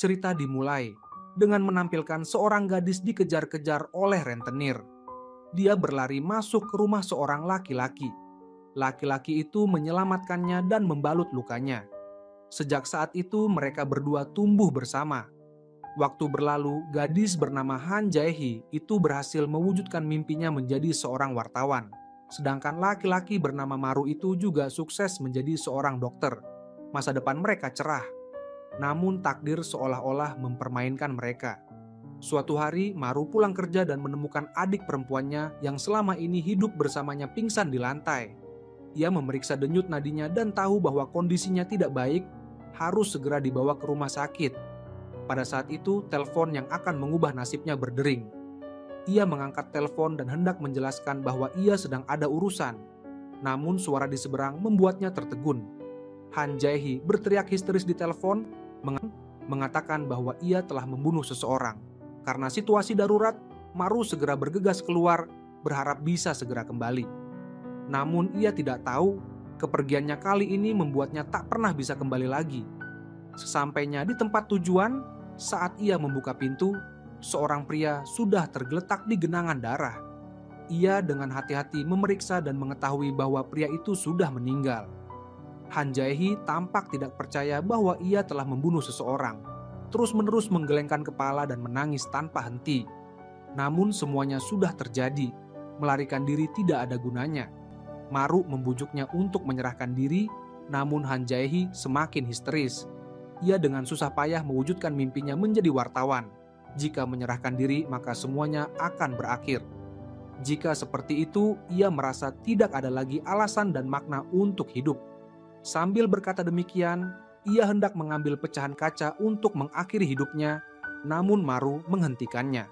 Cerita dimulai dengan menampilkan seorang gadis dikejar-kejar oleh rentenir. Dia berlari masuk ke rumah seorang laki-laki. Laki-laki itu menyelamatkannya dan membalut lukanya. Sejak saat itu mereka berdua tumbuh bersama. Waktu berlalu, gadis bernama Han Jae-hee itu berhasil mewujudkan mimpinya menjadi seorang wartawan. Sedangkan laki-laki bernama Maru itu juga sukses menjadi seorang dokter. Masa depan mereka cerah. Namun takdir seolah-olah mempermainkan mereka. Suatu hari, Maru pulang kerja dan menemukan adik perempuannya yang selama ini hidup bersamanya pingsan di lantai. Ia memeriksa denyut nadinya dan tahu bahwa kondisinya tidak baik, harus segera dibawa ke rumah sakit. Pada saat itu, telepon yang akan mengubah nasibnya berdering. Ia mengangkat telepon dan hendak menjelaskan bahwa ia sedang ada urusan. Namun suara di seberang membuatnya tertegun. Han Jae-hee berteriak histeris di telepon, mengatakan bahwa ia telah membunuh seseorang. Karena situasi darurat, Maru segera bergegas keluar, berharap bisa segera kembali. Namun ia tidak tahu, kepergiannya kali ini membuatnya tak pernah bisa kembali lagi. Sesampainya di tempat tujuan, saat ia membuka pintu, seorang pria sudah tergeletak di genangan darah. Ia dengan hati-hati memeriksa dan mengetahui bahwa pria itu sudah meninggal. Han Jae-hee tampak tidak percaya bahwa ia telah membunuh seseorang. Terus-menerus menggelengkan kepala dan menangis tanpa henti. Namun semuanya sudah terjadi, melarikan diri tidak ada gunanya. Maru membujuknya untuk menyerahkan diri, namun Han Jae-hee semakin histeris. Ia dengan susah payah mewujudkan mimpinya menjadi wartawan. Jika menyerahkan diri, maka semuanya akan berakhir. Jika seperti itu, ia merasa tidak ada lagi alasan dan makna untuk hidup. Sambil berkata demikian, ia hendak mengambil pecahan kaca untuk mengakhiri hidupnya, namun Maru menghentikannya.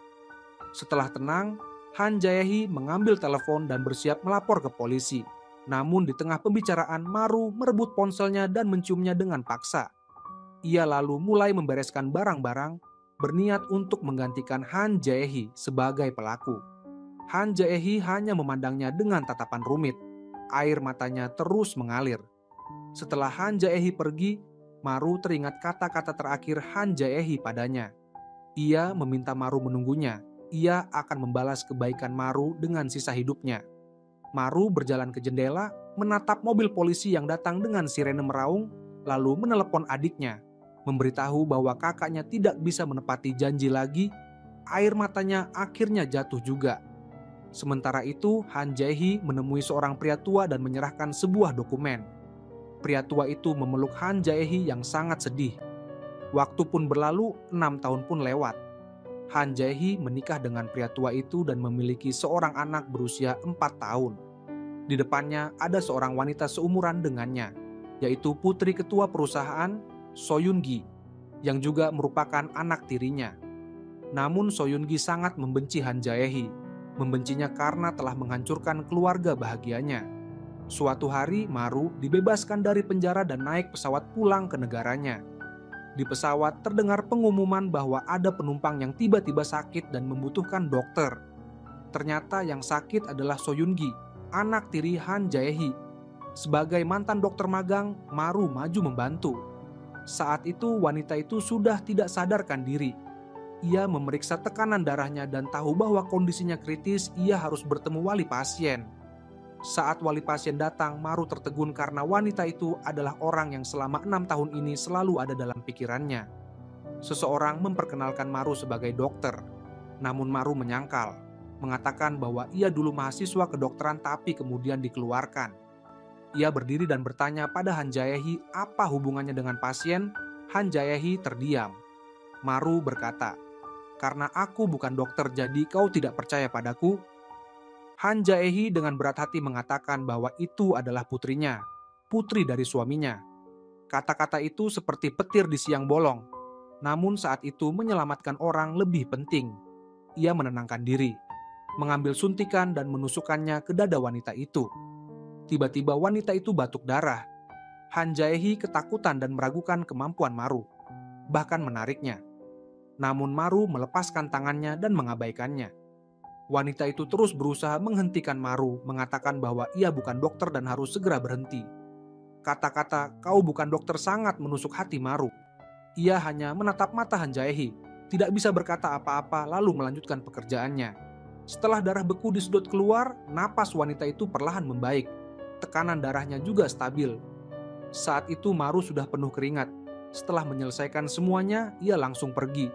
Setelah tenang, Han Jae-hee mengambil telepon dan bersiap melapor ke polisi. Namun di tengah pembicaraan, Maru merebut ponselnya dan menciumnya dengan paksa. Ia lalu mulai membereskan barang-barang, berniat untuk menggantikan Han Jae-hee sebagai pelaku. Han Jae-hee hanya memandangnya dengan tatapan rumit. Air matanya terus mengalir. Setelah Han Jae-hee pergi, Maru teringat kata-kata terakhir Han Jae-hee padanya. Ia meminta Maru menunggunya. Ia akan membalas kebaikan Maru dengan sisa hidupnya. Maru berjalan ke jendela, menatap mobil polisi yang datang dengan sirene meraung, lalu menelepon adiknya. Memberitahu bahwa kakaknya tidak bisa menepati janji lagi. Air matanya akhirnya jatuh juga. Sementara itu, Han Jae-hee menemui seorang pria tua dan menyerahkan sebuah dokumen. Pria tua itu memeluk Han Jae-hee yang sangat sedih. Waktu pun berlalu, 6 tahun pun lewat. Han Jae-hee menikah dengan pria tua itu dan memiliki seorang anak berusia 4 tahun. Di depannya ada seorang wanita seumuran dengannya, yaitu putri ketua perusahaan So Yoon-gi, yang juga merupakan anak tirinya. Namun So Yoon-gi sangat membenci Han Jae-hee, membencinya karena telah menghancurkan keluarga bahagianya. Suatu hari, Maru dibebaskan dari penjara dan naik pesawat pulang ke negaranya. Di pesawat terdengar pengumuman bahwa ada penumpang yang tiba-tiba sakit dan membutuhkan dokter. Ternyata yang sakit adalah So Yoon-gi, anak tiri Han Jae-hee. Sebagai mantan dokter magang, Maru maju membantu. Saat itu wanita itu sudah tidak sadarkan diri. Ia memeriksa tekanan darahnya dan tahu bahwa kondisinya kritis, ia harus bertemu wali pasien. Saat wali pasien datang, Maru tertegun karena wanita itu adalah orang yang selama 6 tahun ini selalu ada dalam pikirannya. Seseorang memperkenalkan Maru sebagai dokter. Namun Maru menyangkal, mengatakan bahwa ia dulu mahasiswa kedokteran tapi kemudian dikeluarkan. Ia berdiri dan bertanya pada Han Jae-hee apa hubungannya dengan pasien. Han Jae-hee terdiam. Maru berkata, "Karena aku bukan dokter jadi kau tidak percaya padaku?" Han Jae-hee dengan berat hati mengatakan bahwa itu adalah putrinya, putri dari suaminya. Kata-kata itu seperti petir di siang bolong. Namun saat itu menyelamatkan orang lebih penting. Ia menenangkan diri, mengambil suntikan dan menusukkannya ke dada wanita itu. Tiba-tiba wanita itu batuk darah. Han Jae-hee ketakutan dan meragukan kemampuan Maru, bahkan menariknya. Namun Maru melepaskan tangannya dan mengabaikannya. Wanita itu terus berusaha menghentikan Maru, mengatakan bahwa ia bukan dokter dan harus segera berhenti. Kata-kata "kau bukan dokter" sangat menusuk hati Maru. Ia hanya menatap mata Han Jae-hee, tidak bisa berkata apa-apa lalu melanjutkan pekerjaannya. Setelah darah beku di sudut keluar, napas wanita itu perlahan membaik. Tekanan darahnya juga stabil. Saat itu Maru sudah penuh keringat. Setelah menyelesaikan semuanya, ia langsung pergi.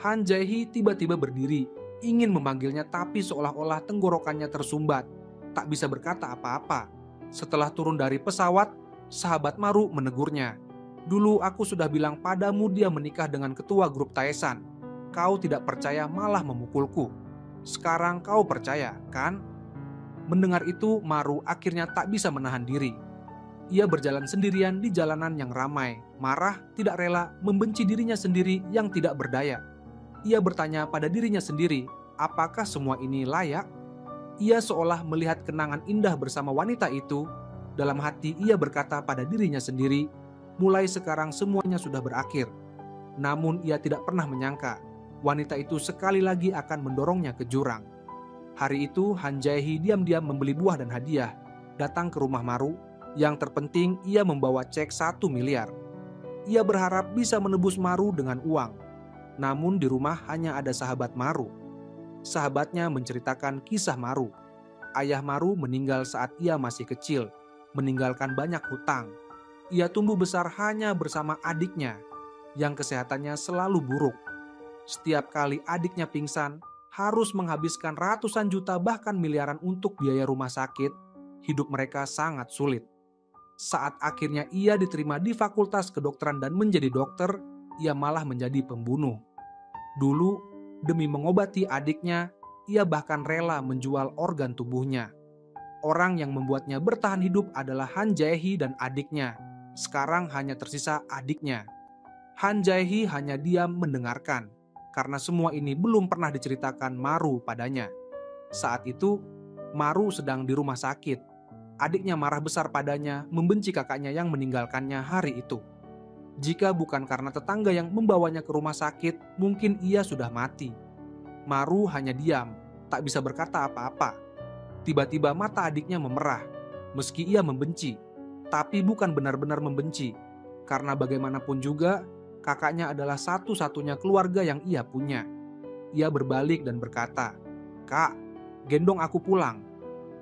Han Jae-hee tiba-tiba berdiri, ingin memanggilnya tapi seolah-olah tenggorokannya tersumbat. Tak bisa berkata apa-apa. Setelah turun dari pesawat, sahabat Maru menegurnya. Dulu aku sudah bilang padamu dia menikah dengan ketua grup Taesan. Kau tidak percaya malah memukulku. Sekarang kau percaya, kan? Mendengar itu, Maru akhirnya tak bisa menahan diri. Ia berjalan sendirian di jalanan yang ramai, marah, tidak rela, membenci dirinya sendiri yang tidak berdaya. Ia bertanya pada dirinya sendiri, apakah semua ini layak? Ia seolah melihat kenangan indah bersama wanita itu. Dalam hati ia berkata pada dirinya sendiri, mulai sekarang semuanya sudah berakhir. Namun ia tidak pernah menyangka, wanita itu sekali lagi akan mendorongnya ke jurang. Hari itu Han Jae-hee diam-diam membeli buah dan hadiah, datang ke rumah Maru. Yang terpenting ia membawa cek 1 miliar. Ia berharap bisa menebus Maru dengan uang. Namun di rumah hanya ada sahabat Maru. Sahabatnya menceritakan kisah Maru. Ayah Maru meninggal saat ia masih kecil, meninggalkan banyak hutang. Ia tumbuh besar hanya bersama adiknya, yang kesehatannya selalu buruk. Setiap kali adiknya pingsan, harus menghabiskan ratusan juta bahkan miliaran untuk biaya rumah sakit. Hidup mereka sangat sulit. Saat akhirnya ia diterima di fakultas kedokteran dan menjadi dokter, ia malah menjadi pembunuh. Dulu, demi mengobati adiknya, ia bahkan rela menjual organ tubuhnya. Orang yang membuatnya bertahan hidup adalah Han Jae-hee dan adiknya. Sekarang hanya tersisa adiknya. Han Jae-hee hanya diam mendengarkan, karena semua ini belum pernah diceritakan Maru padanya. Saat itu, Maru sedang di rumah sakit. Adiknya marah besar padanya, membenci kakaknya yang meninggalkannya hari itu. Jika bukan karena tetangga yang membawanya ke rumah sakit, mungkin ia sudah mati. Maru hanya diam, tak bisa berkata apa-apa. Tiba-tiba mata adiknya memerah, meski ia membenci. Tapi bukan benar-benar membenci, karena bagaimanapun juga kakaknya adalah satu-satunya keluarga yang ia punya. Ia berbalik dan berkata, "Kak, gendong aku pulang."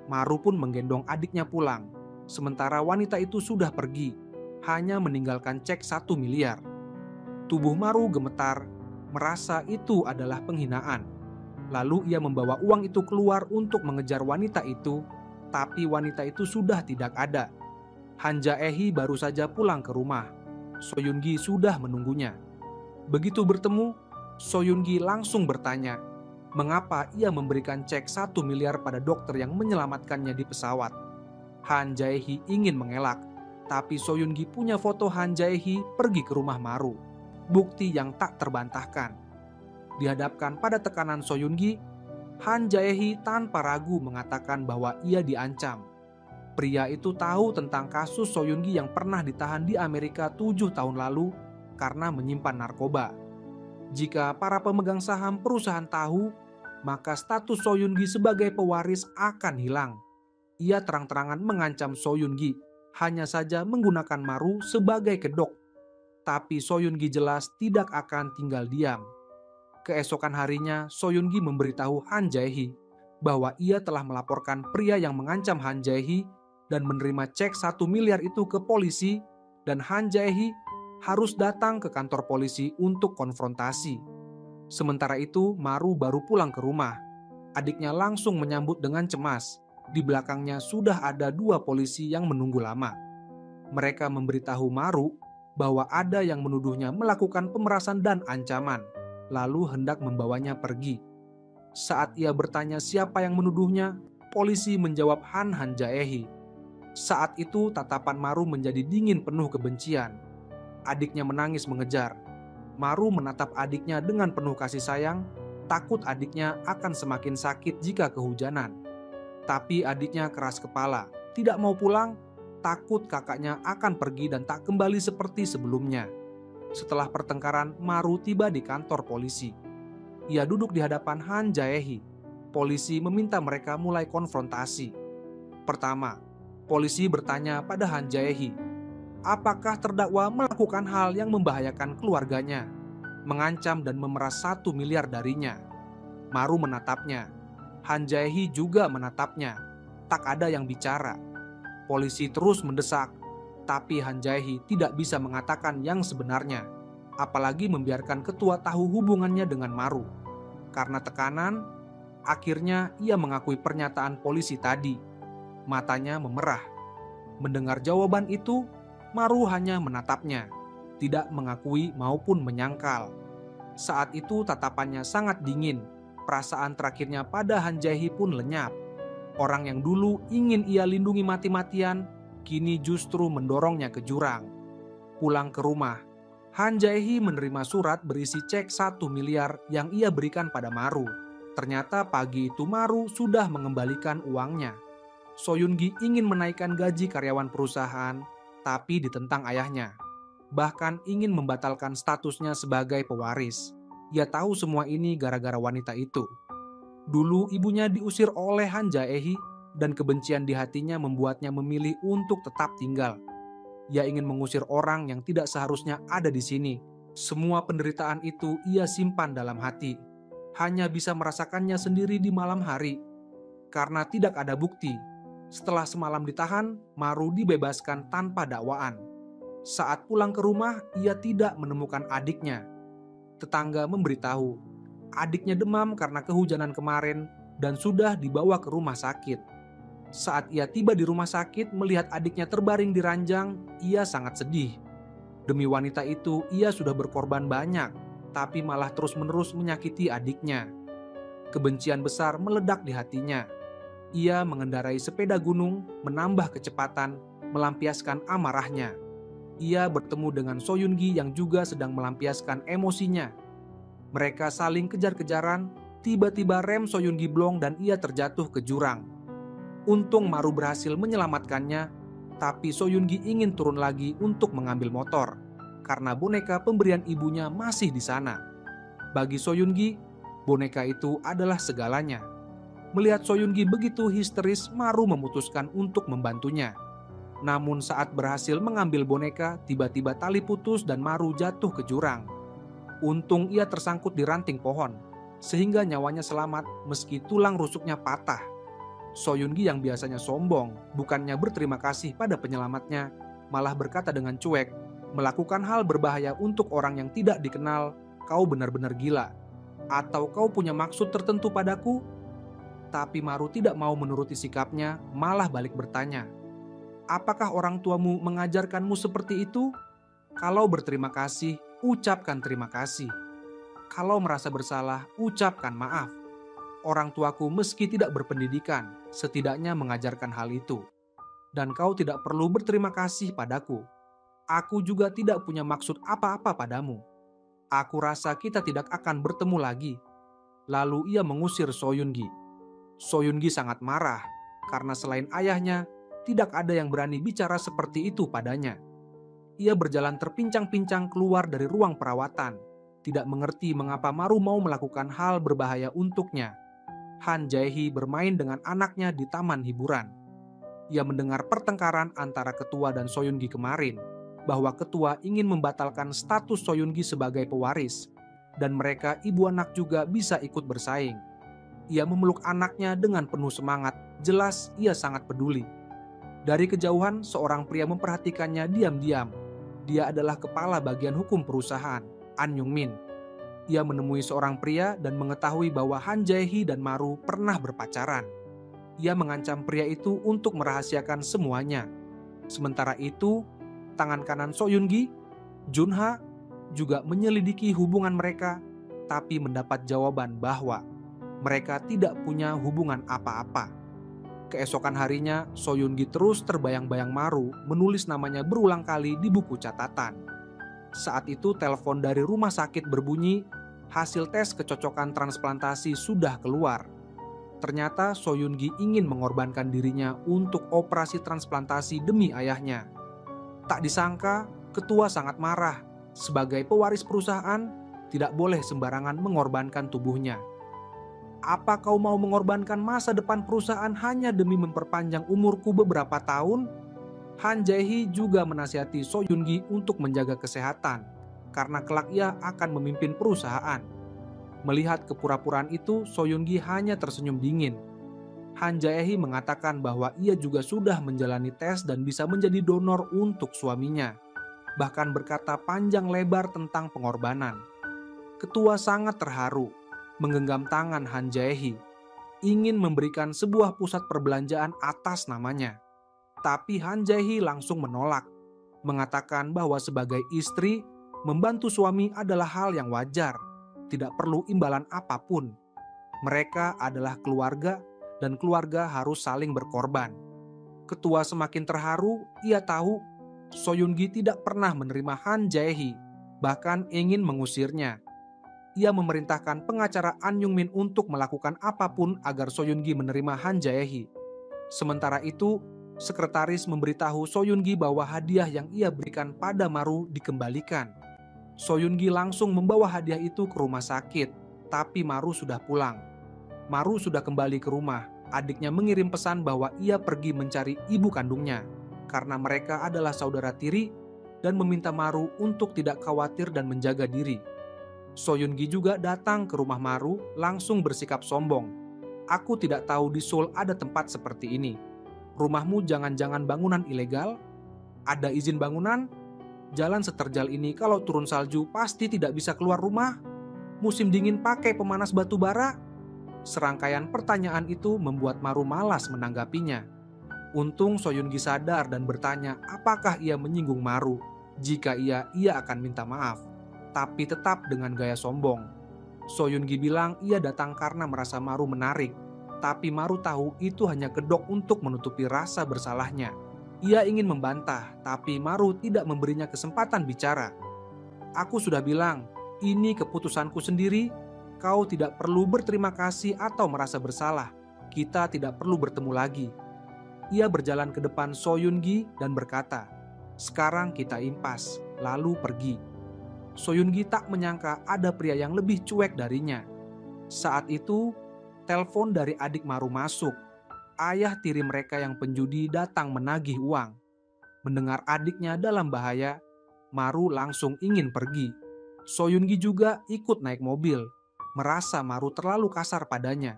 Maru pun menggendong adiknya pulang, sementara wanita itu sudah pergi, hanya meninggalkan cek 1 miliar. Tubuh Maru gemetar, merasa itu adalah penghinaan. Lalu ia membawa uang itu keluar untuk mengejar wanita itu, tapi wanita itu sudah tidak ada. Han Jae-hee baru saja pulang ke rumah. So Yun-gi sudah menunggunya. Begitu bertemu, So Yun-gi langsung bertanya, mengapa ia memberikan cek 1 miliar pada dokter yang menyelamatkannya di pesawat. Han Jae-hee ingin mengelak, tapi So Yun-gi punya foto Han Jae-hee pergi ke rumah Maru. Bukti yang tak terbantahkan. Dihadapkan pada tekanan So Yun-gi, Han Jae-hee tanpa ragu mengatakan bahwa ia diancam. Pria itu tahu tentang kasus So Yun-gi yang pernah ditahan di Amerika 7 tahun lalu karena menyimpan narkoba. Jika para pemegang saham perusahaan tahu, maka status So Yun-gi sebagai pewaris akan hilang. Ia terang-terangan mengancam So Yun-gi, hanya saja menggunakan Maru sebagai kedok. Tapi So Yun-gi jelas tidak akan tinggal diam. Keesokan harinya, So Yun-gi memberitahu Han Jae-hee bahwa ia telah melaporkan pria yang mengancam Han Jae-hee dan menerima cek 1 miliar itu ke polisi, dan Han Jae-hee harus datang ke kantor polisi untuk konfrontasi. Sementara itu, Maru baru pulang ke rumah. Adiknya langsung menyambut dengan cemas. Di belakangnya sudah ada 2 polisi yang menunggu lama. Mereka memberitahu Maru bahwa ada yang menuduhnya melakukan pemerasan dan ancaman, lalu hendak membawanya pergi. Saat ia bertanya siapa yang menuduhnya, polisi menjawab Han Jae-hee. Saat itu tatapan Maru menjadi dingin penuh kebencian. Adiknya menangis mengejar. Maru menatap adiknya dengan penuh kasih sayang, takut adiknya akan semakin sakit jika kehujanan. Tapi adiknya keras kepala, tidak mau pulang, takut kakaknya akan pergi dan tak kembali seperti sebelumnya. Setelah pertengkaran, Maru tiba di kantor polisi. Ia duduk di hadapan Han Jae-hee. Polisi meminta mereka mulai konfrontasi. Pertama, polisi bertanya pada Han Jae-hee, apakah terdakwa melakukan hal yang membahayakan keluarganya, mengancam dan memeras 1 miliar darinya. Maru menatapnya. Han Jae-hee juga menatapnya. Tak ada yang bicara. Polisi terus mendesak, tapi Han Jae-hee tidak bisa mengatakan yang sebenarnya, apalagi membiarkan ketua tahu hubungannya dengan Maru. Karena tekanan, akhirnya ia mengakui pernyataan polisi tadi. Matanya memerah. Mendengar jawaban itu, Maru hanya menatapnya, tidak mengakui maupun menyangkal. Saat itu tatapannya sangat dingin. Perasaan terakhirnya pada Han Jae-hee pun lenyap. Orang yang dulu ingin ia lindungi mati-matian, kini justru mendorongnya ke jurang. Pulang ke rumah, Han Jae-hee menerima surat berisi cek 1 miliar yang ia berikan pada Maru. Ternyata pagi itu Maru sudah mengembalikan uangnya. So Yun-gi ingin menaikkan gaji karyawan perusahaan, tapi ditentang ayahnya. Bahkan ingin membatalkan statusnya sebagai pewaris. Ia tahu semua ini gara-gara wanita itu. Dulu ibunya diusir oleh Han Jae-hee dan kebencian di hatinya membuatnya memilih untuk tetap tinggal. Ia ingin mengusir orang yang tidak seharusnya ada di sini. Semua penderitaan itu ia simpan dalam hati. Hanya bisa merasakannya sendiri di malam hari. Karena tidak ada bukti. Setelah semalam ditahan, Maru dibebaskan tanpa dakwaan. Saat pulang ke rumah, ia tidak menemukan adiknya. Tetangga memberitahu, adiknya demam karena kehujanan kemarin dan sudah dibawa ke rumah sakit. Saat ia tiba di rumah sakit melihat adiknya terbaring di ranjang, ia sangat sedih. Demi wanita itu, ia sudah berkorban banyak, tapi malah terus-menerus menyakiti adiknya. Kebencian besar meledak di hatinya. Ia mengendarai sepeda gunung, menambah kecepatan, melampiaskan amarahnya. Ia bertemu dengan So Yun-gi yang juga sedang melampiaskan emosinya. Mereka saling kejar-kejaran, tiba-tiba rem So Yun-gi blong dan ia terjatuh ke jurang. Untung Maru berhasil menyelamatkannya, tapi So Yun-gi ingin turun lagi untuk mengambil motor, karena boneka pemberian ibunya masih di sana. Bagi So Yun-gi, boneka itu adalah segalanya. Melihat So Yun-gi begitu histeris, Maru memutuskan untuk membantunya. Namun saat berhasil mengambil boneka, tiba-tiba tali putus dan Maru jatuh ke jurang. Untung ia tersangkut di ranting pohon, sehingga nyawanya selamat meski tulang rusuknya patah. So Yun-gi yang biasanya sombong, bukannya berterima kasih pada penyelamatnya, malah berkata dengan cuek, melakukan hal berbahaya untuk orang yang tidak dikenal, kau benar-benar gila. Atau kau punya maksud tertentu padaku? Tapi Maru tidak mau menuruti sikapnya, malah balik bertanya, apakah orang tuamu mengajarkanmu seperti itu? Kalau berterima kasih, ucapkan terima kasih. Kalau merasa bersalah, ucapkan maaf. Orang tuaku meski tidak berpendidikan, setidaknya mengajarkan hal itu. Dan kau tidak perlu berterima kasih padaku. Aku juga tidak punya maksud apa-apa padamu. Aku rasa kita tidak akan bertemu lagi. Lalu ia mengusir So Yun-gi. So Yun-gi sangat marah, karena selain ayahnya, tidak ada yang berani bicara seperti itu padanya. Ia berjalan terpincang-pincang keluar dari ruang perawatan, tidak mengerti mengapa Maru mau melakukan hal berbahaya untuknya. Han Jae-hee bermain dengan anaknya di taman hiburan. Ia mendengar pertengkaran antara ketua dan So Yun-gi kemarin, bahwa ketua ingin membatalkan status So Yun-gi sebagai pewaris, dan mereka ibu anak juga bisa ikut bersaing. Ia memeluk anaknya dengan penuh semangat, jelas ia sangat peduli. Dari kejauhan, seorang pria memperhatikannya diam-diam. Dia adalah kepala bagian hukum perusahaan, An Young-min. Ia menemui seorang pria dan mengetahui bahwa Han Jae-hee dan Maru pernah berpacaran. Ia mengancam pria itu untuk merahasiakan semuanya. Sementara itu, tangan kanan So Yun-gi, Junha, juga menyelidiki hubungan mereka, tapi mendapat jawaban bahwa mereka tidak punya hubungan apa-apa. Keesokan harinya, So Yun-gi terus terbayang-bayang Maru menulis namanya berulang kali di buku catatan. Saat itu telepon dari rumah sakit berbunyi, hasil tes kecocokan transplantasi sudah keluar. Ternyata So Yun-gi ingin mengorbankan dirinya untuk operasi transplantasi demi ayahnya. Tak disangka, ketua sangat marah. Sebagai pewaris perusahaan, tidak boleh sembarangan mengorbankan tubuhnya. Apa kau mau mengorbankan masa depan perusahaan hanya demi memperpanjang umurku beberapa tahun? Han Jae-hee juga menasihati So Yun-gi untuk menjaga kesehatan, karena kelak ia akan memimpin perusahaan. Melihat kepura-puraan itu, So Yun-gi hanya tersenyum dingin. Han Jae-hee mengatakan bahwa ia juga sudah menjalani tes dan bisa menjadi donor untuk suaminya. Bahkan berkata panjang lebar tentang pengorbanan. Ketua sangat terharu, menggenggam tangan Han Jae-hee, ingin memberikan sebuah pusat perbelanjaan atas namanya. Tapi Han Jae-hee langsung menolak, mengatakan bahwa sebagai istri, membantu suami adalah hal yang wajar, tidak perlu imbalan apapun. Mereka adalah keluarga dan keluarga harus saling berkorban. Ketua semakin terharu, ia tahu So Yun-gi tidak pernah menerima Han Jae-hee, bahkan ingin mengusirnya. Ia memerintahkan pengacara An Yung-min untuk melakukan apapun agar So Yun-gi menerima Han Jae-hee. Sementara itu, sekretaris memberitahu So Yun-gi bahwa hadiah yang ia berikan pada Maru dikembalikan. So Yun-gi langsung membawa hadiah itu ke rumah sakit, tapi Maru sudah pulang. Maru sudah kembali ke rumah. Adiknya mengirim pesan bahwa ia pergi mencari ibu kandungnya, karena mereka adalah saudara tiri, dan meminta Maru untuk tidak khawatir dan menjaga diri. So Yun-gi juga datang ke rumah Maru, langsung bersikap sombong. "Aku tidak tahu di Seoul ada tempat seperti ini. Rumahmu jangan-jangan bangunan ilegal? Ada izin bangunan? Jalan seterjal ini kalau turun salju pasti tidak bisa keluar rumah? Musim dingin pakai pemanas batu bara?" Serangkaian pertanyaan itu membuat Maru malas menanggapinya. Untung So Yun-gi sadar dan bertanya apakah ia menyinggung Maru. Jika ia akan minta maaf, tapi tetap dengan gaya sombong. So Yun-gi bilang ia datang karena merasa Maru menarik, tapi Maru tahu itu hanya kedok untuk menutupi rasa bersalahnya. Ia ingin membantah, tapi Maru tidak memberinya kesempatan bicara. "Aku sudah bilang, ini keputusanku sendiri. Kau tidak perlu berterima kasih atau merasa bersalah. Kita tidak perlu bertemu lagi." Ia berjalan ke depan So Yun-gi dan berkata, "Sekarang kita impas, lalu pergi." So Yun-gi tak menyangka ada pria yang lebih cuek darinya. Saat itu, telepon dari adik Maru masuk. Ayah tiri mereka yang penjudi datang menagih uang. Mendengar adiknya dalam bahaya, Maru langsung ingin pergi. So Yun-gi juga ikut naik mobil, merasa Maru terlalu kasar padanya.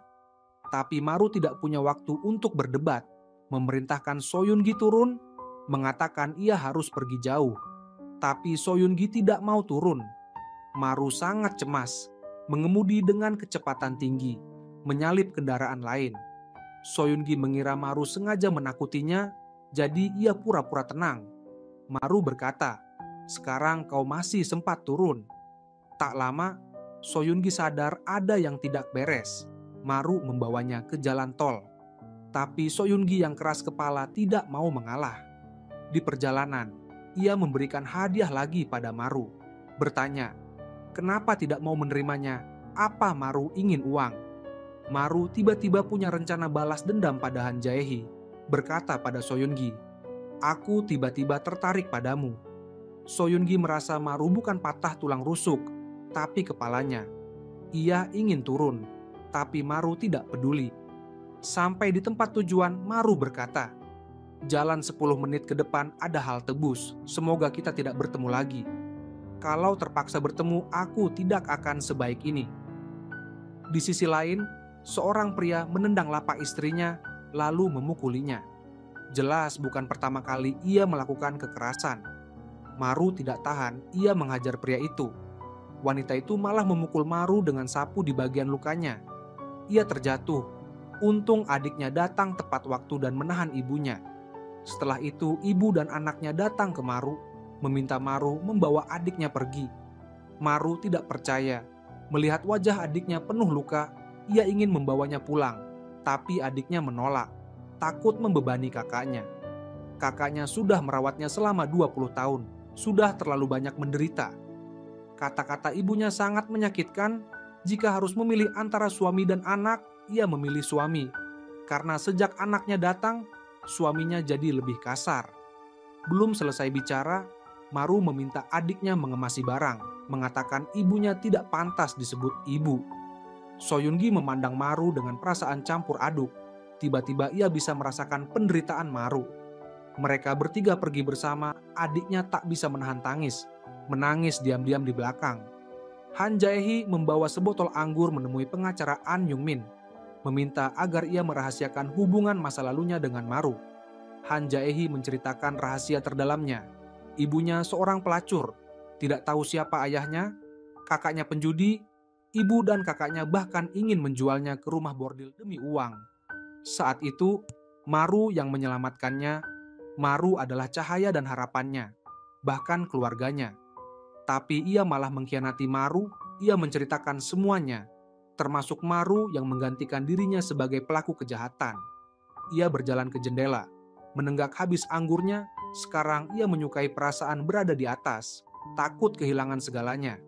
Tapi Maru tidak punya waktu untuk berdebat, memerintahkan So Yun-gi turun, mengatakan ia harus pergi jauh. Tapi So Yun-gi tidak mau turun. Maru sangat cemas, mengemudi dengan kecepatan tinggi, menyalip kendaraan lain. So Yun-gi mengira Maru sengaja menakutinya, jadi ia pura-pura tenang. Maru berkata, "Sekarang kau masih sempat turun." Tak lama, So Yun-gi sadar ada yang tidak beres. Maru membawanya ke jalan tol. Tapi So Yun-gi yang keras kepala tidak mau mengalah. Di perjalanan, ia memberikan hadiah lagi pada Maru. Bertanya, kenapa tidak mau menerimanya? Apa Maru ingin uang? Maru tiba-tiba punya rencana balas dendam pada Han Jae-hee. Berkata pada So Yun-gi, "Aku tiba-tiba tertarik padamu." So Yun-gi merasa Maru bukan patah tulang rusuk, tapi kepalanya. Ia ingin turun, tapi Maru tidak peduli. Sampai di tempat tujuan, Maru berkata, "Jalan 10 menit ke depan ada halte bus. Semoga kita tidak bertemu lagi. Kalau terpaksa bertemu, aku tidak akan sebaik ini." Di sisi lain, seorang pria menendang lapak istrinya lalu memukulinya. Jelas bukan pertama kali ia melakukan kekerasan. Maru tidak tahan, ia menghajar pria itu. Wanita itu malah memukul Maru dengan sapu di bagian lukanya. Ia terjatuh. Untung adiknya datang tepat waktu dan menahan ibunya. Setelah itu, ibu dan anaknya datang ke Maru, meminta Maru membawa adiknya pergi. Maru tidak percaya. Melihat wajah adiknya penuh luka, ia ingin membawanya pulang, tapi adiknya menolak, takut membebani kakaknya. Kakaknya sudah merawatnya selama 20 tahun, sudah terlalu banyak menderita. Kata-kata ibunya sangat menyakitkan. Jika harus memilih antara suami dan anak, ia memilih suami. Karena sejak anaknya datang, suaminya jadi lebih kasar. Belum selesai bicara, Maru meminta adiknya mengemasi barang, mengatakan ibunya tidak pantas disebut ibu. So Yun-gi memandang Maru dengan perasaan campur aduk. Tiba-tiba ia bisa merasakan penderitaan Maru. Mereka bertiga pergi bersama, adiknya tak bisa menahan tangis, menangis diam-diam di belakang. Han Jae-hee membawa sebotol anggur menemui pengacara An Yung-min, meminta agar ia merahasiakan hubungan masa lalunya dengan Maru. Han Jae-hee menceritakan rahasia terdalamnya. Ibunya seorang pelacur, tidak tahu siapa ayahnya, kakaknya penjudi, ibu dan kakaknya bahkan ingin menjualnya ke rumah bordil demi uang. Saat itu, Maru yang menyelamatkannya. Maru adalah cahaya dan harapannya, bahkan keluarganya. Tapi ia malah mengkhianati Maru. Ia menceritakan semuanya, termasuk Maru yang menggantikan dirinya sebagai pelaku kejahatan. Ia berjalan ke jendela, menenggak habis anggurnya. Sekarang ia menyukai perasaan berada di atas, takut kehilangan segalanya.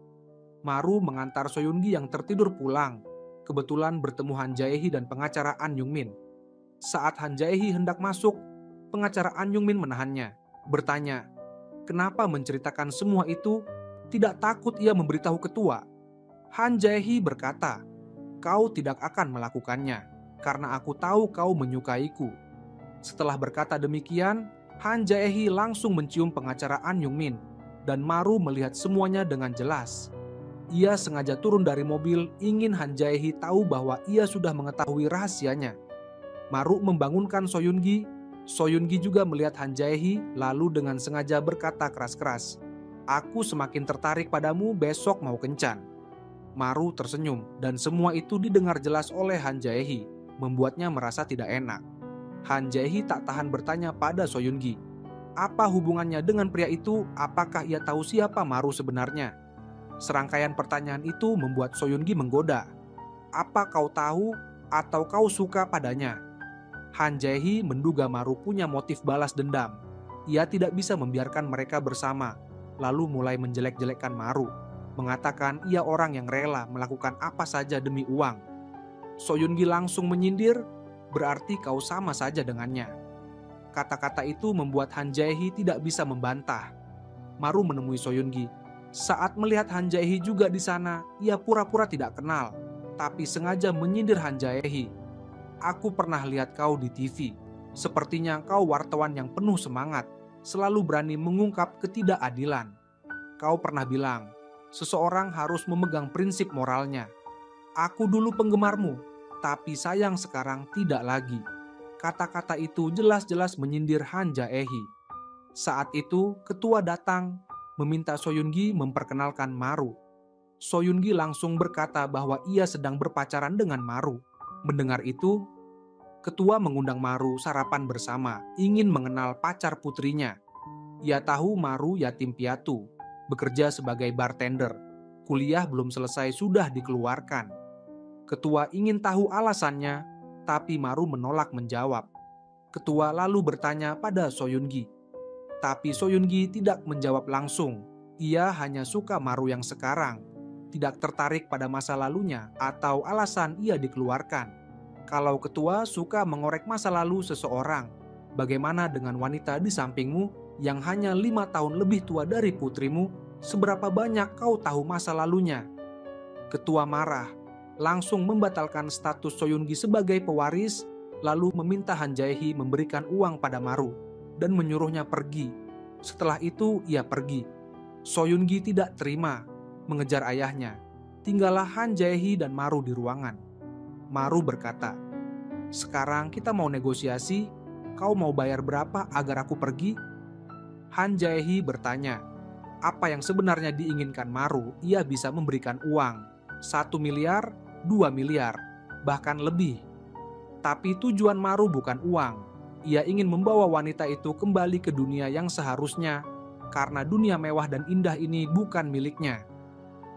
Maru mengantar Soyungi yang tertidur pulang, kebetulan bertemu Han Jae-hee dan pengacara An Yung-min. Saat Han Jae-hee hendak masuk, pengacara An Yung-min menahannya, bertanya, kenapa menceritakan semua itu? Tidak takut ia memberitahu ketua? Han Jae-hee berkata, kau tidak akan melakukannya, karena aku tahu kau menyukaiku. Setelah berkata demikian, Han Jae-hee langsung mencium pengacara An Yung-min, dan Maru melihat semuanya dengan jelas. Ia sengaja turun dari mobil, ingin Han Jae-hee tahu bahwa ia sudah mengetahui rahasianya. Maru membangunkan Soyungi. Soyungi juga melihat Han Jae-hee, lalu dengan sengaja berkata keras-keras, aku semakin tertarik padamu, besok mau kencan. Maru tersenyum, dan semua itu didengar jelas oleh Han Jae-hee, membuatnya merasa tidak enak. Han Jae-hee tak tahan bertanya pada Soyungi, apa hubungannya dengan pria itu? Apakah ia tahu siapa Maru sebenarnya? Serangkaian pertanyaan itu membuat Soyungi menggoda. Apa kau tahu atau kau suka padanya? Han Jae-hee menduga Maru punya motif balas dendam. Ia tidak bisa membiarkan mereka bersama, lalu mulai menjelek-jelekkan Maru, mengatakan ia orang yang rela melakukan apa saja demi uang. Soyungi langsung menyindir, berarti kau sama saja dengannya. Kata-kata itu membuat Han Jae-hee tidak bisa membantah. Maru menemui Soyungi. Saat melihat Han Jae-hee juga di sana, ia pura-pura tidak kenal, tapi sengaja menyindir Han Jae-hee. Aku pernah lihat kau di TV. Sepertinya kau wartawan yang penuh semangat, selalu berani mengungkap ketidakadilan. Kau pernah bilang, seseorang harus memegang prinsip moralnya. Aku dulu penggemarmu, tapi sayang sekarang tidak lagi. Kata-kata itu jelas-jelas menyindir Han Jae-hee. Saat itu, ketua datang, meminta Soyungi memperkenalkan Maru. Soyungi langsung berkata bahwa ia sedang berpacaran dengan Maru. Mendengar itu, ketua mengundang Maru sarapan bersama, ingin mengenal pacar putrinya. Ia tahu Maru yatim piatu, bekerja sebagai bartender. Kuliah belum selesai sudah dikeluarkan. Ketua ingin tahu alasannya, tapi Maru menolak menjawab. Ketua lalu bertanya pada Soyungi. Tapi Soyungi tidak menjawab langsung. Ia hanya suka Maru yang sekarang, tidak tertarik pada masa lalunya atau alasan ia dikeluarkan. Kalau ketua suka mengorek masa lalu seseorang, bagaimana dengan wanita di sampingmu yang hanya 5 tahun lebih tua dari putrimu? Seberapa banyak kau tahu masa lalunya? Ketua marah, langsung membatalkan status Soyungi sebagai pewaris, lalu meminta Han Jae-hee memberikan uang pada Maru dan menyuruhnya pergi. Setelah itu ia pergi. Soyungi tidak terima, mengejar ayahnya. Tinggallah Han Jae-hee dan Maru di ruangan. Maru berkata, sekarang kita mau negosiasi, kau mau bayar berapa agar aku pergi? Han Jae-hee bertanya, apa yang sebenarnya diinginkan Maru? Ia bisa memberikan uang, 1 miliar, 2 miliar, bahkan lebih. Tapi tujuan Maru bukan uang. Ia ingin membawa wanita itu kembali ke dunia yang seharusnya, karena dunia mewah dan indah ini bukan miliknya.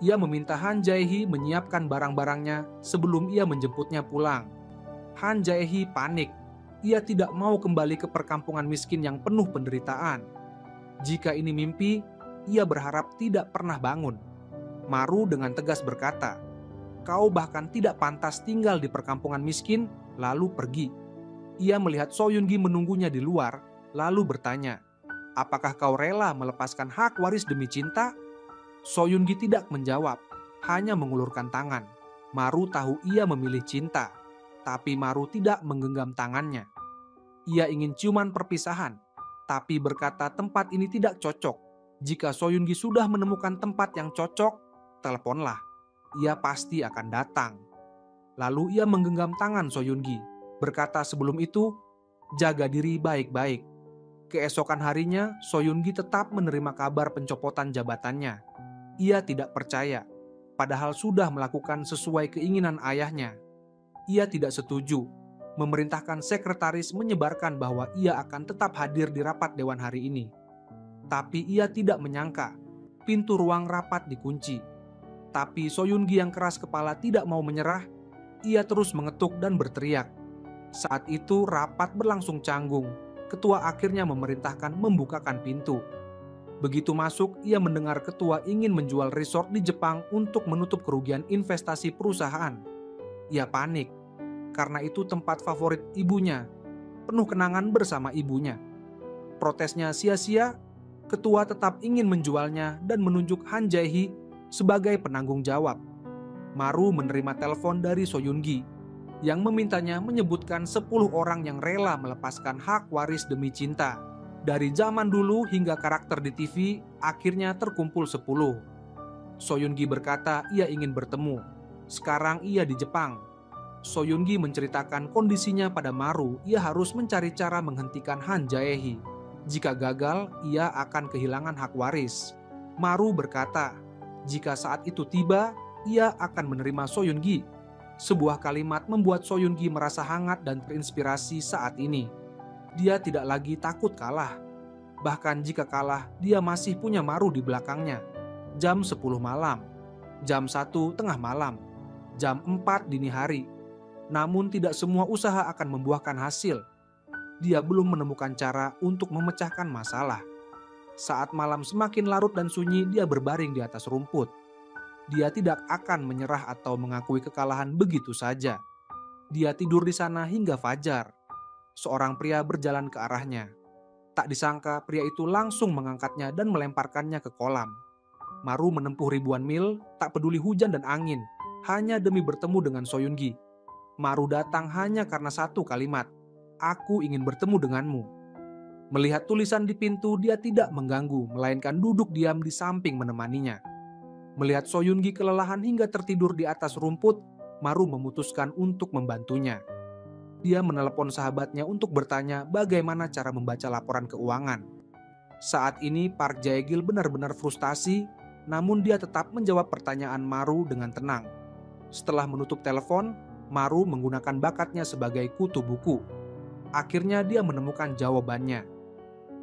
Ia meminta Han Jae-hee menyiapkan barang-barangnya sebelum ia menjemputnya pulang. Han Jae-hee panik. Ia tidak mau kembali ke perkampungan miskin yang penuh penderitaan. Jika ini mimpi, ia berharap tidak pernah bangun. Maru dengan tegas berkata, kau bahkan tidak pantas tinggal di perkampungan miskin, lalu pergi. Ia melihat Soyungi menunggunya di luar, lalu bertanya, apakah kau rela melepaskan hak waris demi cinta? Soyungi tidak menjawab, hanya mengulurkan tangan. Maru tahu ia memilih cinta, tapi Maru tidak menggenggam tangannya. Ia ingin ciuman perpisahan, tapi berkata tempat ini tidak cocok. Jika Soyungi sudah menemukan tempat yang cocok, teleponlah. Ia pasti akan datang. Lalu ia menggenggam tangan Soyungi, berkata sebelum itu, jaga diri baik-baik. Keesokan harinya, Soyungi tetap menerima kabar pencopotan jabatannya. Ia tidak percaya, padahal sudah melakukan sesuai keinginan ayahnya. Ia tidak setuju, memerintahkan sekretaris menyebarkan bahwa ia akan tetap hadir di rapat dewan hari ini. Tapi ia tidak menyangka, pintu ruang rapat dikunci. Tapi Soyungi yang keras kepala tidak mau menyerah, ia terus mengetuk dan berteriak. Saat itu rapat berlangsung canggung. Ketua akhirnya memerintahkan membukakan pintu. Begitu masuk, ia mendengar ketua ingin menjual resort di Jepang untuk menutup kerugian investasi perusahaan. Ia panik, karena itu tempat favorit ibunya, penuh kenangan bersama ibunya. Protesnya sia-sia, ketua tetap ingin menjualnya dan menunjuk Han Jae-hee sebagai penanggung jawab. Maru menerima telepon dari Soyungi yang memintanya menyebutkan 10 orang yang rela melepaskan hak waris demi cinta. Dari zaman dulu hingga karakter di TV, akhirnya terkumpul 10. Soyungi berkata ia ingin bertemu. Sekarang ia di Jepang. Soyungi menceritakan kondisinya pada Maru, ia harus mencari cara menghentikan Han Jae-hee. Jika gagal, ia akan kehilangan hak waris. Maru berkata, jika saat itu tiba, ia akan menerima Soyungi. Sebuah kalimat membuat Soyungi merasa hangat dan terinspirasi saat ini. Dia tidak lagi takut kalah. Bahkan jika kalah, dia masih punya Maru di belakangnya. Jam 10 malam, jam 1 tengah malam, jam 4 dini hari. Namun tidak semua usaha akan membuahkan hasil. Dia belum menemukan cara untuk memecahkan masalah. Saat malam semakin larut dan sunyi, dia berbaring di atas rumput. Dia tidak akan menyerah atau mengakui kekalahan begitu saja. Dia tidur di sana hingga fajar. Seorang pria berjalan ke arahnya. Tak disangka pria itu langsung mengangkatnya dan melemparkannya ke kolam. Maru menempuh ribuan mil, tak peduli hujan dan angin, hanya demi bertemu dengan Soyungi. Maru datang hanya karena satu kalimat, "Aku ingin bertemu denganmu." Melihat tulisan di pintu, dia tidak mengganggu, melainkan duduk diam di samping menemaninya. Melihat Soyungi kelelahan hingga tertidur di atas rumput, Maru memutuskan untuk membantunya. Dia menelepon sahabatnya untuk bertanya bagaimana cara membaca laporan keuangan. Saat ini Park Jae-gil benar-benar frustasi, namun dia tetap menjawab pertanyaan Maru dengan tenang. Setelah menutup telepon, Maru menggunakan bakatnya sebagai kutu buku. Akhirnya dia menemukan jawabannya.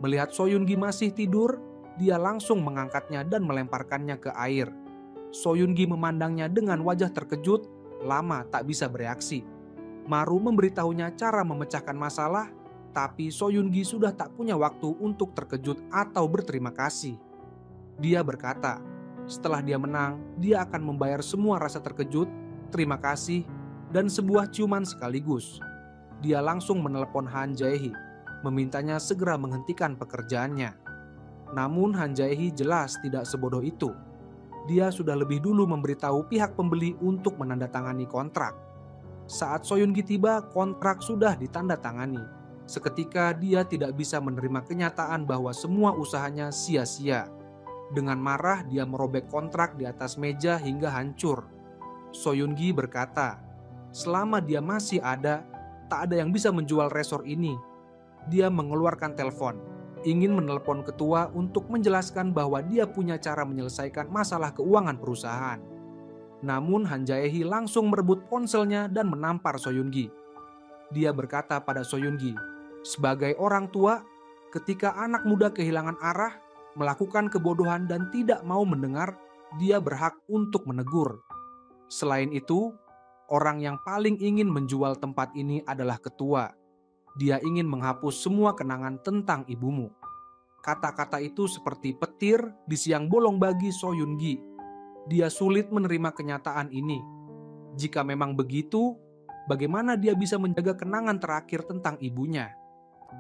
Melihat Soyungi masih tidur, dia langsung mengangkatnya dan melemparkannya ke air. Soyungi memandangnya dengan wajah terkejut, lama tak bisa bereaksi. Maru memberitahunya cara memecahkan masalah, tapi Soyungi sudah tak punya waktu untuk terkejut atau berterima kasih. Dia berkata, setelah dia menang, dia akan membayar semua rasa terkejut, terima kasih, dan sebuah ciuman sekaligus. Dia langsung menelepon Han Jae-hee, memintanya segera menghentikan pekerjaannya. Namun Han Jae-hee jelas tidak sebodoh itu. Dia sudah lebih dulu memberitahu pihak pembeli untuk menandatangani kontrak. Saat Soyungi tiba, kontrak sudah ditandatangani. Seketika dia tidak bisa menerima kenyataan bahwa semua usahanya sia-sia. Dengan marah dia merobek kontrak di atas meja hingga hancur. Soyungi berkata, selama dia masih ada, tak ada yang bisa menjual resort ini. Dia mengeluarkan telepon, ingin menelepon ketua untuk menjelaskan bahwa dia punya cara menyelesaikan masalah keuangan perusahaan. Namun Han Jae-hee langsung merebut ponselnya dan menampar Soyungi. Dia berkata pada Soyungi, sebagai orang tua, ketika anak muda kehilangan arah, melakukan kebodohan dan tidak mau mendengar, dia berhak untuk menegur. Selain itu, orang yang paling ingin menjual tempat ini adalah ketua. Dia ingin menghapus semua kenangan tentang ibumu. Kata-kata itu seperti petir di siang bolong bagi Soyungi. Dia sulit menerima kenyataan ini. Jika memang begitu, bagaimana dia bisa menjaga kenangan terakhir tentang ibunya?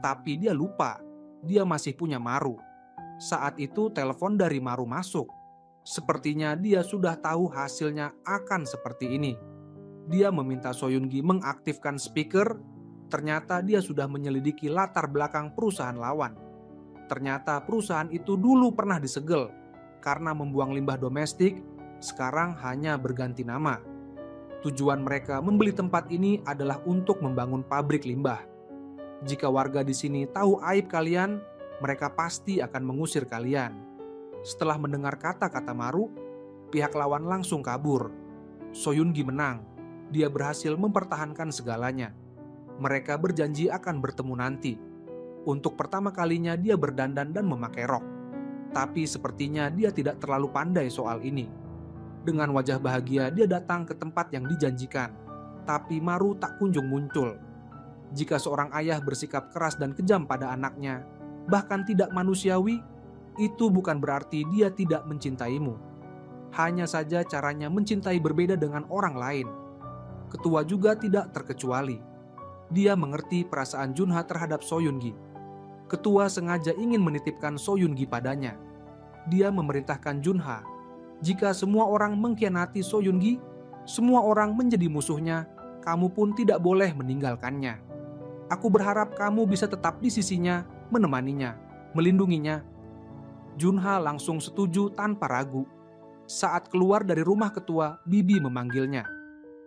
Tapi dia lupa, dia masih punya Maru. Saat itu telepon dari Maru masuk. Sepertinya dia sudah tahu hasilnya akan seperti ini. Dia meminta Soyungi mengaktifkan speaker. Ternyata dia sudah menyelidiki latar belakang perusahaan lawan. Ternyata perusahaan itu dulu pernah disegel karena membuang limbah domestik, sekarang hanya berganti nama. Tujuan mereka membeli tempat ini adalah untuk membangun pabrik limbah. Jika warga di sini tahu aib kalian, mereka pasti akan mengusir kalian. Setelah mendengar kata-kata Maru, pihak lawan langsung kabur. Soyun-gi menang. Dia berhasil mempertahankan segalanya. Mereka berjanji akan bertemu nanti. Untuk pertama kalinya dia berdandan dan memakai rok. Tapi sepertinya dia tidak terlalu pandai soal ini. Dengan wajah bahagia dia datang ke tempat yang dijanjikan. Tapi Maru tak kunjung muncul. Jika seorang ayah bersikap keras dan kejam pada anaknya, bahkan tidak manusiawi, itu bukan berarti dia tidak mencintaimu. Hanya saja caranya mencintai berbeda dengan orang lain. Ketua juga tidak terkecuali. Dia mengerti perasaan Junha terhadap Soyun-gi. Ketua sengaja ingin menitipkan Soyun-gi padanya. Dia memerintahkan Junha, jika semua orang mengkhianati Soyun-gi, semua orang menjadi musuhnya, kamu pun tidak boleh meninggalkannya. Aku berharap kamu bisa tetap di sisinya, menemaninya, melindunginya. Junha langsung setuju tanpa ragu. Saat keluar dari rumah ketua, Bibi memanggilnya.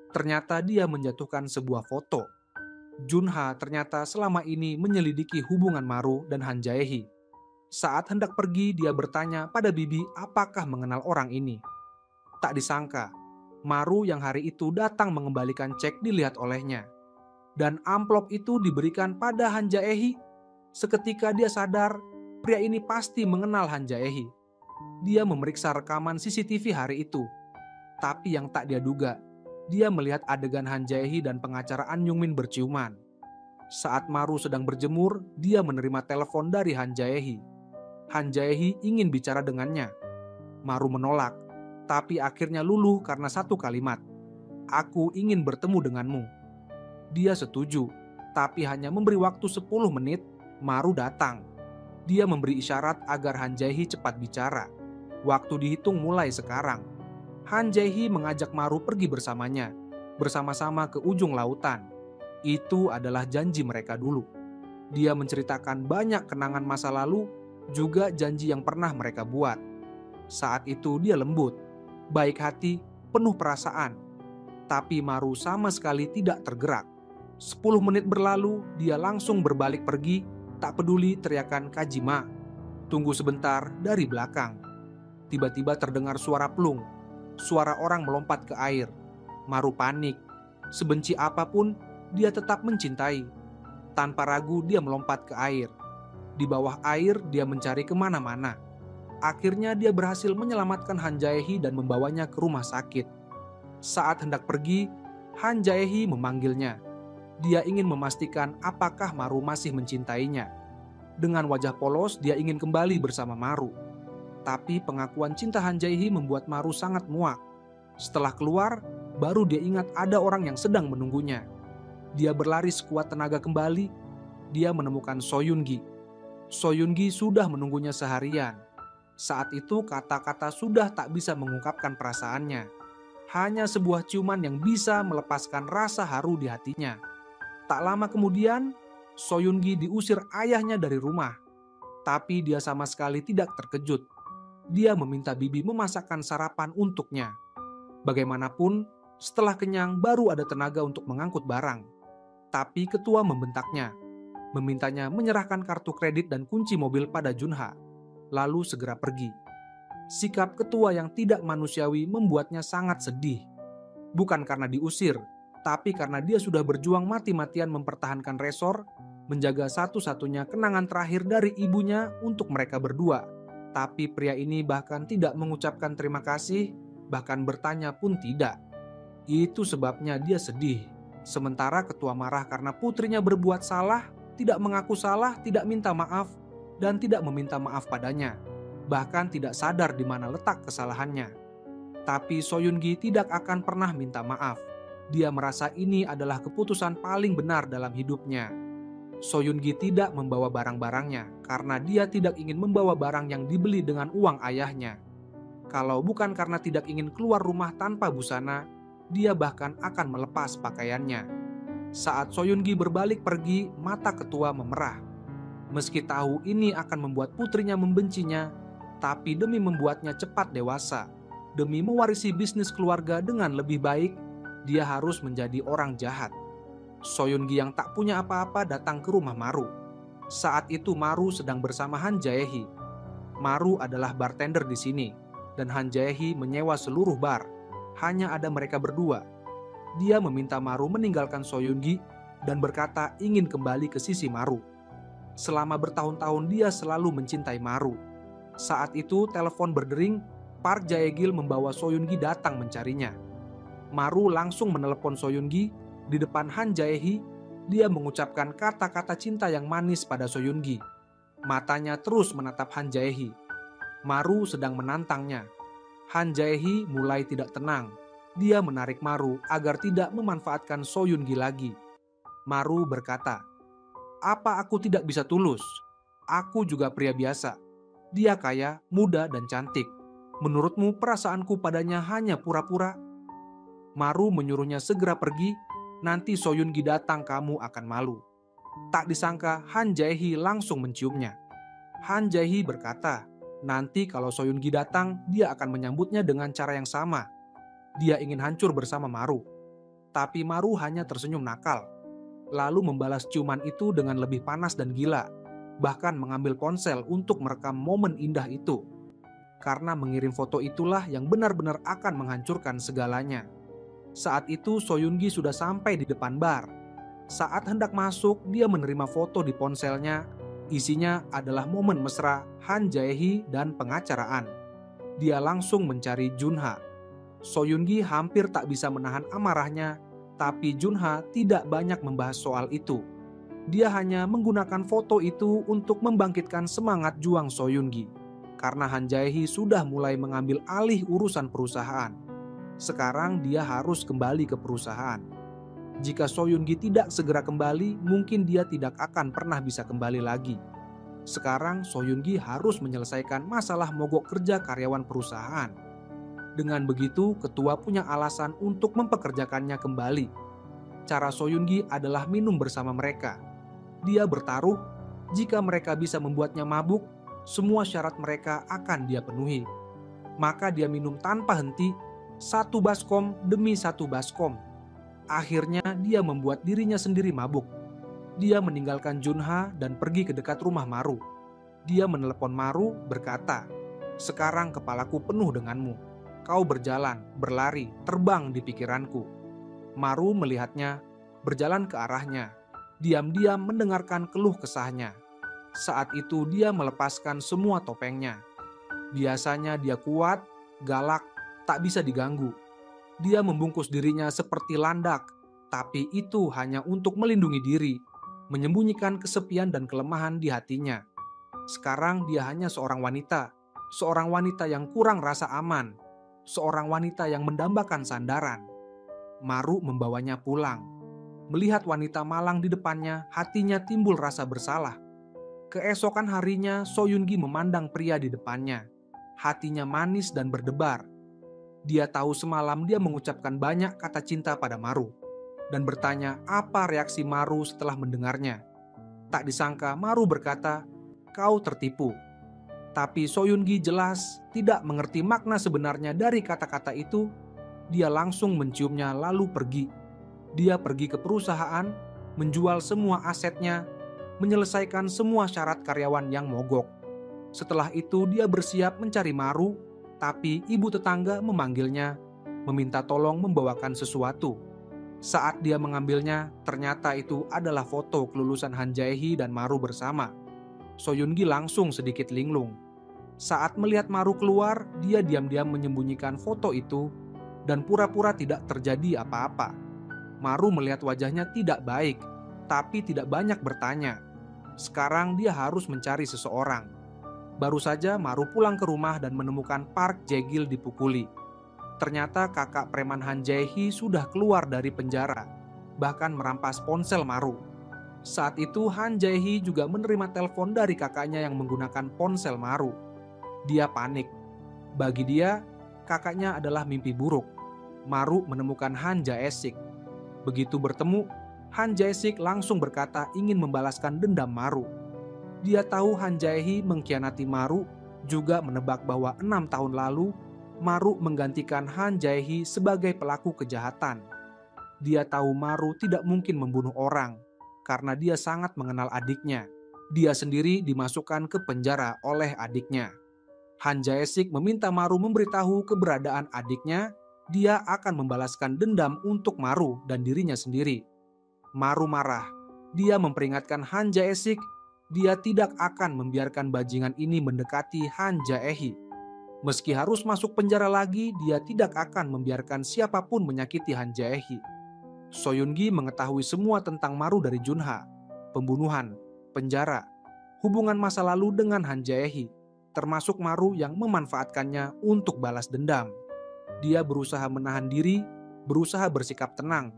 Ternyata dia menjatuhkan sebuah foto. Junha ternyata selama ini menyelidiki hubungan Maru dan Han Jae-hee. Saat hendak pergi, dia bertanya pada Bibi apakah mengenal orang ini. Tak disangka, Maru yang hari itu datang mengembalikan cek dilihat olehnya. Dan amplop itu diberikan pada Han Jae-hee. Seketika dia sadar, pria ini pasti mengenal Han Jae-hee. Dia memeriksa rekaman CCTV hari itu. Tapi yang tak dia duga, dia melihat adegan Han Jae-hee dan pengacara An Jung-min berciuman. Saat Maru sedang berjemur, dia menerima telepon dari Han Jae-hee. Han Jae-hee ingin bicara dengannya. Maru menolak, tapi akhirnya luluh karena satu kalimat. Aku ingin bertemu denganmu. Dia setuju, tapi hanya memberi waktu 10 menit, Maru datang. Dia memberi isyarat agar Han Jae-hee cepat bicara. Waktu dihitung mulai sekarang. Han Jae-hee mengajak Maru pergi bersamanya, bersama-sama ke ujung lautan. Itu adalah janji mereka dulu. Dia menceritakan banyak kenangan masa lalu, juga janji yang pernah mereka buat. Saat itu dia lembut, baik hati, penuh perasaan. Tapi Maru sama sekali tidak tergerak. 10 menit berlalu, dia langsung berbalik pergi, tak peduli teriakan Kajima. Tunggu sebentar dari belakang. Tiba-tiba terdengar suara pelung. Suara orang melompat ke air. Maru panik. Sebenci apapun, dia tetap mencintai. Tanpa ragu dia melompat ke air. Di bawah air dia mencari kemana-mana. Akhirnya dia berhasil menyelamatkan Han Jae-hee dan membawanya ke rumah sakit. Saat hendak pergi, Han Jae-hee memanggilnya. Dia ingin memastikan apakah Maru masih mencintainya. Dengan wajah polos, dia ingin kembali bersama Maru. Tapi pengakuan cinta Han Jae-hee membuat Maru sangat muak. Setelah keluar, baru dia ingat ada orang yang sedang menunggunya. Dia berlari sekuat tenaga kembali. Dia menemukan Soyun-gi. Soyun-gi sudah menunggunya seharian. Saat itu kata-kata sudah tak bisa mengungkapkan perasaannya. Hanya sebuah ciuman yang bisa melepaskan rasa haru di hatinya. Tak lama kemudian, Soyun-gi diusir ayahnya dari rumah. Tapi dia sama sekali tidak terkejut. Dia meminta Bibi memasakkan sarapan untuknya. Bagaimanapun, setelah kenyang baru ada tenaga untuk mengangkut barang. Tapi ketua membentaknya, memintanya menyerahkan kartu kredit dan kunci mobil pada Junha, lalu segera pergi. Sikap ketua yang tidak manusiawi membuatnya sangat sedih. Bukan karena diusir, tapi karena dia sudah berjuang mati-matian mempertahankan resor, menjaga satu-satunya kenangan terakhir dari ibunya untuk mereka berdua. Tapi pria ini bahkan tidak mengucapkan terima kasih, bahkan bertanya pun tidak. Itu sebabnya dia sedih. Sementara ketua marah karena putrinya berbuat salah, tidak mengaku salah, tidak minta maaf, dan tidak meminta maaf padanya. Bahkan tidak sadar di mana letak kesalahannya. Tapi Soyun-gi tidak akan pernah minta maaf. Dia merasa ini adalah keputusan paling benar dalam hidupnya. Soyun-gi tidak membawa barang-barangnya karena dia tidak ingin membawa barang yang dibeli dengan uang ayahnya. Kalau bukan karena tidak ingin keluar rumah tanpa busana, dia bahkan akan melepas pakaiannya. Saat Soyun-gi berbalik pergi, mata ketua memerah. Meski tahu ini akan membuat putrinya membencinya, tapi demi membuatnya cepat dewasa, demi mewarisi bisnis keluarga dengan lebih baik, dia harus menjadi orang jahat. Soyungi yang tak punya apa-apa datang ke rumah Maru. Saat itu Maru sedang bersama Han Jae-hee. Maru adalah bartender di sini, dan Han Jae-hee menyewa seluruh bar. Hanya ada mereka berdua. Dia meminta Maru meninggalkan Soyungi dan berkata ingin kembali ke sisi Maru. Selama bertahun-tahun dia selalu mencintai Maru. Saat itu telepon berdering, Park Jae-gil membawa Soyungi datang mencarinya. Maru langsung menelepon Soyungi di depan Han Jae-hee. Dia mengucapkan kata-kata cinta yang manis pada Soyungi. Matanya terus menatap Han Jae-hee. Maru sedang menantangnya. Han Jae-hee mulai tidak tenang. Dia menarik Maru agar tidak memanfaatkan Soyungi lagi. Maru berkata, "Apa aku tidak bisa tulus? Aku juga pria biasa. Dia kaya, muda, dan cantik. Menurutmu perasaanku padanya hanya pura-pura?" Maru menyuruhnya segera pergi, nanti Soyungi datang kamu akan malu. Tak disangka Han Jae-hee langsung menciumnya. Han Jae-hee berkata, nanti kalau Soyungi datang, dia akan menyambutnya dengan cara yang sama. Dia ingin hancur bersama Maru. Tapi Maru hanya tersenyum nakal, lalu membalas ciuman itu dengan lebih panas dan gila, bahkan mengambil ponsel untuk merekam momen indah itu. Karena mengirim foto itulah yang benar-benar akan menghancurkan segalanya. Saat itu Soyungi sudah sampai di depan bar. Saat hendak masuk, dia menerima foto di ponselnya. Isinya adalah momen mesra Han Jae-hee dan pengacaraan. Dia langsung mencari Junha. Soyungi hampir tak bisa menahan amarahnya, tapi Junha tidak banyak membahas soal itu. Dia hanya menggunakan foto itu untuk membangkitkan semangat juang Soyungi. Karena Han Jae-hee sudah mulai mengambil alih urusan perusahaan. Sekarang dia harus kembali ke perusahaan. Jika Soyungi tidak segera kembali, mungkin dia tidak akan pernah bisa kembali lagi. Sekarang Soyungi harus menyelesaikan masalah mogok kerja karyawan perusahaan. Dengan begitu, ketua punya alasan untuk mempekerjakannya kembali. Cara Soyungi adalah minum bersama mereka. Dia bertaruh, jika mereka bisa membuatnya mabuk, semua syarat mereka akan dia penuhi. Maka dia minum tanpa henti, satu baskom demi satu baskom. Akhirnya dia membuat dirinya sendiri mabuk. Dia meninggalkan Junha dan pergi ke dekat rumah Maru. Dia menelepon Maru berkata, "Sekarang kepalaku penuh denganmu. Kau berjalan, berlari, terbang di pikiranku." Maru melihatnya, berjalan ke arahnya. Diam-diam mendengarkan keluh kesahnya. Saat itu dia melepaskan semua topengnya. Biasanya dia kuat, galak, tak bisa diganggu. Dia membungkus dirinya seperti landak, tapi itu hanya untuk melindungi diri, menyembunyikan kesepian dan kelemahan di hatinya. Sekarang dia hanya seorang wanita yang kurang rasa aman, seorang wanita yang mendambakan sandaran. Maru membawanya pulang. Melihat wanita malang di depannya, hatinya timbul rasa bersalah. Keesokan harinya, Soyungi memandang pria di depannya. Hatinya manis dan berdebar. Dia tahu semalam dia mengucapkan banyak kata cinta pada Maru, dan bertanya apa reaksi Maru setelah mendengarnya. Tak disangka Maru berkata, "Kau tertipu." Tapi Soyungi jelas tidak mengerti makna sebenarnya dari kata-kata itu. Dia langsung menciumnya lalu pergi. Dia pergi ke perusahaan, menjual semua asetnya, menyelesaikan semua syarat karyawan yang mogok. Setelah itu dia bersiap mencari Maru, tapi ibu tetangga memanggilnya, meminta tolong membawakan sesuatu. Saat dia mengambilnya, ternyata itu adalah foto kelulusan Han Jae-hee dan Maru bersama. Soyungi langsung sedikit linglung. Saat melihat Maru keluar, dia diam-diam menyembunyikan foto itu dan pura-pura tidak terjadi apa-apa. Maru melihat wajahnya tidak baik, tapi tidak banyak bertanya. Sekarang dia harus mencari seseorang. Baru saja Maru pulang ke rumah dan menemukan Park Jae-gil dipukuli. Ternyata kakak preman Han Jae-hee sudah keluar dari penjara, bahkan merampas ponsel Maru. Saat itu Han Jae-hee juga menerima telepon dari kakaknya yang menggunakan ponsel Maru. Dia panik. Bagi dia, kakaknya adalah mimpi buruk. Maru menemukan Han Jae-sik. Begitu bertemu, Han Jae-sik langsung berkata ingin membalaskan dendam Maru. Dia tahu Han Jae-hee mengkhianati Maru, juga menebak bahwa 6 tahun lalu Maru menggantikan Han Jae-hee sebagai pelaku kejahatan. Dia tahu Maru tidak mungkin membunuh orang karena dia sangat mengenal adiknya. Dia sendiri dimasukkan ke penjara oleh adiknya. Han Jae-sik meminta Maru memberitahu keberadaan adiknya. Dia akan membalaskan dendam untuk Maru dan dirinya sendiri. Maru marah. Dia memperingatkan Han Jae-sik dia tidak akan membiarkan bajingan ini mendekati Han Jae-hee. Meski harus masuk penjara lagi, dia tidak akan membiarkan siapapun menyakiti Han Jae-hee. So Yun-gi mengetahui semua tentang Maru dari Junha, pembunuhan, penjara, hubungan masa lalu dengan Han Jae-hee, termasuk Maru yang memanfaatkannya untuk balas dendam. Dia berusaha menahan diri, berusaha bersikap tenang.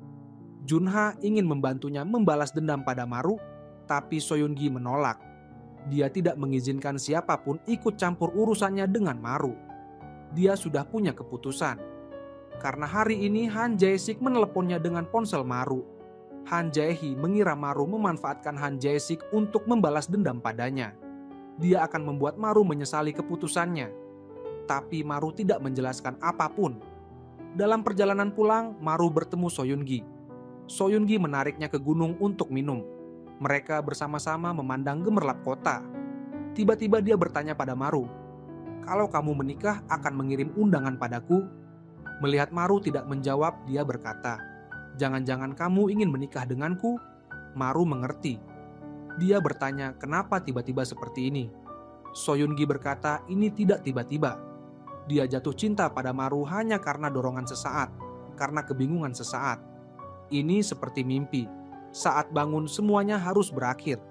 Junha ingin membantunya membalas dendam pada Maru, tapi So Yun-gi menolak. Dia tidak mengizinkan siapapun ikut campur urusannya dengan Maru. Dia sudah punya keputusan. Karena hari ini Han Jae-sik meneleponnya dengan ponsel Maru. Han Jae-hee mengira Maru memanfaatkan Han Jae-sik untuk membalas dendam padanya. Dia akan membuat Maru menyesali keputusannya. Tapi Maru tidak menjelaskan apapun. Dalam perjalanan pulang, Maru bertemu So Yun-gi. So Yun-gi menariknya ke gunung untuk minum. Mereka bersama-sama memandang gemerlap kota. Tiba-tiba dia bertanya pada Maru, "Kalau kamu menikah akan mengirim undangan padaku?" Melihat Maru tidak menjawab, dia berkata, "Jangan-jangan kamu ingin menikah denganku?" Maru mengerti. Dia bertanya, "Kenapa tiba-tiba seperti ini?" So Yun-gi berkata, "Ini tidak tiba-tiba." Dia jatuh cinta pada Maru hanya karena dorongan sesaat, karena kebingungan sesaat. Ini seperti mimpi. Saat bangun semuanya harus berakhir.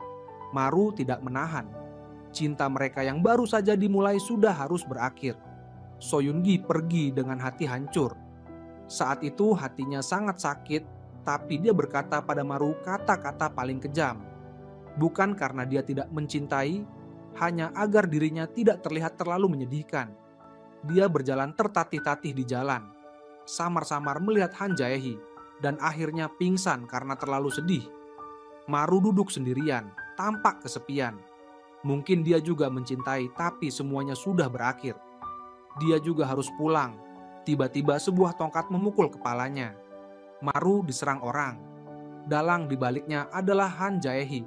Maru tidak menahan. Cinta mereka yang baru saja dimulai sudah harus berakhir. So Yun-gi pergi dengan hati hancur. Saat itu hatinya sangat sakit, tapi dia berkata pada Maru kata-kata paling kejam. Bukan karena dia tidak mencintai, hanya agar dirinya tidak terlihat terlalu menyedihkan. Dia berjalan tertatih-tatih di jalan, samar-samar melihat Han Jae-hee, dan akhirnya pingsan karena terlalu sedih. Maru duduk sendirian, tampak kesepian. Mungkin dia juga mencintai, tapi semuanya sudah berakhir. Dia juga harus pulang. Tiba-tiba sebuah tongkat memukul kepalanya. Maru diserang orang. Dalang di baliknya adalah Han Jae-hee.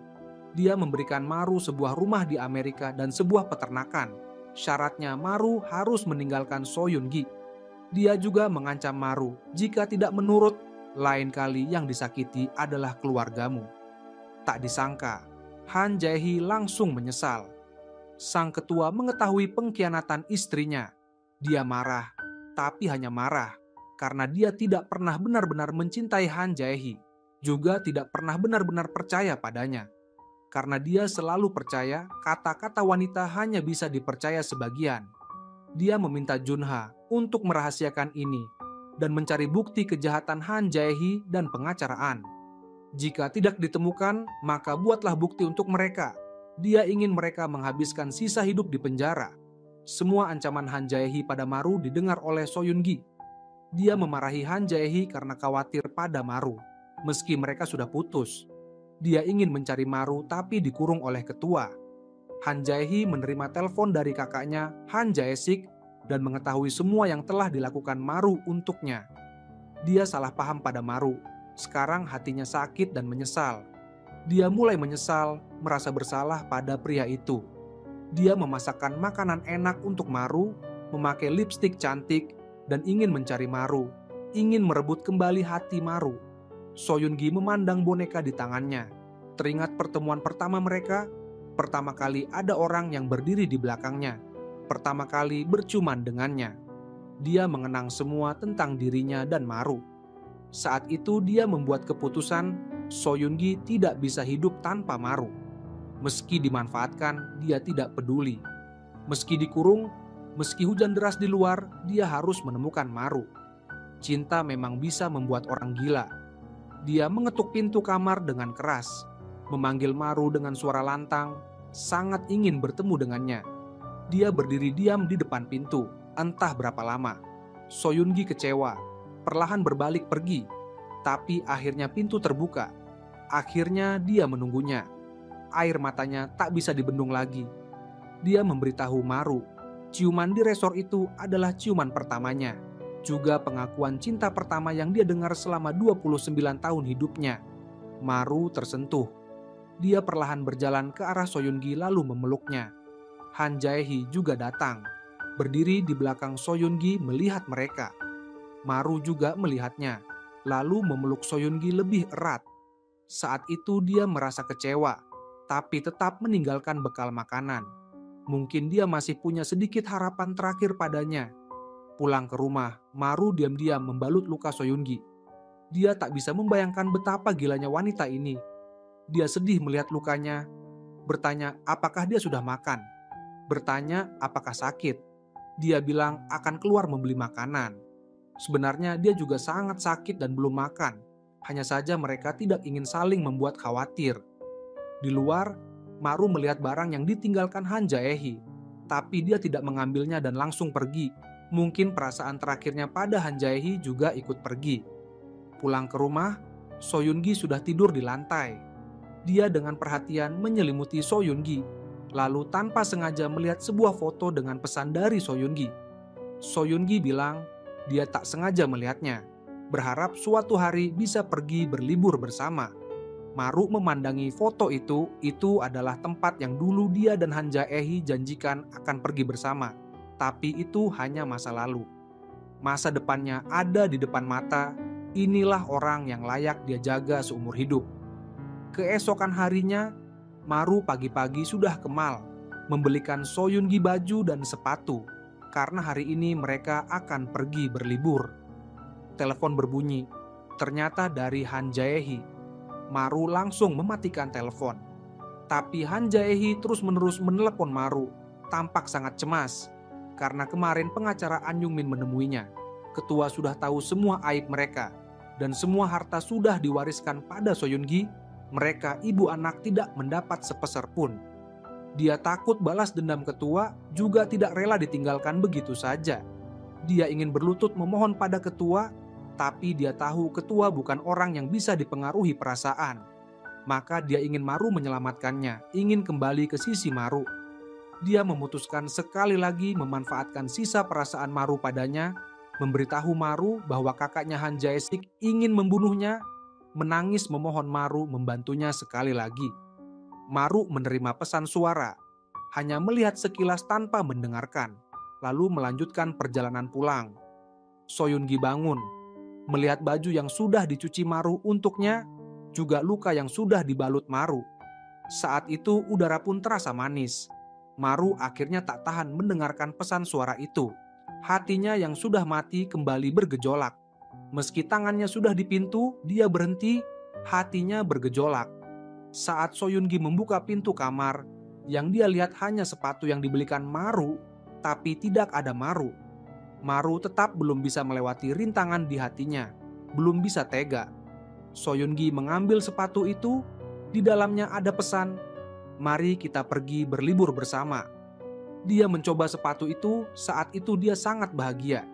Dia memberikan Maru sebuah rumah di Amerika dan sebuah peternakan. Syaratnya Maru harus meninggalkan So Yun-gi. Dia juga mengancam Maru, "Jika tidak menurut, lain kali yang disakiti adalah keluargamu." Tak disangka, Han Jae-hee langsung menyesal. Sang ketua mengetahui pengkhianatan istrinya. Dia marah, tapi hanya marah karena dia tidak pernah benar-benar mencintai Han Jae-hee, juga tidak pernah benar-benar percaya padanya. Karena dia selalu percaya kata-kata wanita hanya bisa dipercaya sebagian. Dia meminta Junha untuk merahasiakan ini dan mencari bukti kejahatan Han Jae-hee dan pengacaraan. Jika tidak ditemukan, maka buatlah bukti untuk mereka. Dia ingin mereka menghabiskan sisa hidup di penjara. Semua ancaman Han Jae-hee pada Maru didengar oleh So Yun-gi. Dia memarahi Han Jae-hee karena khawatir pada Maru, meski mereka sudah putus. Dia ingin mencari Maru tapi dikurung oleh ketua. Han Jae-hee menerima telepon dari kakaknya Han Jae-sik dan mengetahui semua yang telah dilakukan Maru untuknya. Dia salah paham pada Maru. Sekarang hatinya sakit dan menyesal. Dia mulai menyesal, merasa bersalah pada pria itu. Dia memasakkan makanan enak untuk Maru, memakai lipstik cantik, dan ingin mencari Maru, ingin merebut kembali hati Maru. So Yun-gi memandang boneka di tangannya. Teringat pertemuan pertama mereka. Pertama kali ada orang yang berdiri di belakangnya. Pertama kali berciuman dengannya. Dia mengenang semua tentang dirinya dan Maru. Saat itu dia membuat keputusan So Yun-gi tidak bisa hidup tanpa Maru. Meski dimanfaatkan, dia tidak peduli. Meski dikurung, meski hujan deras di luar, dia harus menemukan Maru. Cinta memang bisa membuat orang gila. Dia mengetuk pintu kamar dengan keras, memanggil Maru dengan suara lantang, sangat ingin bertemu dengannya. Dia berdiri diam di depan pintu, entah berapa lama. So Yun-gi kecewa, perlahan berbalik pergi. Tapi akhirnya pintu terbuka. Akhirnya dia menunggunya. air matanya tak bisa dibendung lagi. Dia memberitahu Maru, ciuman di resor itu adalah ciuman pertamanya, juga pengakuan cinta pertama yang dia dengar selama 29 tahun hidupnya. Maru tersentuh. Dia perlahan berjalan ke arah Soyungi lalu memeluknya. Han Jae-hee juga datang, berdiri di belakang Soyungi melihat mereka. Maru juga melihatnya, lalu memeluk Soyungi lebih erat. Saat itu dia merasa kecewa, tapi tetap meninggalkan bekal makanan. Mungkin dia masih punya sedikit harapan terakhir padanya. Pulang ke rumah, Maru diam-diam membalut luka Soyungi. Dia tak bisa membayangkan betapa gilanya wanita ini. Dia sedih melihat lukanya, bertanya apakah dia sudah makan. Bertanya apakah sakit. Dia bilang akan keluar membeli makanan. Sebenarnya dia juga sangat sakit dan belum makan. Hanya saja mereka tidak ingin saling membuat khawatir. Di luar, Maru melihat barang yang ditinggalkan Han Jae-hee, tapi dia tidak mengambilnya dan langsung pergi. Mungkin perasaan terakhirnya pada Han Jae-hee juga ikut pergi. Pulang ke rumah, Soyungi sudah tidur di lantai. Dia dengan perhatian menyelimuti Soyungi, lalu tanpa sengaja melihat sebuah foto dengan pesan dari Soyungi. Soyungi bilang dia tak sengaja melihatnya, berharap suatu hari bisa pergi berlibur bersama. Maru memandangi foto itu adalah tempat yang dulu dia dan Han Jae-hee janjikan akan pergi bersama. Tapi itu hanya masa lalu. Masa depannya ada di depan mata, inilah orang yang layak dia jaga seumur hidup. Keesokan harinya, Maru pagi-pagi sudah ke mall, membelikan Soyungi baju dan sepatu, karena hari ini mereka akan pergi berlibur. Telepon berbunyi, ternyata dari Han Jae-hee. Maru langsung mematikan telepon. Tapi Han Jae-hee terus-menerus menelepon Maru, tampak sangat cemas. Karena kemarin pengacara An Yung-min menemuinya. Ketua sudah tahu semua aib mereka, dan semua harta sudah diwariskan pada Soyungi. Mereka ibu anak tidak mendapat sepeser pun. Dia takut balas dendam ketua, juga tidak rela ditinggalkan begitu saja. Dia ingin berlutut memohon pada ketua, tapi dia tahu ketua bukan orang yang bisa dipengaruhi perasaan. Maka dia ingin Maru menyelamatkannya, ingin kembali ke sisi Maru. Dia memutuskan sekali lagi memanfaatkan sisa perasaan Maru padanya, memberitahu Maru bahwa kakaknya Han Jae-sik ingin membunuhnya, menangis memohon Maru membantunya sekali lagi. Maru menerima pesan suara, hanya melihat sekilas tanpa mendengarkan, lalu melanjutkan perjalanan pulang. Soyungi bangun, melihat baju yang sudah dicuci Maru untuknya, juga luka yang sudah dibalut Maru. Saat itu udara pun terasa manis. Maru akhirnya tak tahan mendengarkan pesan suara itu. Hatinya yang sudah mati kembali bergejolak. Meski tangannya sudah di pintu, dia berhenti, hatinya bergejolak. Saat Soyungi membuka pintu kamar, yang dia lihat hanya sepatu yang dibelikan Maru, tapi tidak ada Maru. Maru tetap belum bisa melewati rintangan di hatinya, belum bisa tega. Soyungi mengambil sepatu itu, di dalamnya ada pesan, "Mari kita pergi berlibur bersama." Dia mencoba sepatu itu, saat itu dia sangat bahagia.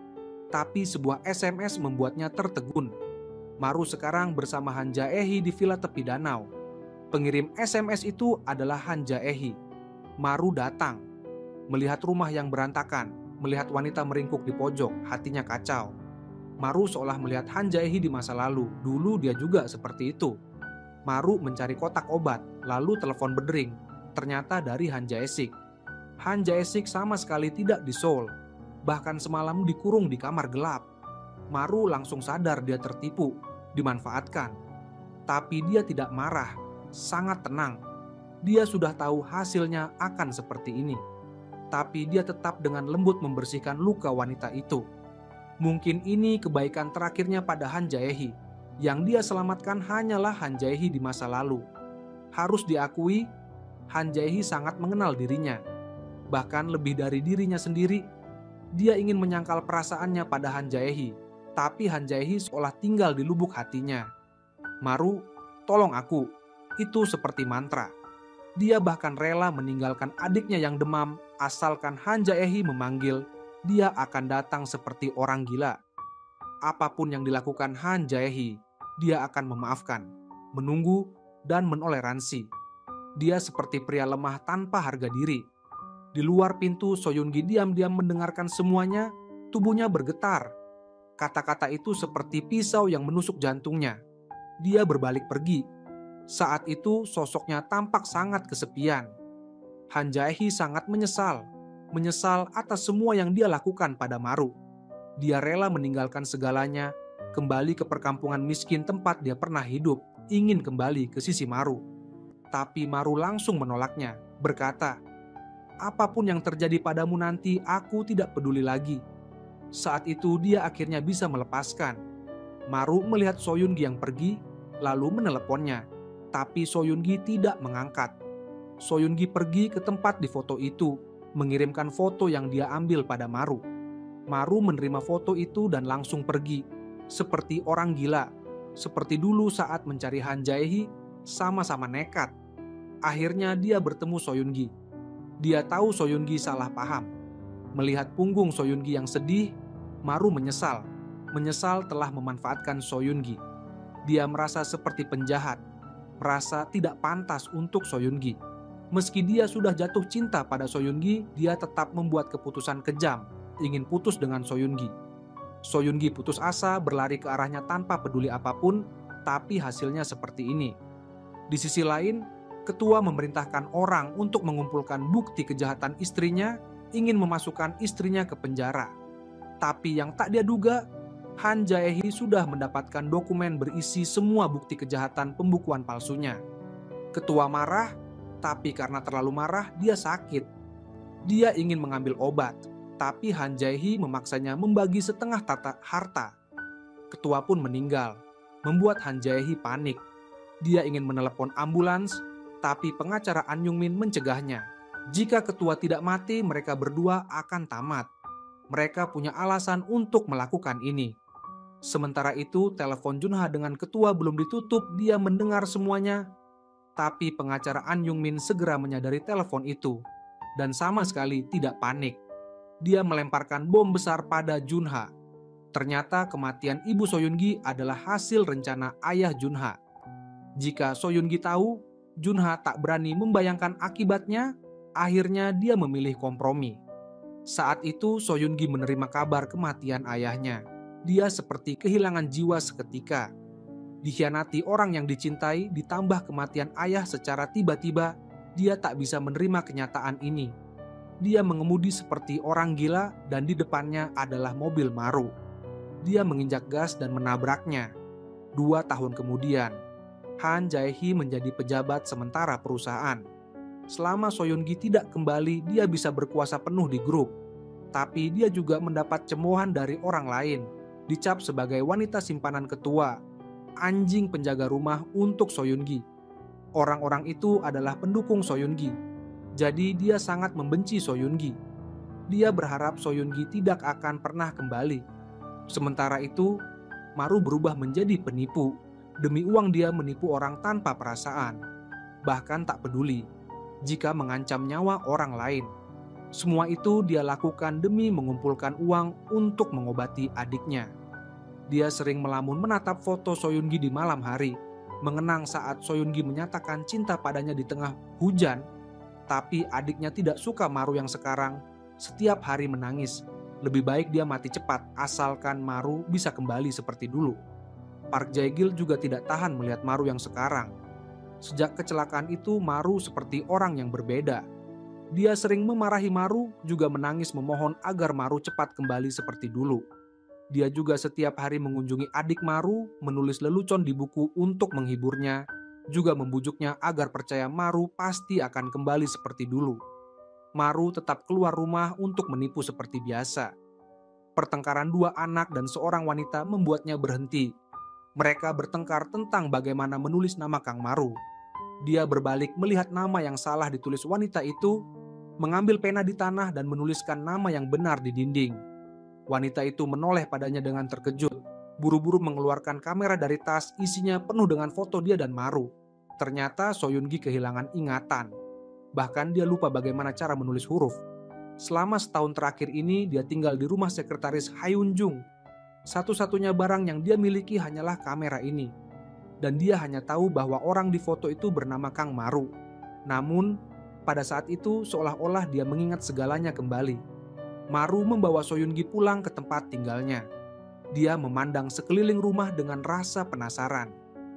Tapi sebuah SMS membuatnya tertegun. Maru sekarang bersama Han Jae-hee di villa tepi danau. Pengirim SMS itu adalah Han Jae-hee. Maru datang, melihat rumah yang berantakan, melihat wanita meringkuk di pojok, hatinya kacau. Maru seolah melihat Han Jae-hee di masa lalu, dulu dia juga seperti itu. Maru mencari kotak obat, lalu telepon berdering, ternyata dari Han Jae-sik. Han Jae-sik sama sekali tidak di Seoul. Bahkan semalam dikurung di kamar gelap. Maru langsung sadar dia tertipu, dimanfaatkan. Tapi dia tidak marah, sangat tenang. Dia sudah tahu hasilnya akan seperti ini. Tapi dia tetap dengan lembut membersihkan luka wanita itu. Mungkin ini kebaikan terakhirnya pada Han Jae-hee. Yang dia selamatkan hanyalah Han Jae-hee di masa lalu. Harus diakui, Han Jae-hee sangat mengenal dirinya. Bahkan lebih dari dirinya sendiri. Dia ingin menyangkal perasaannya pada Han Jae-hee, tapi Han Jae-hee seolah tinggal di lubuk hatinya. "Maru, tolong aku." Itu seperti mantra. Dia bahkan rela meninggalkan adiknya yang demam, asalkan Han Jae-hee memanggil, dia akan datang seperti orang gila. Apapun yang dilakukan Han Jae-hee, dia akan memaafkan, menunggu, dan menoleransi. Dia seperti pria lemah tanpa harga diri. Di luar pintu, So Yun Gi diam-diam mendengarkan semuanya, tubuhnya bergetar. Kata-kata itu seperti pisau yang menusuk jantungnya. Dia berbalik pergi. Saat itu sosoknya tampak sangat kesepian. Han Jae-hee sangat menyesal atas semua yang dia lakukan pada Maru. Dia rela meninggalkan segalanya, kembali ke perkampungan miskin tempat dia pernah hidup, ingin kembali ke sisi Maru. Tapi Maru langsung menolaknya, berkata, "Apapun yang terjadi padamu nanti, aku tidak peduli lagi." Saat itu dia akhirnya bisa melepaskan. Maru melihat So Yun Gi yang pergi, lalu meneleponnya. Tapi So Yun Gi tidak mengangkat. So Yun Gi pergi ke tempat di foto itu, mengirimkan foto yang dia ambil pada Maru. Maru menerima foto itu dan langsung pergi, seperti orang gila. Seperti dulu saat mencari Han Jae-hee, sama-sama nekat. Akhirnya dia bertemu So Yun Gi. Dia tahu So Yun Gi salah paham. Melihat punggung So Yun Gi yang sedih, Maru menyesal telah memanfaatkan So Yun Gi. Dia merasa seperti penjahat, merasa tidak pantas untuk So Yun Gi. Meski dia sudah jatuh cinta pada So Yun Gi, dia tetap membuat keputusan kejam, ingin putus dengan So Yun Gi. So Yun Gi putus asa, berlari ke arahnya tanpa peduli apapun, tapi hasilnya seperti ini. Di sisi lain, ketua memerintahkan orang untuk mengumpulkan bukti kejahatan istrinya, ingin memasukkan istrinya ke penjara. Tapi yang tak dia duga, Han Jae-hee sudah mendapatkan dokumen berisi semua bukti kejahatan pembukuan palsunya. Ketua marah, tapi karena terlalu marah, dia sakit. Dia ingin mengambil obat, tapi Han Jae-hee memaksanya membagi setengah harta. Ketua pun meninggal, membuat Han Jae-hee panik. Dia ingin menelepon ambulans, tapi pengacara An Yung-min mencegahnya. Jika ketua tidak mati, mereka berdua akan tamat. Mereka punya alasan untuk melakukan ini. Sementara itu, telepon Junha dengan ketua belum ditutup, dia mendengar semuanya. Tapi pengacara An Yung-min segera menyadari telepon itu, dan sama sekali tidak panik. Dia melemparkan bom besar pada Junha. Ternyata kematian ibu So Yun Gi adalah hasil rencana ayah Junha. Jika So Yun Gi tahu, Junha tak berani membayangkan akibatnya, akhirnya dia memilih kompromi. Saat itu So Yun Gi menerima kabar kematian ayahnya. Dia seperti kehilangan jiwa seketika. Dikhianati orang yang dicintai, ditambah kematian ayah secara tiba-tiba, dia tak bisa menerima kenyataan ini. Dia mengemudi seperti orang gila dan di depannya adalah mobil Maru. Dia menginjak gas dan menabraknya. 2 tahun kemudian, Han Jae-hee menjadi pejabat sementara perusahaan. Selama So Yun Gi tidak kembali, dia bisa berkuasa penuh di grup. Tapi dia juga mendapat cemoohan dari orang lain, dicap sebagai wanita simpanan ketua, anjing penjaga rumah untuk So Yun Gi. Orang-orang itu adalah pendukung So Yun Gi. Jadi dia sangat membenci So Yun Gi. Dia berharap So Yun Gi tidak akan pernah kembali. Sementara itu, Maru berubah menjadi penipu. Demi uang dia menipu orang tanpa perasaan. Bahkan tak peduli jika mengancam nyawa orang lain. Semua itu dia lakukan demi mengumpulkan uang untuk mengobati adiknya. Dia sering melamun menatap foto So Yun Gi di malam hari, mengenang saat So Yun Gi menyatakan cinta padanya di tengah hujan. Tapi adiknya tidak suka Maru yang sekarang, setiap hari menangis. Lebih baik dia mati cepat, asalkan Maru bisa kembali seperti dulu. Park Jae-gil juga tidak tahan melihat Maru yang sekarang. Sejak kecelakaan itu, Maru seperti orang yang berbeda. Dia sering memarahi Maru, juga menangis memohon agar Maru cepat kembali seperti dulu. Dia juga setiap hari mengunjungi adik Maru, menulis lelucon di buku untuk menghiburnya, juga membujuknya agar percaya Maru pasti akan kembali seperti dulu. Maru tetap keluar rumah untuk menipu seperti biasa. Pertengkaran 2 anak dan seorang wanita membuatnya berhenti. Mereka bertengkar tentang bagaimana menulis nama Kang Maru. Dia berbalik melihat nama yang salah ditulis wanita itu, mengambil pena di tanah dan menuliskan nama yang benar di dinding. Wanita itu menoleh padanya dengan terkejut, buru-buru mengeluarkan kamera dari tas, isinya penuh dengan foto dia dan Maru. Ternyata So Yun Gi kehilangan ingatan. Bahkan dia lupa bagaimana cara menulis huruf. Selama setahun terakhir ini dia tinggal di rumah sekretaris Hyun Jung. Satu-satunya barang yang dia miliki hanyalah kamera ini. Dan dia hanya tahu bahwa orang di foto itu bernama Kang Maru. Namun, pada saat itu seolah-olah dia mengingat segalanya kembali. Maru membawa Soyun-gi pulang ke tempat tinggalnya. Dia memandang sekeliling rumah dengan rasa penasaran,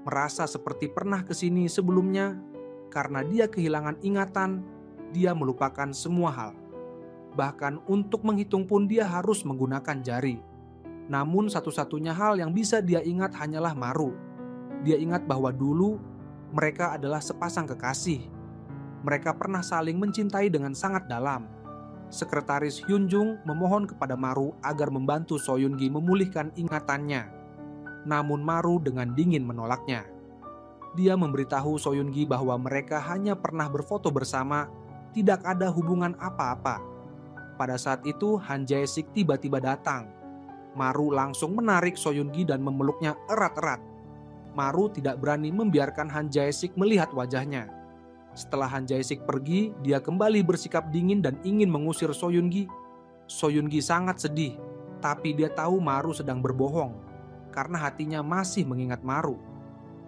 merasa seperti pernah kesini sebelumnya. Karena dia kehilangan ingatan, dia melupakan semua hal. Bahkan untuk menghitung pun dia harus menggunakan jari. Namun satu-satunya hal yang bisa dia ingat hanyalah Maru. Dia ingat bahwa dulu mereka adalah sepasang kekasih. Mereka pernah saling mencintai dengan sangat dalam. Sekretaris Hyunjung memohon kepada Maru agar membantu Soyun-gi memulihkan ingatannya. Namun Maru dengan dingin menolaknya. Dia memberitahu Soyun-gi bahwa mereka hanya pernah berfoto bersama, tidak ada hubungan apa-apa. Pada saat itu Han Jae-sik tiba-tiba datang. Maru langsung menarik Soyun-gi dan memeluknya erat-erat. Maru tidak berani membiarkan Han Jae-sik melihat wajahnya. Setelah Han Jae-sik pergi, dia kembali bersikap dingin dan ingin mengusir Soyun-gi. Soyun-gi sangat sedih, tapi dia tahu Maru sedang berbohong karena hatinya masih mengingat Maru.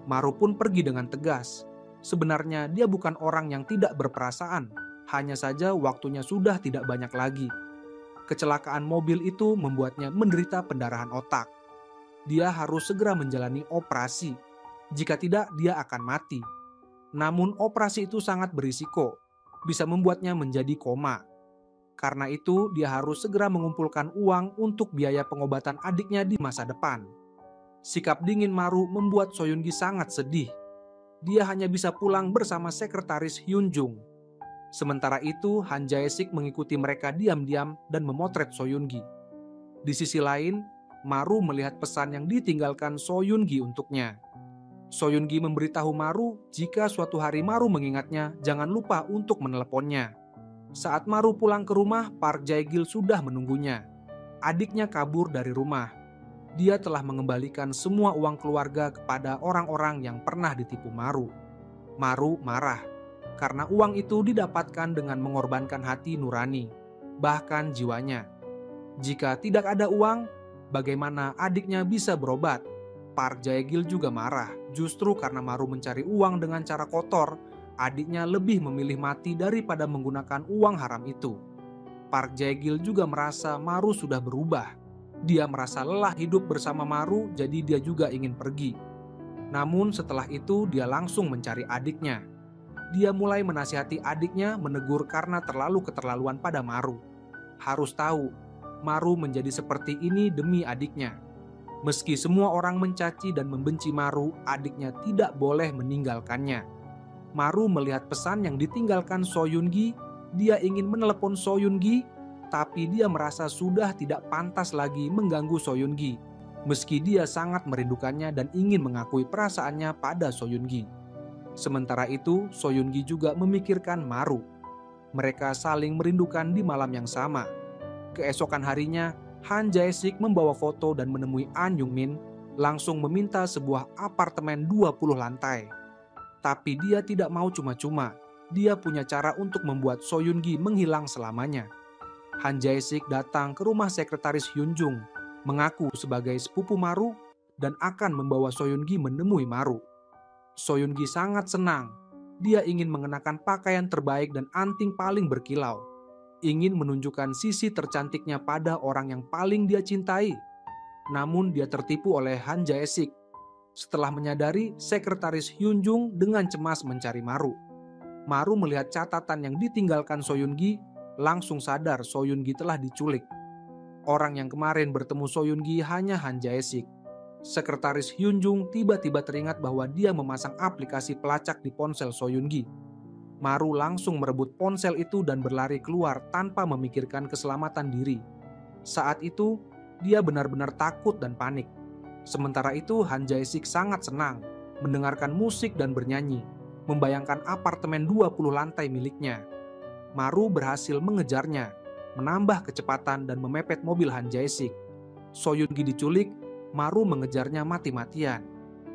Maru pun pergi dengan tegas. Sebenarnya dia bukan orang yang tidak berperasaan, hanya saja waktunya sudah tidak banyak lagi. Kecelakaan mobil itu membuatnya menderita pendarahan otak. Dia harus segera menjalani operasi. Jika tidak, dia akan mati. Namun operasi itu sangat berisiko, bisa membuatnya menjadi koma. Karena itu, dia harus segera mengumpulkan uang untuk biaya pengobatan adiknya di masa depan. Sikap dingin Maru membuat Soyun-gi sangat sedih. Dia hanya bisa pulang bersama sekretaris Hyunjung. Sementara itu, Han Jae-sik mengikuti mereka diam-diam dan memotret Soyun-gi. Di sisi lain, Maru melihat pesan yang ditinggalkan Soyun-gi untuknya. Soyun-gi memberitahu Maru jika suatu hari Maru mengingatnya, jangan lupa untuk meneleponnya. Saat Maru pulang ke rumah, Park Jae-gil sudah menunggunya. Adiknya kabur dari rumah. Dia telah mengembalikan semua uang keluarga kepada orang-orang yang pernah ditipu Maru. Maru marah karena uang itu didapatkan dengan mengorbankan hati nurani, bahkan jiwanya. Jika tidak ada uang, bagaimana adiknya bisa berobat? Park Jae-gil juga marah, justru karena Maru mencari uang dengan cara kotor, adiknya lebih memilih mati daripada menggunakan uang haram itu. Park Jae-gil juga merasa Maru sudah berubah. Dia merasa lelah hidup bersama Maru, jadi dia juga ingin pergi. Namun setelah itu dia langsung mencari adiknya. Dia mulai menasihati adiknya, menegur karena terlalu keterlaluan pada Maru. Harus tahu, Maru menjadi seperti ini demi adiknya. Meski semua orang mencaci dan membenci Maru, adiknya tidak boleh meninggalkannya. Maru melihat pesan yang ditinggalkan Soyun-gi. Dia ingin menelepon Soyun-gi, tapi dia merasa sudah tidak pantas lagi mengganggu Soyun-gi. Meski dia sangat merindukannya dan ingin mengakui perasaannya pada Soyun-gi. Sementara itu, Soyun-gi juga memikirkan Maru. Mereka saling merindukan di malam yang sama. Keesokan harinya, Han Jae-sik membawa foto dan menemui An Yung-min, langsung meminta sebuah apartemen 20 lantai. Tapi dia tidak mau cuma-cuma. Dia punya cara untuk membuat Soyun-gi menghilang selamanya. Han Jae-sik datang ke rumah sekretaris Hyunjung, mengaku sebagai sepupu Maru dan akan membawa Soyun-gi menemui Maru. Soyun-gi sangat senang. Dia ingin mengenakan pakaian terbaik dan anting paling berkilau. Ingin menunjukkan sisi tercantiknya pada orang yang paling dia cintai. Namun dia tertipu oleh Han Jae-sik. Setelah menyadari, sekretaris Hyunjung dengan cemas mencari Maru. Maru melihat catatan yang ditinggalkan Soyun-gi, langsung sadar Soyun-gi telah diculik. Orang yang kemarin bertemu Soyun-gi hanya Han Jae-sik. Sekretaris Hyunjung tiba-tiba teringat bahwa dia memasang aplikasi pelacak di ponsel Soyun-gi. Maru langsung merebut ponsel itu dan berlari keluar tanpa memikirkan keselamatan diri. Saat itu, dia benar-benar takut dan panik. Sementara itu, Han Jae-sik sangat senang mendengarkan musik dan bernyanyi, membayangkan apartemen 20 lantai miliknya. Maru berhasil mengejarnya, menambah kecepatan dan memepet mobil Han Jae-sik. Soyun-gi diculik, Maru mengejarnya mati-matian.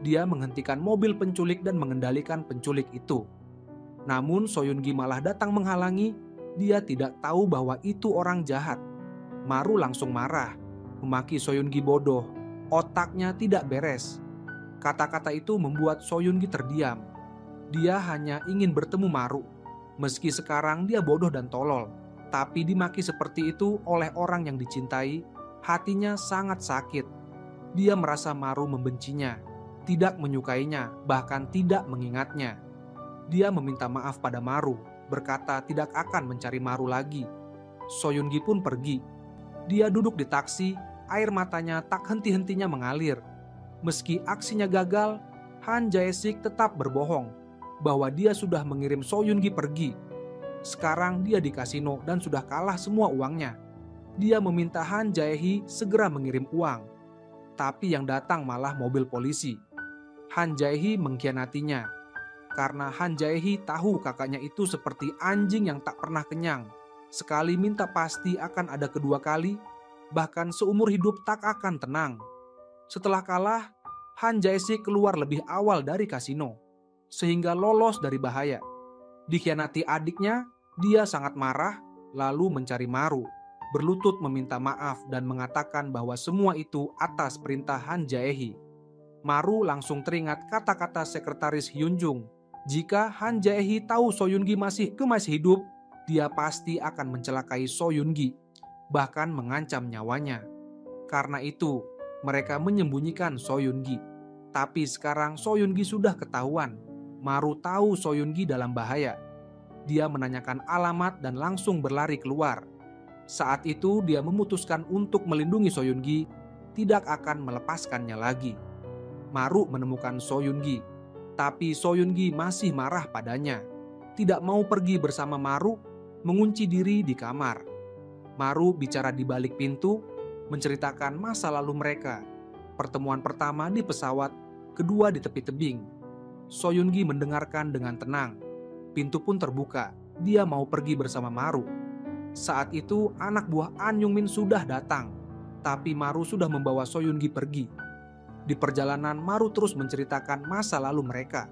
Dia menghentikan mobil penculik dan mengendalikan penculik itu. Namun Soyun-gi malah datang menghalangi. Dia tidak tahu bahwa itu orang jahat. Maru langsung marah, memaki Soyun-gi bodoh. Otaknya tidak beres. Kata-kata itu membuat Soyun-gi terdiam. Dia hanya ingin bertemu Maru. Meski sekarang dia bodoh dan tolol, tapi dimaki seperti itu oleh orang yang dicintai, hatinya sangat sakit. Dia merasa Maru membencinya, tidak menyukainya, bahkan tidak mengingatnya. Dia meminta maaf pada Maru, berkata tidak akan mencari Maru lagi. Soyungi pun pergi. Dia duduk di taksi, air matanya tak henti-hentinya mengalir. Meski aksinya gagal, Han Jae-sik tetap berbohong bahwa dia sudah mengirim Soyungi pergi. Sekarang dia di kasino dan sudah kalah semua uangnya. Dia meminta Han Jae-hee segera mengirim uang, tapi yang datang malah mobil polisi. Han Jae-hee mengkhianatinya karena Han Jae-hee tahu kakaknya itu seperti anjing yang tak pernah kenyang. Sekali minta pasti akan ada kedua kali, bahkan seumur hidup tak akan tenang. Setelah kalah, Han Jae-sik keluar lebih awal dari kasino, sehingga lolos dari bahaya. Dikhianati adiknya, dia sangat marah, lalu mencari Maru, berlutut meminta maaf dan mengatakan bahwa semua itu atas perintah Han Jae-hee. Maru langsung teringat kata-kata sekretaris Hyunjung. Jika Han Jae-hee tahu Soyungi masih hidup, dia pasti akan mencelakai Soyungi, bahkan mengancam nyawanya. Karena itu, mereka menyembunyikan Soyungi. Tapi sekarang Soyungi sudah ketahuan. Maru tahu Soyungi dalam bahaya. Dia menanyakan alamat dan langsung berlari keluar. Saat itu dia memutuskan untuk melindungi Soyungi, tidak akan melepaskannya lagi. Maru menemukan Soyungi, tapi Soyungi masih marah padanya. Tidak mau pergi bersama Maru, mengunci diri di kamar. Maru bicara di balik pintu, menceritakan masa lalu mereka. Pertemuan pertama di pesawat, kedua di tepi tebing. Soyungi mendengarkan dengan tenang. Pintu pun terbuka, dia mau pergi bersama Maru. Saat itu anak buah An Yungmin sudah datang, tapi Maru sudah membawa Soyungi pergi. Di perjalanan Maru terus menceritakan masa lalu mereka.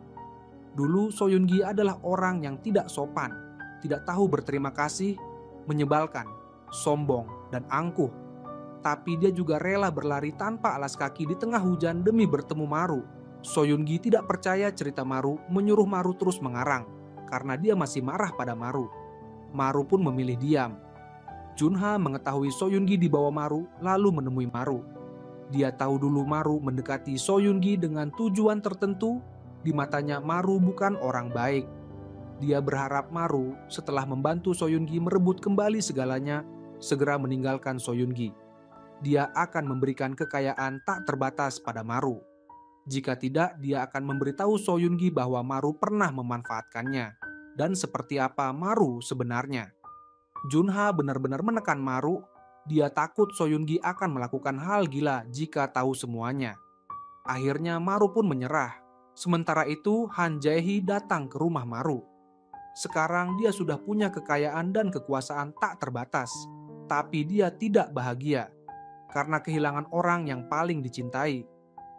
Dulu Soyungi adalah orang yang tidak sopan, tidak tahu berterima kasih, menyebalkan, sombong, dan angkuh. Tapi dia juga rela berlari tanpa alas kaki di tengah hujan demi bertemu Maru. Soyungi tidak percaya cerita Maru, menyuruh Maru terus mengarang, karena dia masih marah pada Maru. Maru pun memilih diam. Junha mengetahui Soyungi dibawa Maru, lalu menemui Maru. Dia tahu dulu Maru mendekati Soyungi dengan tujuan tertentu. Di matanya Maru bukan orang baik. Dia berharap Maru setelah membantu Soyungi merebut kembali segalanya, segera meninggalkan Soyungi. Dia akan memberikan kekayaan tak terbatas pada Maru. Jika tidak, dia akan memberitahu Soyungi bahwa Maru pernah memanfaatkannya dan seperti apa Maru sebenarnya. Junha benar-benar menekan Maru. Dia takut Soyungi akan melakukan hal gila jika tahu semuanya. Akhirnya Maru pun menyerah. Sementara itu Han Jae-hee datang ke rumah Maru. Sekarang dia sudah punya kekayaan dan kekuasaan tak terbatas, tapi dia tidak bahagia karena kehilangan orang yang paling dicintai.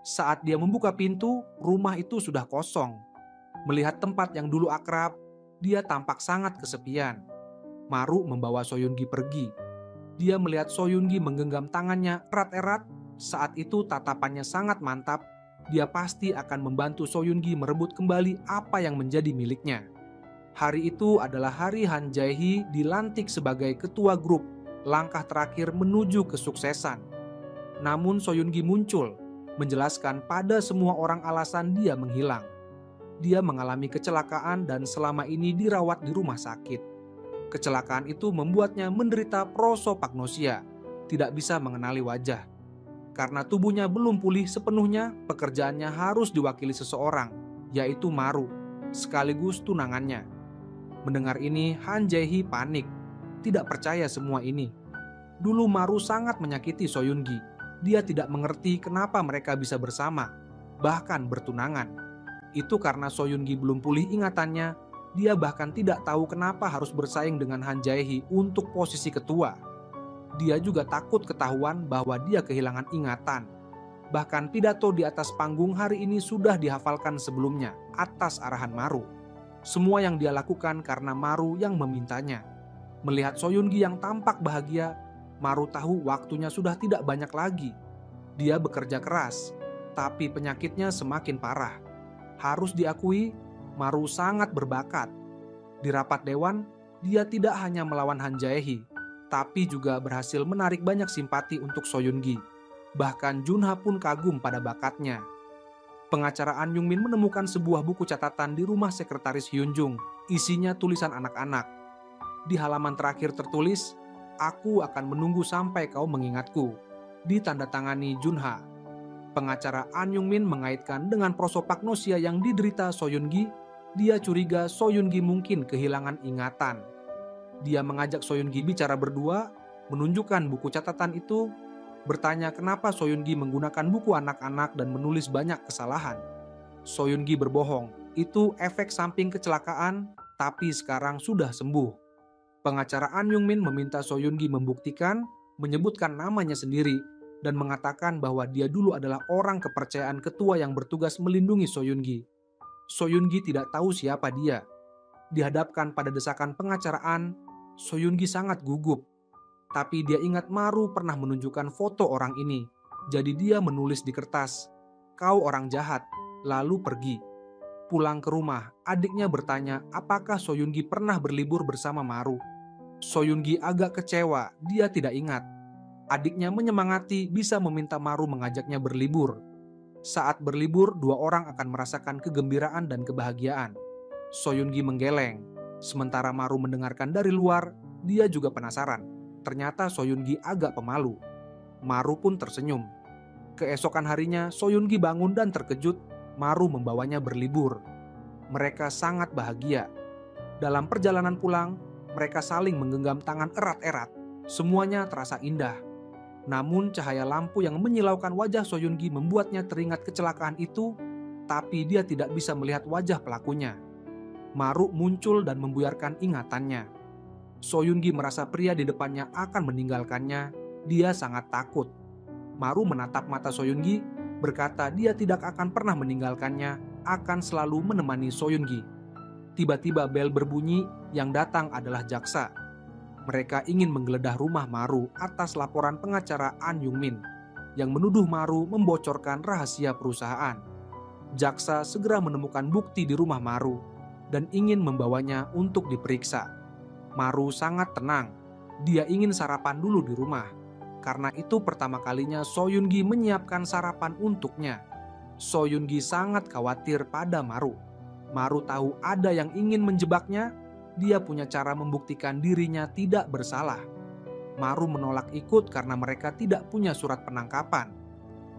Saat dia membuka pintu, rumah itu sudah kosong. Melihat tempat yang dulu akrab, dia tampak sangat kesepian. Maru membawa Soyungi pergi. Dia melihat Soyungi menggenggam tangannya erat-erat. Saat itu tatapannya sangat mantap. Dia pasti akan membantu Soyungi merebut kembali apa yang menjadi miliknya. Hari itu adalah hari Han Jae-hee dilantik sebagai ketua grup, langkah terakhir menuju kesuksesan. Namun Soyungi muncul, menjelaskan pada semua orang alasan dia menghilang. Dia mengalami kecelakaan dan selama ini dirawat di rumah sakit. Kecelakaan itu membuatnya menderita prosopagnosia, tidak bisa mengenali wajah. Karena tubuhnya belum pulih sepenuhnya, pekerjaannya harus diwakili seseorang, yaitu Maru, sekaligus tunangannya. Mendengar ini, Han Jae-hee panik, tidak percaya semua ini. Dulu Maru sangat menyakiti Soyungi. Dia tidak mengerti kenapa mereka bisa bersama, bahkan bertunangan. Itu karena Soyungi belum pulih ingatannya. Dia bahkan tidak tahu kenapa harus bersaing dengan Han Jae-hee untuk posisi ketua. Dia juga takut ketahuan bahwa dia kehilangan ingatan. Bahkan pidato di atas panggung hari ini sudah dihafalkan sebelumnya atas arahan Maru. Semua yang dia lakukan karena Maru yang memintanya. Melihat Soyungi yang tampak bahagia, Maru tahu waktunya sudah tidak banyak lagi. Dia bekerja keras, tapi penyakitnya semakin parah. Harus diakui, Maru sangat berbakat. Di rapat dewan, dia tidak hanya melawan Han Jae-hee, tapi juga berhasil menarik banyak simpati untuk So Yun-gi. Bahkan Junha pun kagum pada bakatnya. Pengacara An Yung Min menemukan sebuah buku catatan di rumah sekretaris Hyun Jung. Isinya tulisan anak-anak. Di halaman terakhir tertulis, "Aku akan menunggu sampai kau mengingatku." Ditandatangani Junha. Pengacara An Yung Min mengaitkan dengan prosopagnosia yang diderita So Yun-gi. Dia curiga So Yun-gi mungkin kehilangan ingatan. Dia mengajak So Yun-gi bicara berdua, menunjukkan buku catatan itu, bertanya kenapa So Yun-gi menggunakan buku anak-anak dan menulis banyak kesalahan. So Yun-gi berbohong, itu efek samping kecelakaan, tapi sekarang sudah sembuh. Pengacara An Yung Min meminta So Yun-gi membuktikan, menyebutkan namanya sendiri, dan mengatakan bahwa dia dulu adalah orang kepercayaan ketua yang bertugas melindungi So Yun-gi. So Yun-gi tidak tahu siapa dia. Dihadapkan pada desakan pengacaraan, So Yun-gi sangat gugup. Tapi dia ingat Maru pernah menunjukkan foto orang ini. Jadi dia menulis di kertas, "Kau orang jahat," lalu pergi. Pulang ke rumah, adiknya bertanya apakah So Yun-gi pernah berlibur bersama Maru. So Yun-gi agak kecewa, dia tidak ingat. Adiknya menyemangati bisa meminta Maru mengajaknya berlibur. Saat berlibur, dua orang akan merasakan kegembiraan dan kebahagiaan. So Yun-gi menggeleng. Sementara Maru mendengarkan dari luar, dia juga penasaran. Ternyata So Yun-gi agak pemalu. Maru pun tersenyum. Keesokan harinya, So Yun-gi bangun dan terkejut Maru membawanya berlibur. Mereka sangat bahagia. Dalam perjalanan pulang, mereka saling menggenggam tangan erat-erat. Semuanya terasa indah. Namun cahaya lampu yang menyilaukan wajah So Yun-gi membuatnya teringat kecelakaan itu, tapi dia tidak bisa melihat wajah pelakunya. Maru muncul dan membuyarkan ingatannya. So Yun-gi merasa pria di depannya akan meninggalkannya. Dia sangat takut. Maru menatap mata So Yun-gi, berkata dia tidak akan pernah meninggalkannya, akan selalu menemani So Yun-gi. Tiba-tiba bel berbunyi, yang datang adalah jaksa. Mereka ingin menggeledah rumah Maru atas laporan pengacara An Yung Min yang menuduh Maru membocorkan rahasia perusahaan. Jaksa segera menemukan bukti di rumah Maru dan ingin membawanya untuk diperiksa. Maru sangat tenang. Dia ingin sarapan dulu di rumah. Karena itu pertama kalinya So Yun-gi menyiapkan sarapan untuknya. So Yun-gi sangat khawatir pada Maru. Maru tahu ada yang ingin menjebaknya. Dia punya cara membuktikan dirinya tidak bersalah. Maru menolak ikut karena mereka tidak punya surat penangkapan.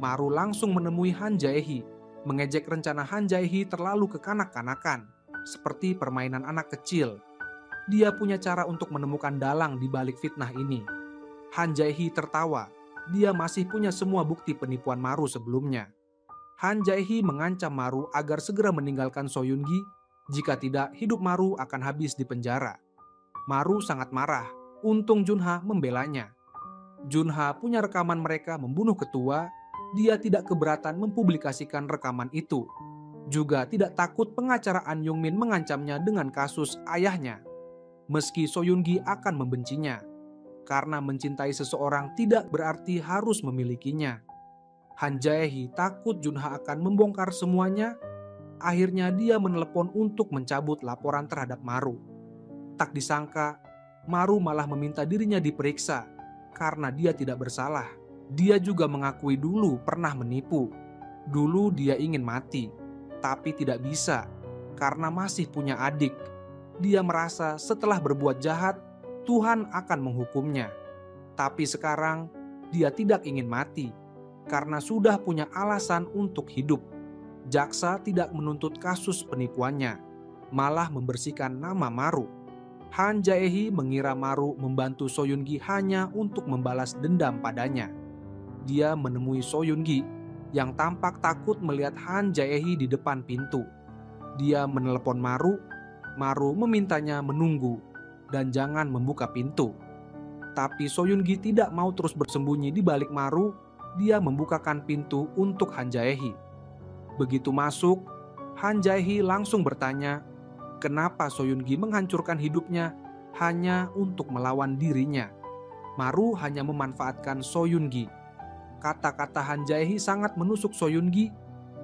Maru langsung menemui Han Jae-hee, mengejek rencana Han Jae-hee terlalu kekanak-kanakan, seperti permainan anak kecil. Dia punya cara untuk menemukan dalang di balik fitnah ini. Han Jae-hee tertawa. Dia masih punya semua bukti penipuan Maru sebelumnya. Han Jae-hee mengancam Maru agar segera meninggalkan So Yun-gi. Jika tidak, hidup Maru akan habis di penjara. Maru sangat marah. Untung Junha membelanya. Junha punya rekaman mereka membunuh ketua. Dia tidak keberatan mempublikasikan rekaman itu. Juga tidak takut pengacara An Yung Min mengancamnya dengan kasus ayahnya. Meski So Yun-gi akan membencinya, karena mencintai seseorang tidak berarti harus memilikinya. Han Jae-hee takut Junha akan membongkar semuanya. Akhirnya dia menelepon untuk mencabut laporan terhadap Maru. Tak disangka, Maru malah meminta dirinya diperiksa karena dia tidak bersalah. Dia juga mengakui dulu pernah menipu. Dulu dia ingin mati, tapi tidak bisa karena masih punya adik. Dia merasa setelah berbuat jahat, Tuhan akan menghukumnya. Tapi sekarang dia tidak ingin mati karena sudah punya alasan untuk hidup. Jaksa tidak menuntut kasus penipuannya, malah membersihkan nama Maru. Han Jae-hee mengira Maru membantu So Yun-gi hanya untuk membalas dendam padanya. Dia menemui So Yun-gi yang tampak takut melihat Han Jae-hee di depan pintu. Dia menelepon Maru. Maru memintanya menunggu dan jangan membuka pintu. Tapi So Yun-gi tidak mau terus bersembunyi di balik Maru. Dia membukakan pintu untuk Han Jae-hee. Begitu masuk, Han Jae-hee langsung bertanya, kenapa So Yun-gi menghancurkan hidupnya hanya untuk melawan dirinya. Maru hanya memanfaatkan So Yun-gi. Kata-kata Han Jae-hee sangat menusuk So Yun-gi.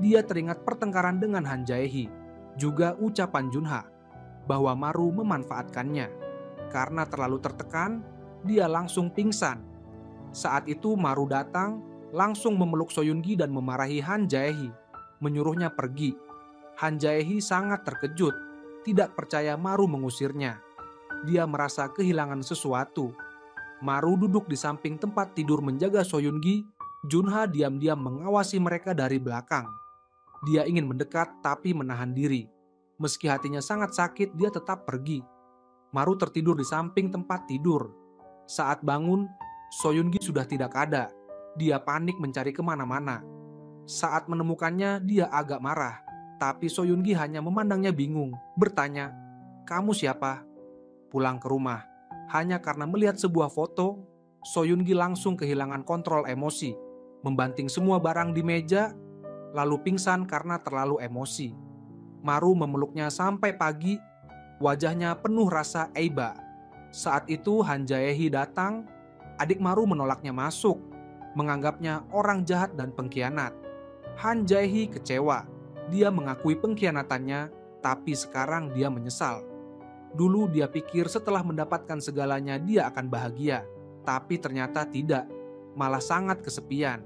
Dia teringat pertengkaran dengan Han Jae-hee, juga ucapan Junha. bahwa Maru memanfaatkannya. Karena terlalu tertekan, dia langsung pingsan. Saat itu Maru datang, langsung memeluk Soyungi dan memarahi Han Jae-hee, menyuruhnya pergi. Han Jae-hee sangat terkejut, tidak percaya Maru mengusirnya. Dia merasa kehilangan sesuatu. Maru duduk di samping tempat tidur menjaga Soyungi. Junha diam-diam mengawasi mereka dari belakang. Dia ingin mendekat tapi menahan diri. Meski hatinya sangat sakit, dia tetap pergi. Maru tertidur di samping tempat tidur. Saat bangun, Soyungi sudah tidak ada. Dia panik mencari kemana-mana. Saat menemukannya, dia agak marah. Tapi Soyungi hanya memandangnya bingung, bertanya, "Kamu siapa?" Pulang ke rumah, hanya karena melihat sebuah foto, Soyungi langsung kehilangan kontrol emosi, membanting semua barang di meja, lalu pingsan karena terlalu emosi. Maru memeluknya sampai pagi, wajahnya penuh rasa aiba. Saat itu Han Jae-hee datang, adik Maru menolaknya masuk, menganggapnya orang jahat dan pengkhianat. Han Jae-hee kecewa, dia mengakui pengkhianatannya, tapi sekarang dia menyesal. Dulu dia pikir setelah mendapatkan segalanya dia akan bahagia, tapi ternyata tidak, malah sangat kesepian.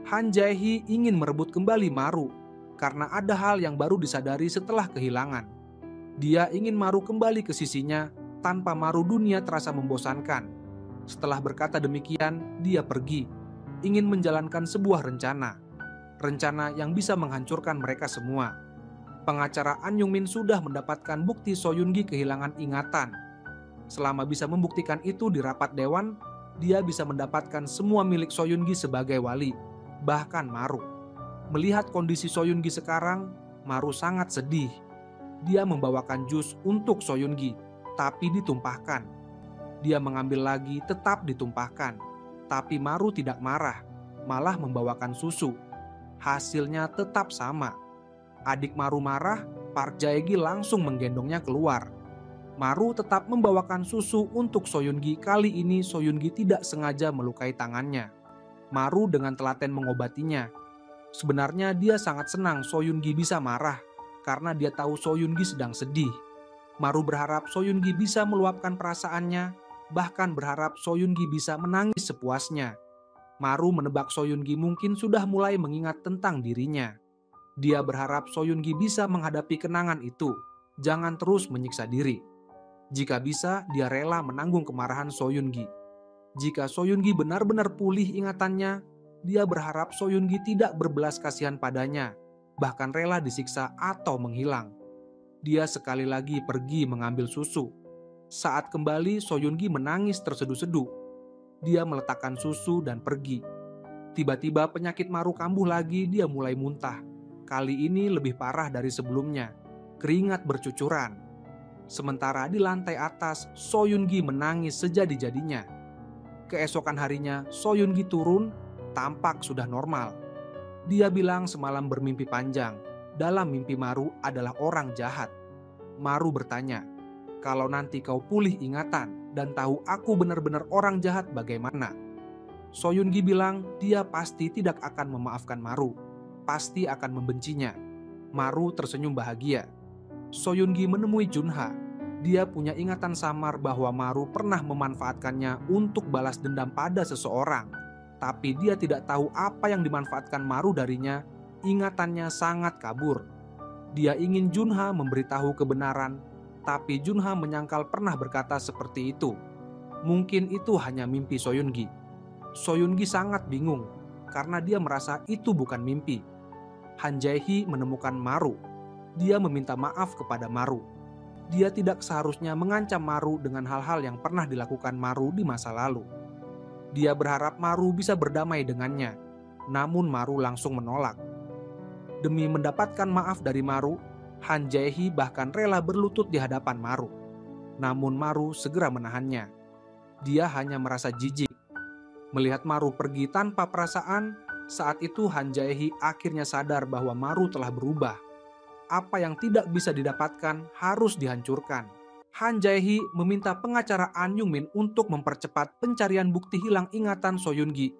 Han Jae-hee ingin merebut kembali Maru, karena ada hal yang baru disadari setelah kehilangan. Dia ingin Maru kembali ke sisinya, tanpa Maru dunia terasa membosankan. Setelah berkata demikian, dia pergi, ingin menjalankan sebuah rencana. Rencana yang bisa menghancurkan mereka semua. Pengacara An Yung Min sudah mendapatkan bukti Soyungi kehilangan ingatan. Selama bisa membuktikan itu di rapat dewan, dia bisa mendapatkan semua milik Soyungi sebagai wali, bahkan Maru. Melihat kondisi Soyungi sekarang, Maru sangat sedih. Dia membawakan jus untuk Soyungi, tapi ditumpahkan. Dia mengambil lagi, tetap ditumpahkan. Tapi Maru tidak marah, malah membawakan susu. Hasilnya tetap sama. Adik Maru marah, Park Jae-gi langsung menggendongnya keluar. Maru tetap membawakan susu untuk Soyungi. Kali ini Soyungi tidak sengaja melukai tangannya. Maru dengan telaten mengobatinya. Sebenarnya dia sangat senang Soyungi bisa marah, karena dia tahu Soyungi sedang sedih. Maru berharap Soyungi bisa meluapkan perasaannya, bahkan berharap Soyungi bisa menangis sepuasnya. Maru menebak Soyungi mungkin sudah mulai mengingat tentang dirinya. Dia berharap Soyungi bisa menghadapi kenangan itu, jangan terus menyiksa diri. Jika bisa, dia rela menanggung kemarahan Soyungi. Jika Soyungi benar-benar pulih ingatannya, dia berharap Soyungi tidak berbelas kasihan padanya, bahkan rela disiksa atau menghilang. Dia sekali lagi pergi mengambil susu. Saat kembali, Soyungi menangis terseduh-seduh. Dia meletakkan susu dan pergi. Tiba-tiba penyakit Maru kambuh lagi, dia mulai muntah. Kali ini lebih parah dari sebelumnya. Keringat bercucuran. Sementara di lantai atas, Soyungi menangis sejadi-jadinya. Keesokan harinya, Soyungi turun, tampak sudah normal. Dia bilang semalam bermimpi panjang. Dalam mimpi Maru adalah orang jahat. Maru bertanya, "Kalau nanti kau pulih ingatan dan tahu aku benar-benar orang jahat bagaimana?" Soyungi bilang dia pasti tidak akan memaafkan Maru. Pasti akan membencinya. Maru tersenyum bahagia. Soyungi menemui Junha. Dia punya ingatan samar bahwa Maru pernah memanfaatkannya untuk balas dendam pada seseorang. Tapi dia tidak tahu apa yang dimanfaatkan Maru darinya. Ingatannya sangat kabur. Dia ingin Junha memberitahu kebenaran, tapi Junha menyangkal pernah berkata seperti itu. Mungkin itu hanya mimpi Soyungi. Soyungi sangat bingung, karena dia merasa itu bukan mimpi. Han Jae-hee menemukan Maru. Dia meminta maaf kepada Maru. Dia tidak seharusnya mengancam Maru dengan hal-hal yang pernah dilakukan Maru di masa lalu. Dia berharap Maru bisa berdamai dengannya, namun Maru langsung menolak. Demi mendapatkan maaf dari Maru, Han Jae-hee bahkan rela berlutut di hadapan Maru. Namun Maru segera menahannya. Dia hanya merasa jijik. Melihat Maru pergi tanpa perasaan, saat itu Han Jae-hee akhirnya sadar bahwa Maru telah berubah. Apa yang tidak bisa didapatkan harus dihancurkan. Han Jae-hee meminta pengacara An Yung Min untuk mempercepat pencarian bukti hilang ingatan Soyungi.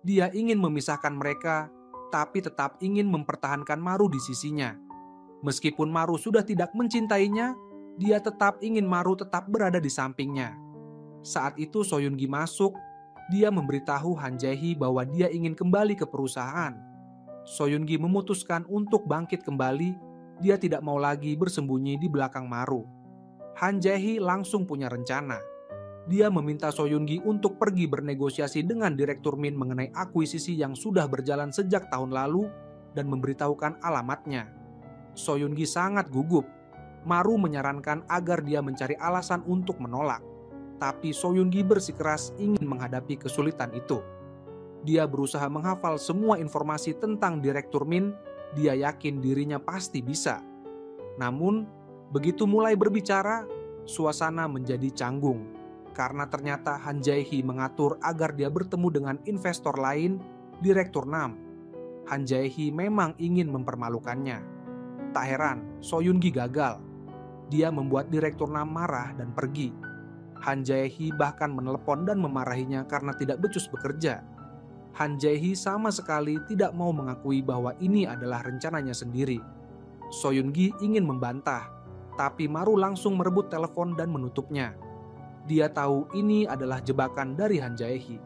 Dia ingin memisahkan mereka, tapi tetap ingin mempertahankan Maru di sisinya. Meskipun Maru sudah tidak mencintainya, Dia tetap ingin Maru tetap berada di sampingnya. Saat itu Soyun-gi masuk. Dia memberitahu Han Jae-hee bahwa dia ingin kembali ke perusahaan. Soyun-gi memutuskan untuk bangkit kembali. Dia tidak mau lagi bersembunyi di belakang Maru. Han Jae-hee langsung punya rencana. Dia meminta Soyun-gi untuk pergi bernegosiasi dengan Direktur Min mengenai akuisisi yang sudah berjalan sejak tahun lalu dan memberitahukan alamatnya. Soyun-gi sangat gugup. Maru menyarankan agar dia mencari alasan untuk menolak. Tapi Soyun-gi bersikeras ingin menghadapi kesulitan itu. Dia berusaha menghafal semua informasi tentang Direktur Min. Dia yakin dirinya pasti bisa. Namun, begitu mulai berbicara, suasana menjadi canggung. Karena ternyata Han Jae-hee mengatur agar dia bertemu dengan investor lain, Direktur Nam. Han Jae-hee memang ingin mempermalukannya. Tak heran, Soyun-gi gagal. Dia membuat Direktur Nam marah dan pergi. Han Jae-hee bahkan menelepon dan memarahinya karena tidak becus bekerja. Han Jae-hee sama sekali tidak mau mengakui bahwa ini adalah rencananya sendiri. Soyun-gi ingin membantah, tapi Maru langsung merebut telepon dan menutupnya. Dia tahu ini adalah jebakan dari Han Jae-hee.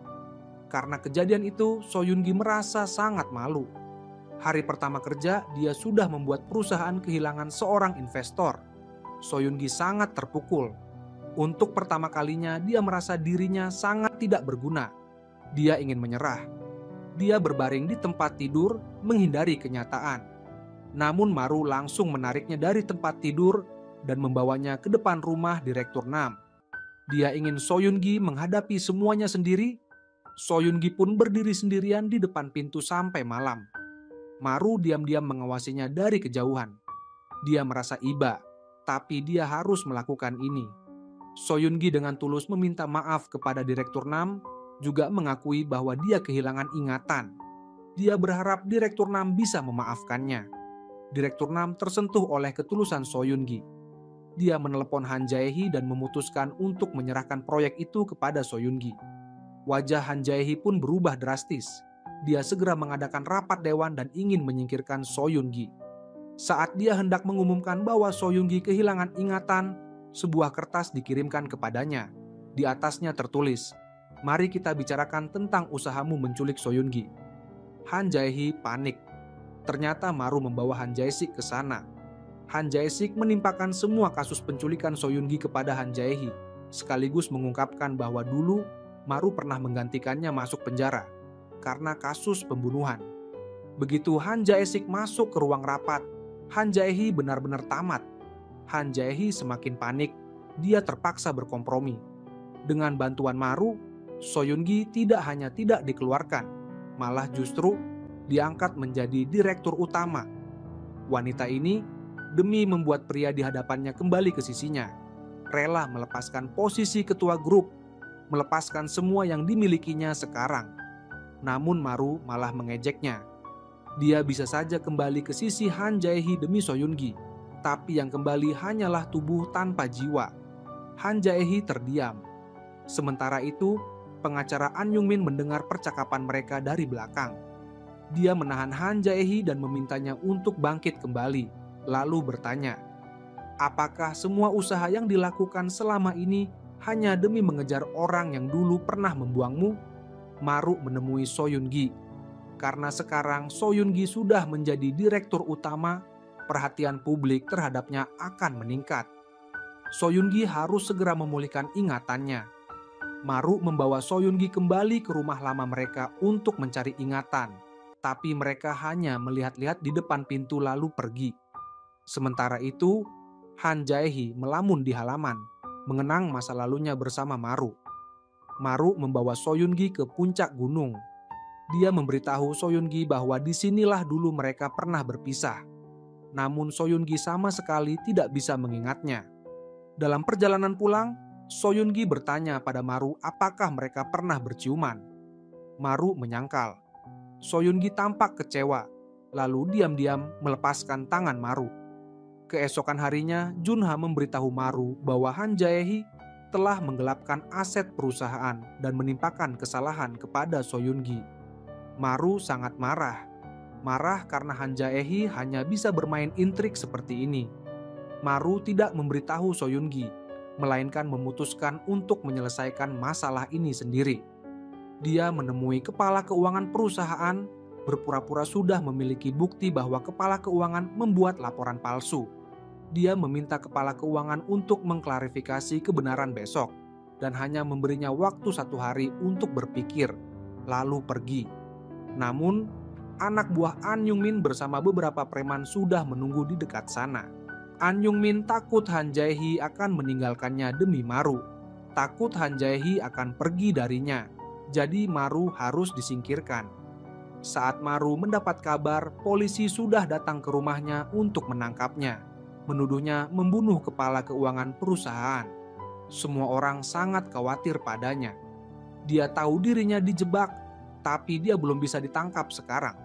Karena kejadian itu, Soyun-gi merasa sangat malu. Hari pertama kerja, dia sudah membuat perusahaan kehilangan seorang investor. Soyun-gi sangat terpukul. Untuk pertama kalinya, dia merasa dirinya sangat tidak berguna. Dia ingin menyerah. Dia berbaring di tempat tidur, menghindari kenyataan. Namun Maru langsung menariknya dari tempat tidur dan membawanya ke depan rumah Direktur Nam. Dia ingin Soyun-gi menghadapi semuanya sendiri. Soyun-gi pun berdiri sendirian di depan pintu sampai malam. Maru diam-diam mengawasinya dari kejauhan. Dia merasa iba, tapi dia harus melakukan ini. Soyun-gi dengan tulus meminta maaf kepada Direktur Nam, juga mengakui bahwa dia kehilangan ingatan. Dia berharap Direktur Nam bisa memaafkannya. Direktur Nam tersentuh oleh ketulusan Soyun-gi. Dia menelepon Han Jae-hee dan memutuskan untuk menyerahkan proyek itu kepada Soyun-gi. Wajah Han Jae-hee pun berubah drastis. Dia segera mengadakan rapat dewan dan ingin menyingkirkan Soyun-gi. Saat dia hendak mengumumkan bahwa Soyun-gi kehilangan ingatan, sebuah kertas dikirimkan kepadanya. Di atasnya tertulis, "Mari kita bicarakan tentang usahamu menculik Soyun-gi." Han Jae-hee panik. Ternyata Maru membawa Han Jae-sik ke sana. Han Jae-sik menimpakan semua kasus penculikan Soyun-gi kepada Han Jae-hee, sekaligus mengungkapkan bahwa dulu Maru pernah menggantikannya masuk penjara karena kasus pembunuhan. Begitu Han Jae-sik masuk ke ruang rapat, Han Jae-hee benar-benar tamat. Han Jae-hee semakin panik. Dia terpaksa berkompromi. Dengan bantuan Maru, Soyun-gi tidak hanya tidak dikeluarkan, malah justru diangkat menjadi direktur utama. Wanita ini, demi membuat pria di hadapannya kembali ke sisinya, rela melepaskan posisi ketua grup, melepaskan semua yang dimilikinya sekarang. Namun Maru malah mengejeknya. Dia bisa saja kembali ke sisi Han Jae-hee demi Soyun-gi, tapi yang kembali hanyalah tubuh tanpa jiwa. Han Jae-hee terdiam. Sementara itu, pengacara An Yung-min mendengar percakapan mereka dari belakang. Dia menahan Han Jae-hee dan memintanya untuk bangkit kembali, lalu bertanya, "Apakah semua usaha yang dilakukan selama ini hanya demi mengejar orang yang dulu pernah membuangmu?" Maru menemui Soyun-gi. Karena sekarang Soyun-gi sudah menjadi direktur utama, perhatian publik terhadapnya akan meningkat. Soyun-gi harus segera memulihkan ingatannya. Maru membawa Soyun-gi kembali ke rumah lama mereka untuk mencari ingatan, tapi mereka hanya melihat-lihat di depan pintu lalu pergi. Sementara itu, Han Jae-hee melamun di halaman, mengenang masa lalunya bersama Maru. Maru membawa Soyun-gi ke puncak gunung. Dia memberitahu Soyun-gi bahwa disinilah dulu mereka pernah berpisah. Namun Soyun-gi sama sekali tidak bisa mengingatnya. Dalam perjalanan pulang, Soyun-gi bertanya pada Maru apakah mereka pernah berciuman. Maru menyangkal. Soyun-gi tampak kecewa, lalu diam-diam melepaskan tangan Maru. Keesokan harinya, Junha memberitahu Maru bahwa Han Jae-hee telah menggelapkan aset perusahaan dan menimpakan kesalahan kepada Soyun-gi. Maru sangat marah. Marah karena Han Jae-hee hanya bisa bermain intrik seperti ini. Maru tidak memberitahu Soyun-gi, melainkan memutuskan untuk menyelesaikan masalah ini sendiri. Dia menemui kepala keuangan perusahaan, berpura-pura sudah memiliki bukti bahwa kepala keuangan membuat laporan palsu. Dia meminta kepala keuangan untuk mengklarifikasi kebenaran besok, dan hanya memberinya waktu 1 hari untuk berpikir, lalu pergi. Namun, anak buah An Yung-min bersama beberapa preman sudah menunggu di dekat sana. An Yung-min takut Han Jae-hee akan meninggalkannya demi Maru. Takut Han Jae-hee akan pergi darinya, jadi Maru harus disingkirkan. Saat Maru mendapat kabar, polisi sudah datang ke rumahnya untuk menangkapnya, menuduhnya membunuh kepala keuangan perusahaan. Semua orang sangat khawatir padanya. Dia tahu dirinya dijebak, tapi dia belum bisa ditangkap sekarang.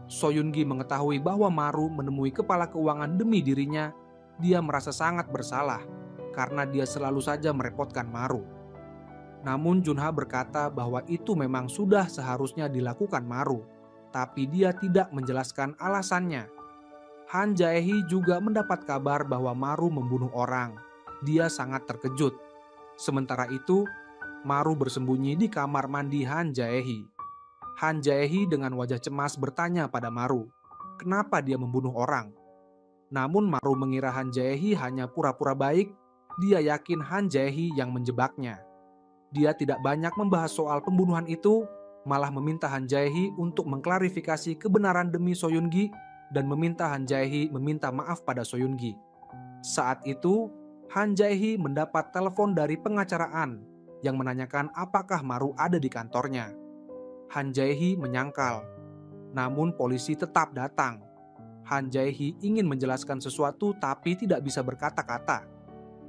Soyun-gi mengetahui bahwa Maru menemui kepala keuangan demi dirinya. Dia merasa sangat bersalah karena dia selalu saja merepotkan Maru. Namun Junha berkata bahwa itu memang sudah seharusnya dilakukan Maru, tapi dia tidak menjelaskan alasannya. Han Jae-hee juga mendapat kabar bahwa Maru membunuh orang. Dia sangat terkejut. Sementara itu, Maru bersembunyi di kamar mandi Han Jae-hee. Han Jae-hee dengan wajah cemas bertanya pada Maru, kenapa dia membunuh orang? Namun Maru mengira Han Jae-hee hanya pura-pura baik. Dia yakin Han Jae-hee yang menjebaknya. Dia tidak banyak membahas soal pembunuhan itu, malah meminta Han Jae-hee untuk mengklarifikasi kebenaran demi Soyun-gi dan meminta Han Jae-hee meminta maaf pada Soyun-gi. Saat itu, Han Jae-hee mendapat telepon dari pengacara An yang menanyakan apakah Maru ada di kantornya. Han Jae-hee menyangkal, namun polisi tetap datang. Han Jae-hee ingin menjelaskan sesuatu tapi tidak bisa berkata-kata.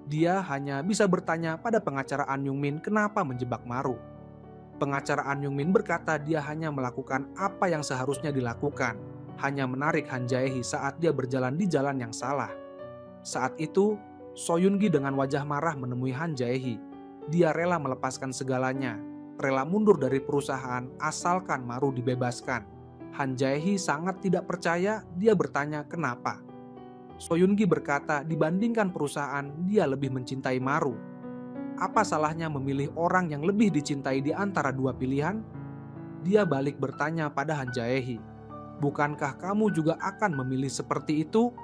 Dia hanya bisa bertanya pada pengacara An Yung-min kenapa menjebak Maru. Pengacara An Yung-min berkata dia hanya melakukan apa yang seharusnya dilakukan, hanya menarik Han Jae-hee saat dia berjalan di jalan yang salah. Saat itu, Soyun-gi dengan wajah marah menemui Han Jae-hee. Dia rela melepaskan segalanya, rela mundur dari perusahaan asalkan Maru dibebaskan. Han Jae-hee sangat tidak percaya. Dia bertanya kenapa. Soyun-gi berkata dibandingkan perusahaan, dia lebih mencintai Maru. Apa salahnya memilih orang yang lebih dicintai di antara dua pilihan? Dia balik bertanya pada Han Jae-hee, bukankah kamu juga akan memilih seperti itu?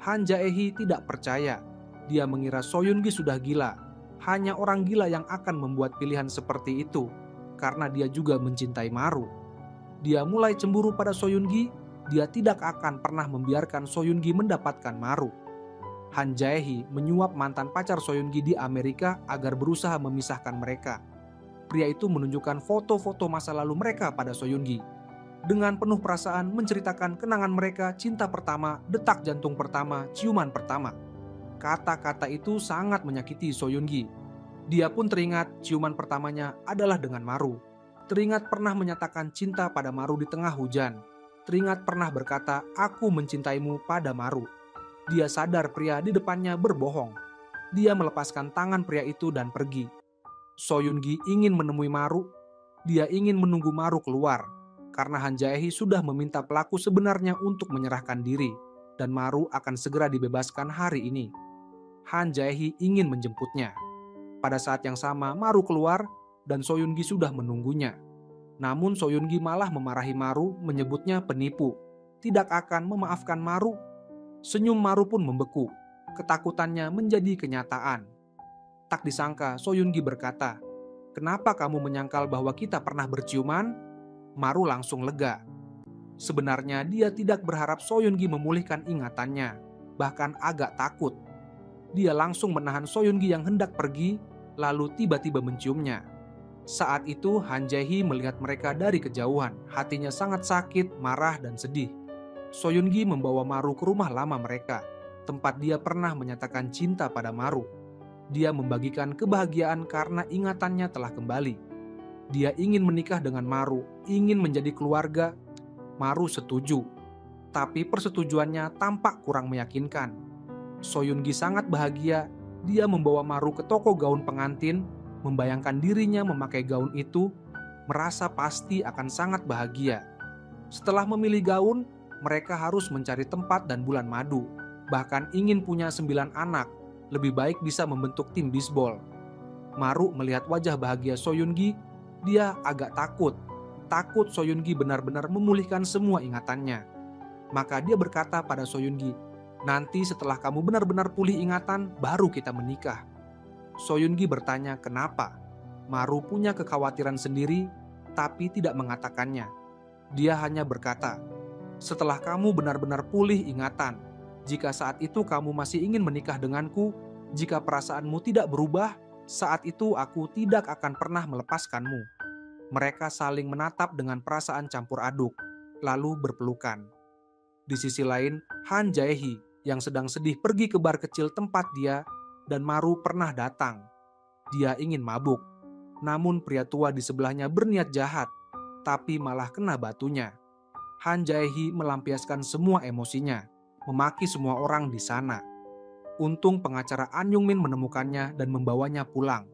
Han Jae-hee tidak percaya. Dia mengira Soyun-gi sudah gila. Hanya orang gila yang akan membuat pilihan seperti itu, karena dia juga mencintai Maru. Dia mulai cemburu pada Soyun-gi. Dia tidak akan pernah membiarkan Soyun-gi mendapatkan Maru. Han Jae-hee menyuap mantan pacar Soyun-gi di Amerika agar berusaha memisahkan mereka. Pria itu menunjukkan foto-foto masa lalu mereka pada Soyun-gi. Dengan penuh perasaan menceritakan kenangan mereka, cinta pertama, detak jantung pertama, ciuman pertama. Kata-kata itu sangat menyakiti Soyun-gi. Dia pun teringat ciuman pertamanya adalah dengan Maru. Teringat pernah menyatakan cinta pada Maru di tengah hujan. Teringat pernah berkata, aku mencintaimu pada Maru. Dia sadar pria di depannya berbohong. Dia melepaskan tangan pria itu dan pergi. Soyun-gi ingin menemui Maru. Dia ingin menunggu Maru keluar, karena Han Jae-hee sudah meminta pelaku sebenarnya untuk menyerahkan diri, dan Maru akan segera dibebaskan hari ini. Han Jae-hee ingin menjemputnya. Pada saat yang sama, Maru keluar, dan Soyun-gi sudah menunggunya. Namun Soyun-gi malah memarahi Maru, menyebutnya penipu, tidak akan memaafkan Maru. Senyum Maru pun membeku, ketakutannya menjadi kenyataan. Tak disangka Soyun-gi berkata, kenapa kamu menyangkal bahwa kita pernah berciuman? Maru langsung lega. Sebenarnya dia tidak berharap Soyun-gi memulihkan ingatannya, bahkan agak takut. Dia langsung menahan Soyun-gi yang hendak pergi, lalu tiba-tiba menciumnya. Saat itu Han Jae-hee melihat mereka dari kejauhan, hatinya sangat sakit, marah, dan sedih. Soyun-gi membawa Maru ke rumah lama mereka, tempat dia pernah menyatakan cinta pada Maru. Dia membagikan kebahagiaan karena ingatannya telah kembali. Dia ingin menikah dengan Maru, ingin menjadi keluarga. Maru setuju, tapi persetujuannya tampak kurang meyakinkan. Soyun-gi sangat bahagia. Dia membawa Maru ke toko gaun pengantin, membayangkan dirinya memakai gaun itu, merasa pasti akan sangat bahagia. Setelah memilih gaun, mereka harus mencari tempat dan bulan madu. bahkan ingin punya 9 anak, lebih baik bisa membentuk tim bisbol. Maru melihat wajah bahagia Soyun-gi, dia agak takut Soyun-gi benar-benar memulihkan semua ingatannya. Maka dia berkata pada Soyun-gi, "Nanti setelah kamu benar-benar pulih ingatan, baru kita menikah." Soyun-gi bertanya kenapa. Maru punya kekhawatiran sendiri, tapi tidak mengatakannya. Dia hanya berkata, "Setelah kamu benar-benar pulih ingatan, jika saat itu kamu masih ingin menikah denganku, jika perasaanmu tidak berubah, saat itu aku tidak akan pernah melepaskanmu." Mereka saling menatap dengan perasaan campur aduk, lalu berpelukan. Di sisi lain, Han Jae-hee yang sedang sedih pergi ke bar kecil tempat dia dan Maru pernah datang. Dia ingin mabuk, namun pria tua di sebelahnya berniat jahat, tapi malah kena batunya. Han Jae-hee melampiaskan semua emosinya, memaki semua orang di sana. Untung pengacara An Yung Min menemukannya dan membawanya pulang.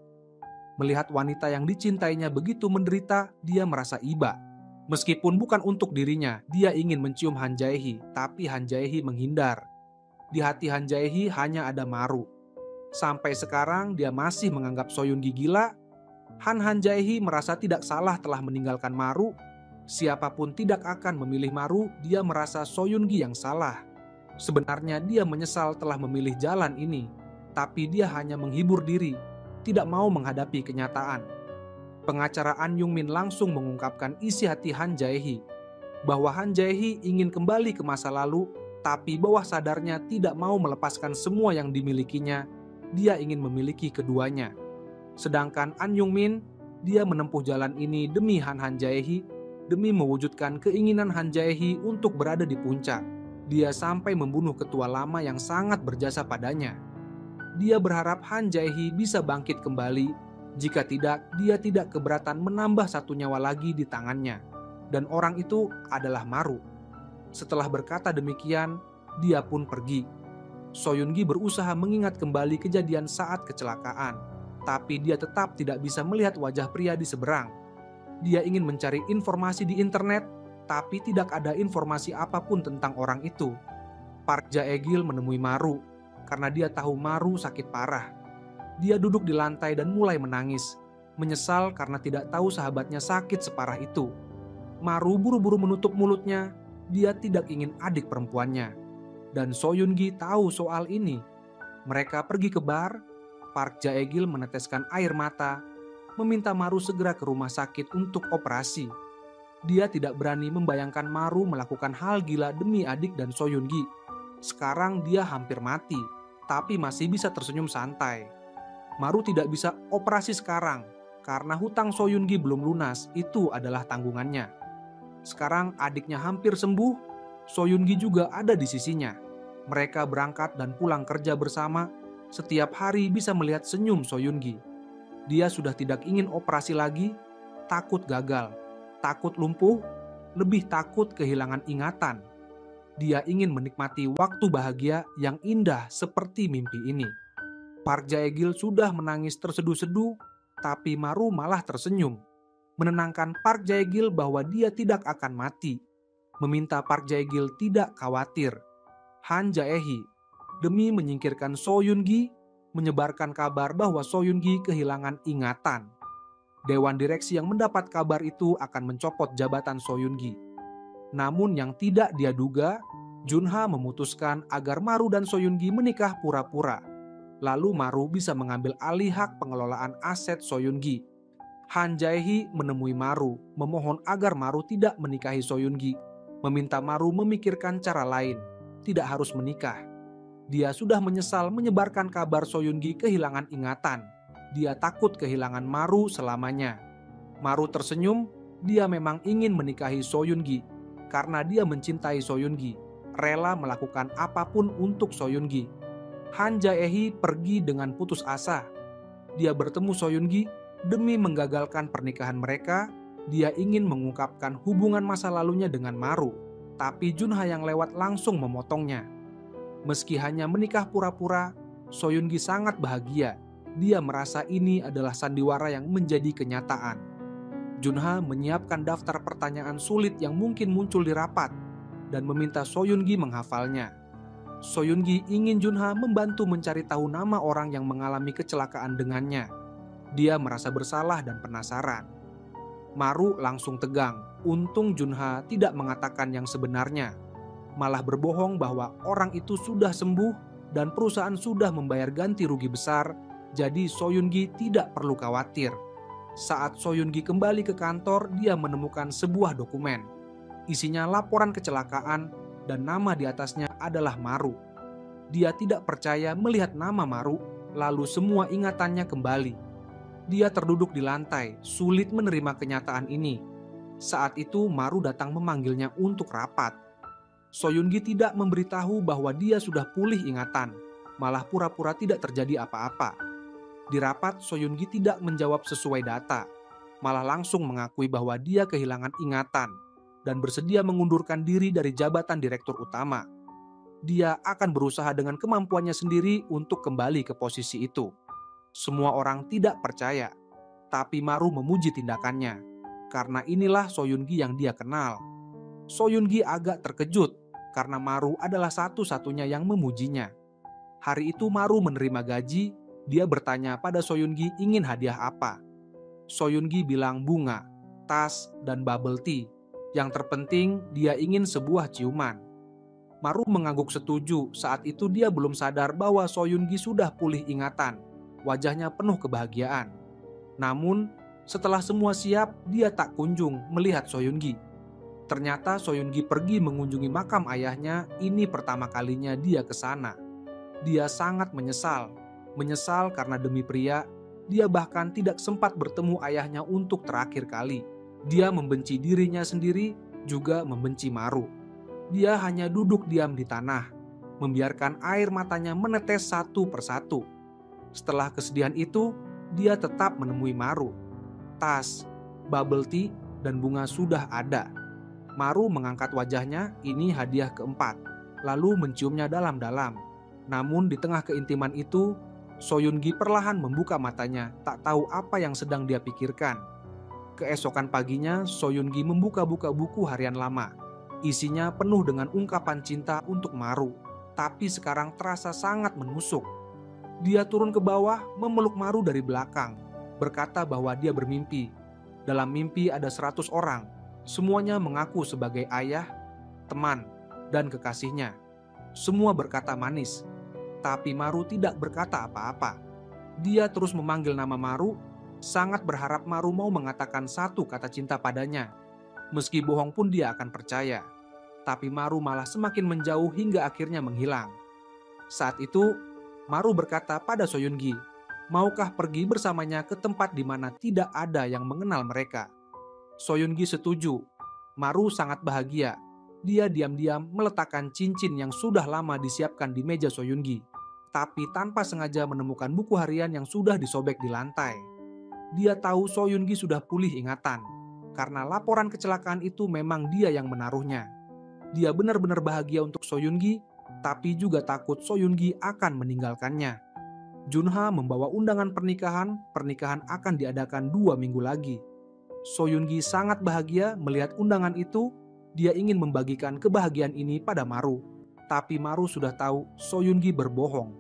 Melihat wanita yang dicintainya begitu menderita, dia merasa iba. Meskipun bukan untuk dirinya, dia ingin mencium Han Jae-hee, tapi Han Jae-hee menghindar. Di hati Han Jae-hee hanya ada Maru. Sampai sekarang dia masih menganggap Soyun-gi gila. Han Jae-hee merasa tidak salah telah meninggalkan Maru. Siapapun tidak akan memilih Maru, dia merasa Soyun-gi yang salah. Sebenarnya dia menyesal telah memilih jalan ini, tapi dia hanya menghibur diri, tidak mau menghadapi kenyataan. Pengacara An Yung Min langsung mengungkapkan isi hati Han Jae-hee, bahwa Han Jae-hee ingin kembali ke masa lalu, tapi bawah sadarnya tidak mau melepaskan semua yang dimilikinya. Dia ingin memiliki keduanya. Sedangkan An Yung Min, dia menempuh jalan ini demi Han Jae-hee, demi mewujudkan keinginan Han Jae-hee untuk berada di puncak. Dia sampai membunuh ketua lama yang sangat berjasa padanya. Dia berharap Han Jae-hee bisa bangkit kembali. Jika tidak, dia tidak keberatan menambah satu nyawa lagi di tangannya. Dan orang itu adalah Maru. Setelah berkata demikian, dia pun pergi. Soyun-gi berusaha mengingat kembali kejadian saat kecelakaan. Tapi dia tetap tidak bisa melihat wajah pria di seberang. Dia ingin mencari informasi di internet, tapi tidak ada informasi apapun tentang orang itu. Park Jae-gil menemui Maru, karena dia tahu Maru sakit parah. Dia duduk di lantai dan mulai menangis, menyesal karena tidak tahu sahabatnya sakit separah itu. Maru buru-buru menutup mulutnya, dia tidak ingin adik perempuannya. Dan Soyun-gi tahu soal ini. Mereka pergi ke bar, Park Jae-gil meneteskan air mata, meminta Maru segera ke rumah sakit untuk operasi. Dia tidak berani membayangkan Maru melakukan hal gila demi adik dan Soyun-gi. Sekarang dia hampir mati, tapi masih bisa tersenyum santai. Maru tidak bisa operasi sekarang, karena hutang Soyun-gi belum lunas, itu adalah tanggungannya. Sekarang adiknya hampir sembuh, Soyun-gi juga ada di sisinya. Mereka berangkat dan pulang kerja bersama, setiap hari bisa melihat senyum Soyun-gi. Dia sudah tidak ingin operasi lagi, takut gagal, takut lumpuh, lebih takut kehilangan ingatan. Dia ingin menikmati waktu bahagia yang indah seperti mimpi ini. Park Jae-gil sudah menangis terseduh-seduh, tapi Maru malah tersenyum. Menenangkan Park Jae-gil bahwa dia tidak akan mati. Meminta Park Jae-gil tidak khawatir. Han Jae-hee, demi menyingkirkan Soyun-gi, menyebarkan kabar bahwa Soyun-gi kehilangan ingatan. Dewan direksi yang mendapat kabar itu akan mencopot jabatan Soyun-gi. Namun yang tidak dia duga, Junha memutuskan agar Maru dan Soyun-gi menikah pura-pura. Lalu Maru bisa mengambil alih hak pengelolaan aset Soyun-gi. Han Jae-hee menemui Maru, memohon agar Maru tidak menikahi Soyun-gi, meminta Maru memikirkan cara lain, tidak harus menikah. Dia sudah menyesal menyebarkan kabar Soyun-gi kehilangan ingatan. Dia takut kehilangan Maru selamanya. Maru tersenyum, dia memang ingin menikahi Soyun-gi. Karena dia mencintai Soyun-gi, rela melakukan apapun untuk Soyun-gi. Han Jae-hee pergi dengan putus asa. Dia bertemu Soyun-gi demi menggagalkan pernikahan mereka. Dia ingin mengungkapkan hubungan masa lalunya dengan Maru, tapi Junha yang lewat langsung memotongnya. Meski hanya menikah pura-pura, Soyun-gi sangat bahagia. Dia merasa ini adalah sandiwara yang menjadi kenyataan. Junha menyiapkan daftar pertanyaan sulit yang mungkin muncul di rapat dan meminta Soyun-gi menghafalnya. Soyungi ingin Junha membantu mencari tahu nama orang yang mengalami kecelakaan dengannya. Dia merasa bersalah dan penasaran. Maru langsung tegang. Untung Junha tidak mengatakan yang sebenarnya, malah berbohong bahwa orang itu sudah sembuh dan perusahaan sudah membayar ganti rugi besar, jadi Soyungi tidak perlu khawatir. Saat Soyungi kembali ke kantor, dia menemukan sebuah dokumen. Isinya laporan kecelakaan dan nama di atasnya adalah Maru. Dia tidak percaya melihat nama Maru, lalu semua ingatannya kembali. Dia terduduk di lantai, sulit menerima kenyataan ini. Saat itu Maru datang memanggilnya untuk rapat. Soyungi tidak memberitahu bahwa dia sudah pulih ingatan, malah pura-pura tidak terjadi apa-apa. Di rapat, Soyungi tidak menjawab sesuai data, malah langsung mengakui bahwa dia kehilangan ingatan dan bersedia mengundurkan diri dari jabatan direktur utama. Dia akan berusaha dengan kemampuannya sendiri untuk kembali ke posisi itu. Semua orang tidak percaya, tapi Maru memuji tindakannya, karena inilah Soyungi yang dia kenal. Soyungi agak terkejut, karena Maru adalah satu-satunya yang memujinya. Hari itu Maru menerima gaji, dia bertanya pada Soyungi ingin hadiah apa. Soyungi bilang bunga, tas, dan bubble tea. Yang terpenting, dia ingin sebuah ciuman. Maru mengangguk setuju. Saat itu dia belum sadar bahwa Soyungi sudah pulih ingatan. Wajahnya penuh kebahagiaan. Namun, setelah semua siap, dia tak kunjung melihat Soyungi. Ternyata Soyungi pergi mengunjungi makam ayahnya. Ini pertama kalinya dia ke sana. Dia sangat menyesal. Menyesal karena demi pria, dia bahkan tidak sempat bertemu ayahnya untuk terakhir kali. Dia membenci dirinya sendiri, juga membenci Maru. Dia hanya duduk diam di tanah, membiarkan air matanya menetes satu persatu. Setelah kesedihan itu, dia tetap menemui Maru. Tas, bubble tea, dan bunga sudah ada. Maru mengangkat wajahnya, ini hadiah keempat, lalu menciumnya dalam-dalam. Namun di tengah keintiman itu, Soyungi perlahan membuka matanya, tak tahu apa yang sedang dia pikirkan. Keesokan paginya, Soyungi membuka-buka buku harian lama. Isinya penuh dengan ungkapan cinta untuk Maru, tapi sekarang terasa sangat menusuk. Dia turun ke bawah, memeluk Maru dari belakang, berkata bahwa dia bermimpi. Dalam mimpi ada 100 orang, semuanya mengaku sebagai ayah, teman, dan kekasihnya. Semua berkata manis, tapi Maru tidak berkata apa-apa. Dia terus memanggil nama Maru, sangat berharap Maru mau mengatakan satu kata cinta padanya. Meski bohong pun dia akan percaya. Tapi Maru malah semakin menjauh hingga akhirnya menghilang. Saat itu, Maru berkata pada Soyungi, maukah pergi bersamanya ke tempat di mana tidak ada yang mengenal mereka? Soyungi setuju. Maru sangat bahagia. Dia diam-diam meletakkan cincin yang sudah lama disiapkan di meja Soyungi, tapi tanpa sengaja menemukan buku harian yang sudah disobek di lantai. Dia tahu Soyungi sudah pulih ingatan, karena laporan kecelakaan itu memang dia yang menaruhnya. Dia benar-benar bahagia untuk Soyungi, tapi juga takut Soyungi akan meninggalkannya. Junha membawa undangan pernikahan akan diadakan 2 minggu lagi. Soyungi sangat bahagia melihat undangan itu. Dia ingin membagikan kebahagiaan ini pada Maru, tapi Maru sudah tahu Soyungi berbohong.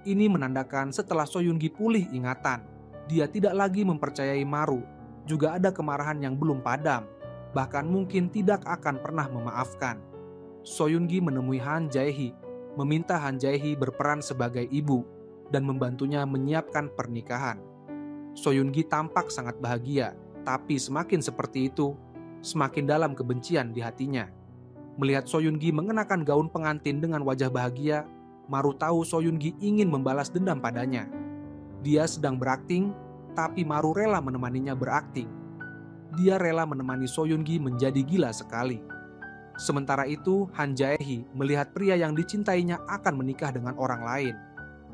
Ini menandakan setelah Soyungi pulih ingatan, dia tidak lagi mempercayai Maru. Juga ada kemarahan yang belum padam, bahkan mungkin tidak akan pernah memaafkan. Soyungi menemui Han Jae-hee, meminta Han Jae-hee berperan sebagai ibu dan membantunya menyiapkan pernikahan. Soyungi tampak sangat bahagia, tapi semakin seperti itu, semakin dalam kebencian di hatinya. Melihat Soyungi mengenakan gaun pengantin dengan wajah bahagia, Maru tahu Soyungi ingin membalas dendam padanya. Dia sedang berakting, tapi Maru rela menemaninya berakting. Dia rela menemani Soyungi menjadi gila sekali. Sementara itu, Han Jae-hee melihat pria yang dicintainya akan menikah dengan orang lain.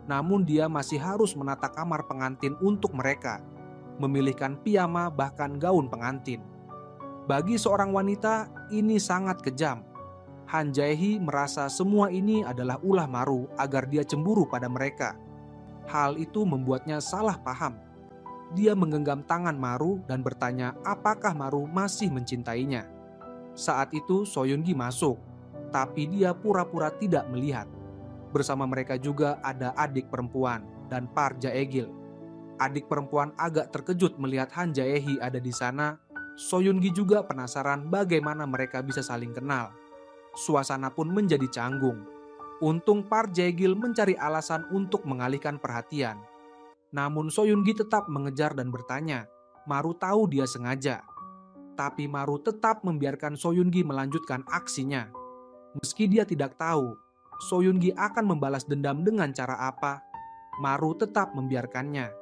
Namun dia masih harus menata kamar pengantin untuk mereka, memilihkan piyama bahkan gaun pengantin. Bagi seorang wanita, ini sangat kejam. Han Jae-hee merasa semua ini adalah ulah Maru agar dia cemburu pada mereka. Hal itu membuatnya salah paham. Dia menggenggam tangan Maru dan bertanya apakah Maru masih mencintainya. Saat itu Soyungi masuk, tapi dia pura-pura tidak melihat. Bersama mereka juga ada adik perempuan dan Par Jaegil. Adik perempuan agak terkejut melihat Han Jae-hee ada di sana. So Yun-gi juga penasaran bagaimana mereka bisa saling kenal. Suasana pun menjadi canggung. Untung Par Jaegil mencari alasan untuk mengalihkan perhatian. Namun So Yun-gi tetap mengejar dan bertanya. Maru tahu dia sengaja. Tapi Maru tetap membiarkan So Yun-gi melanjutkan aksinya. Meski dia tidak tahu So Yun-gi akan membalas dendam dengan cara apa, Maru tetap membiarkannya.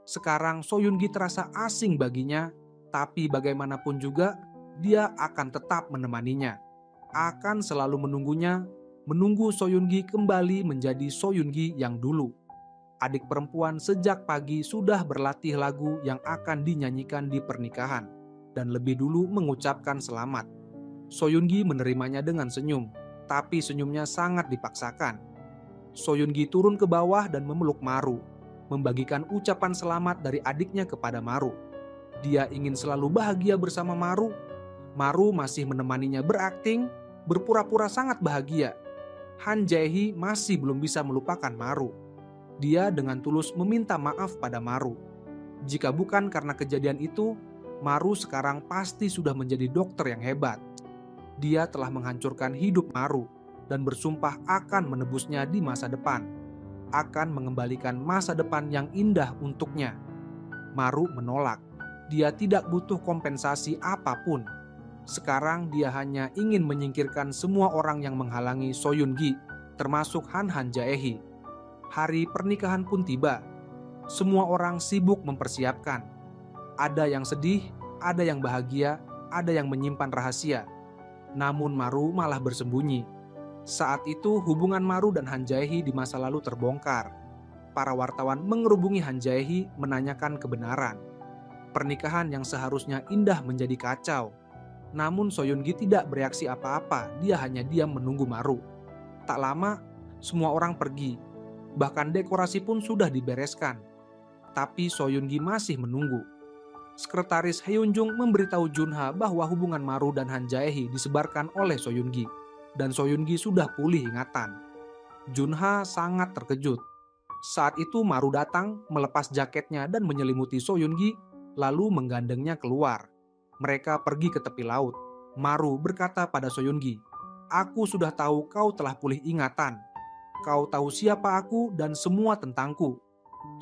Sekarang So Yun-gi terasa asing baginya, tapi bagaimanapun juga dia akan tetap menemaninya. Akan selalu menunggunya, menunggu So Yun-gi kembali menjadi So Yun-gi yang dulu. Adik perempuan sejak pagi sudah berlatih lagu yang akan dinyanyikan di pernikahan dan lebih dulu mengucapkan selamat. So Yun-gi menerimanya dengan senyum, tapi senyumnya sangat dipaksakan. So Yun-gi turun ke bawah dan memeluk Maru, membagikan ucapan selamat dari adiknya kepada Maru. Dia ingin selalu bahagia bersama Maru. Maru masih menemaninya berakting, berpura-pura sangat bahagia. Han Jae-hee masih belum bisa melupakan Maru. Dia dengan tulus meminta maaf pada Maru. Jika bukan karena kejadian itu, Maru sekarang pasti sudah menjadi dokter yang hebat. Dia telah menghancurkan hidup Maru dan bersumpah akan menebusnya di masa depan, akan mengembalikan masa depan yang indah untuknya. Maru menolak. Dia tidak butuh kompensasi apapun. Sekarang dia hanya ingin menyingkirkan semua orang yang menghalangi So Yun-gi, termasuk Han Jae-hee. Hari pernikahan pun tiba. Semua orang sibuk mempersiapkan. Ada yang sedih, ada yang bahagia, ada yang menyimpan rahasia. Namun Maru malah bersembunyi. Saat itu hubungan Maru dan Han Jae-hee di masa lalu terbongkar. Para wartawan mengerubungi Han Jae-hee menanyakan kebenaran. Pernikahan yang seharusnya indah menjadi kacau. Namun So Yun-gi tidak bereaksi apa-apa, dia hanya diam menunggu Maru. Tak lama, semua orang pergi. Bahkan dekorasi pun sudah dibereskan. Tapi So Yun-gi masih menunggu. Sekretaris Heun-jung memberitahu Junha bahwa hubungan Maru dan Han Jae-hee disebarkan oleh So Yun-gi, dan So Yun-gi sudah pulih ingatan. Junha sangat terkejut. Saat itu Maru datang, melepas jaketnya dan menyelimuti So Yun-gi, lalu menggandengnya keluar. Mereka pergi ke tepi laut. Maru berkata pada So Yun-gi, "Aku sudah tahu kau telah pulih ingatan. Kau tahu siapa aku dan semua tentangku."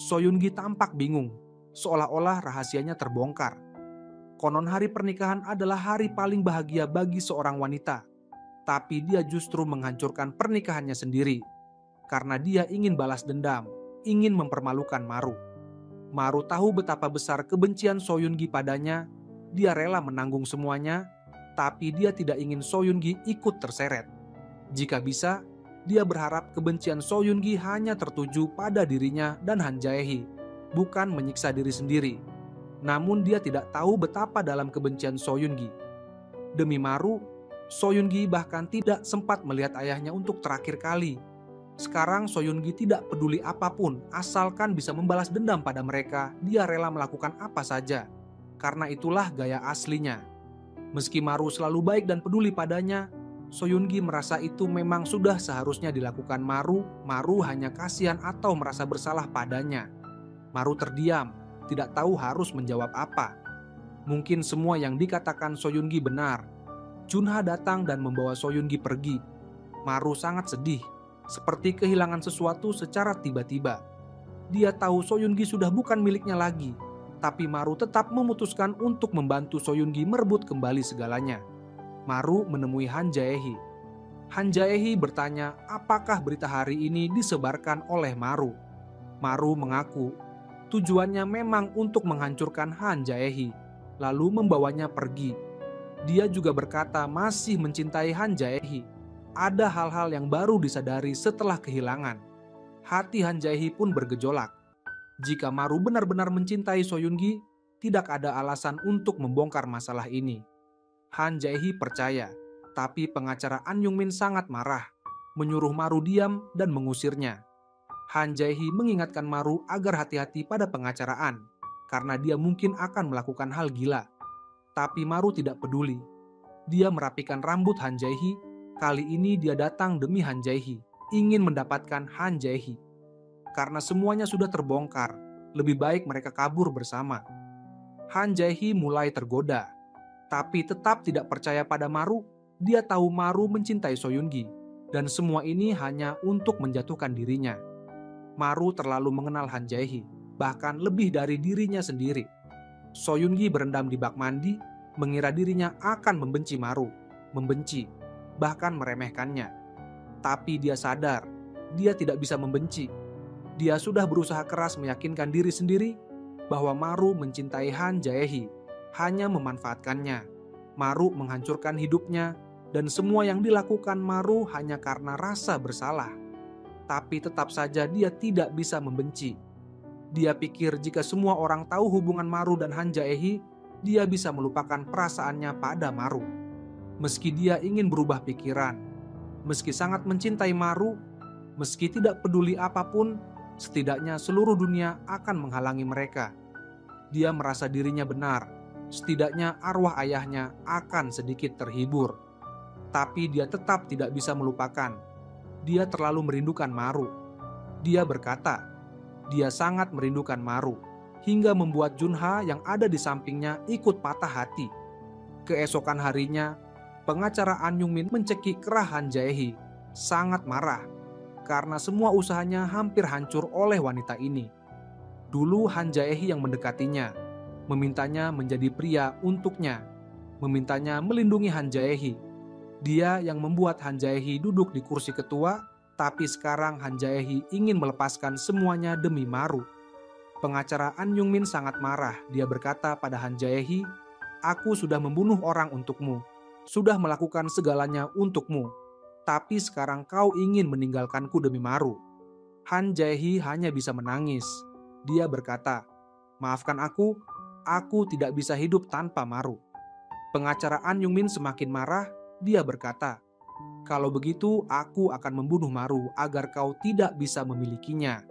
So Yun-gi tampak bingung, seolah-olah rahasianya terbongkar. Konon hari pernikahan adalah hari paling bahagia bagi seorang wanita. Tapi dia justru menghancurkan pernikahannya sendiri. Karena dia ingin balas dendam, ingin mempermalukan Maru. Maru tahu betapa besar kebencian So Yun-gi padanya. Dia rela menanggung semuanya, tapi dia tidak ingin So Yun-gi ikut terseret. Jika bisa, dia berharap kebencian So Yun-gi hanya tertuju pada dirinya dan Han Jae-hee, bukan menyiksa diri sendiri. Namun dia tidak tahu betapa dalam kebencian So Yun-gi. Demi Maru, So Yun-gi bahkan tidak sempat melihat ayahnya untuk terakhir kali. Sekarang So Yun-gi tidak peduli apapun, asalkan bisa membalas dendam pada mereka, dia rela melakukan apa saja. Karena itulah gaya aslinya. Meski Maru selalu baik dan peduli padanya, So Yun-gi merasa itu memang sudah seharusnya dilakukan Maru. Maru hanya kasihan atau merasa bersalah padanya. Maru terdiam, tidak tahu harus menjawab apa. Mungkin semua yang dikatakan So Yun-gi benar. Junha datang dan membawa So Yun-gi pergi. Maru sangat sedih, seperti kehilangan sesuatu secara tiba-tiba. Dia tahu So Yun-gi sudah bukan miliknya lagi, tapi Maru tetap memutuskan untuk membantu So Yun-gi merebut kembali segalanya. Maru menemui Han Jae-hee. Han Jae-hee bertanya apakah berita hari ini disebarkan oleh Maru. Maru mengaku tujuannya memang untuk menghancurkan Han Jae-hee, lalu membawanya pergi. Dia juga berkata masih mencintai Han Jae-hee. Ada hal-hal yang baru disadari setelah kehilangan. Hati Han Jae-hee pun bergejolak. Jika Maru benar-benar mencintai So Yun-gi, tidak ada alasan untuk membongkar masalah ini. Han Jae-hee percaya, tapi pengacara An Yung-min sangat marah, menyuruh Maru diam dan mengusirnya. Han Jae-hee mengingatkan Maru agar hati-hati pada pengacaraan, karena dia mungkin akan melakukan hal gila. Tapi Maru tidak peduli. Dia merapikan rambut Han Jae-hee. Kali ini dia datang demi Han Jae-hee. ingin mendapatkan Han Jae-hee. Karena semuanya sudah terbongkar, lebih baik mereka kabur bersama. Han Jae-hee mulai tergoda, tapi tetap tidak percaya pada Maru. Dia tahu Maru mencintai So Yoon-gi, dan semua ini hanya untuk menjatuhkan dirinya. Maru terlalu mengenal Han Jae-hee, bahkan lebih dari dirinya sendiri. So Yoon-gi berendam di bak mandi, mengira dirinya akan membenci Maru, membenci, bahkan meremehkannya. Tapi dia sadar, dia tidak bisa membenci. Dia sudah berusaha keras meyakinkan diri sendiri bahwa Maru mencintai Han Jae-hee, hanya memanfaatkannya. Maru menghancurkan hidupnya, dan semua yang dilakukan Maru hanya karena rasa bersalah. Tapi tetap saja dia tidak bisa membenci. Dia pikir jika semua orang tahu hubungan Maru dan Han Jae-hee, dia bisa melupakan perasaannya pada Maru. Meski dia ingin berubah pikiran, meski sangat mencintai Maru, meski tidak peduli apapun, setidaknya seluruh dunia akan menghalangi mereka. Dia merasa dirinya benar, setidaknya arwah ayahnya akan sedikit terhibur. Tapi dia tetap tidak bisa melupakan. Dia terlalu merindukan Maru. Dia berkata, dia sangat merindukan Maru, hingga membuat Junha yang ada di sampingnya ikut patah hati. Keesokan harinya, pengacara An Yung-min mencekik kerah Han Jae-hee, sangat marah, karena semua usahanya hampir hancur oleh wanita ini. Dulu Han Jae-hee yang mendekatinya, memintanya menjadi pria untuknya, memintanya melindungi Han Jae-hee. Dia yang membuat Han Jae-hee duduk di kursi ketua, tapi sekarang Han Jae-hee ingin melepaskan semuanya demi Maru. Pengacara An Yung-min sangat marah. Dia berkata pada Han Jae-hee, "Aku sudah membunuh orang untukmu, sudah melakukan segalanya untukmu. Tapi sekarang kau ingin meninggalkanku demi Maru." Han Jae-hee hanya bisa menangis. Dia berkata, "Maafkan aku tidak bisa hidup tanpa Maru." Pengacara An Yung-min semakin marah. Dia berkata, "Kalau begitu aku akan membunuh Maru agar kau tidak bisa memilikinya."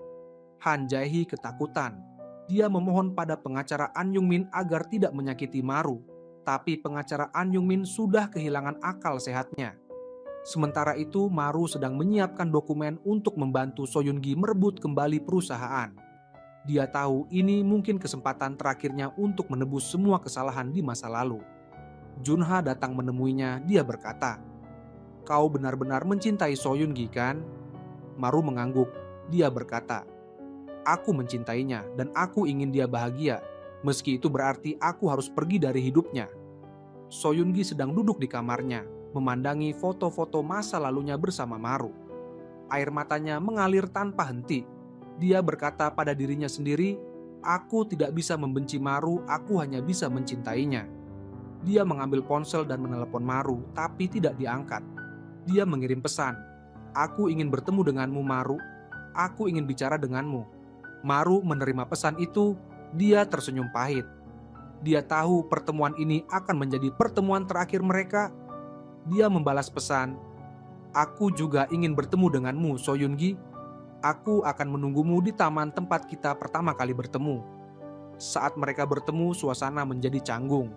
Han Jae-hee ketakutan. Dia memohon pada pengacara An Yung-min agar tidak menyakiti Maru. Tapi pengacara An Yung-min sudah kehilangan akal sehatnya. Sementara itu Maru sedang menyiapkan dokumen untuk membantu So Yoon-gi merebut kembali perusahaan. Dia tahu ini mungkin kesempatan terakhirnya untuk menebus semua kesalahan di masa lalu. Junha datang menemuinya. Dia berkata, "Kau benar-benar mencintai So Yoon-gi, kan?" Maru mengangguk. Dia berkata, "Aku mencintainya dan aku ingin dia bahagia, meski itu berarti aku harus pergi dari hidupnya." So Yoon-gi sedang duduk di kamarnya, memandangi foto-foto masa lalunya bersama Maru. Air matanya mengalir tanpa henti. Dia berkata pada dirinya sendiri, "Aku tidak bisa membenci Maru, aku hanya bisa mencintainya." Dia mengambil ponsel dan menelepon Maru, tapi tidak diangkat. Dia mengirim pesan, "Aku ingin bertemu denganmu, Maru. Aku ingin bicara denganmu." Maru menerima pesan itu. Dia tersenyum pahit. Dia tahu pertemuan ini akan menjadi pertemuan terakhir mereka. Dia membalas pesan, "Aku juga ingin bertemu denganmu, So Yoon-gi. Aku akan menunggumu di taman tempat kita pertama kali bertemu." Saat mereka bertemu, suasana menjadi canggung.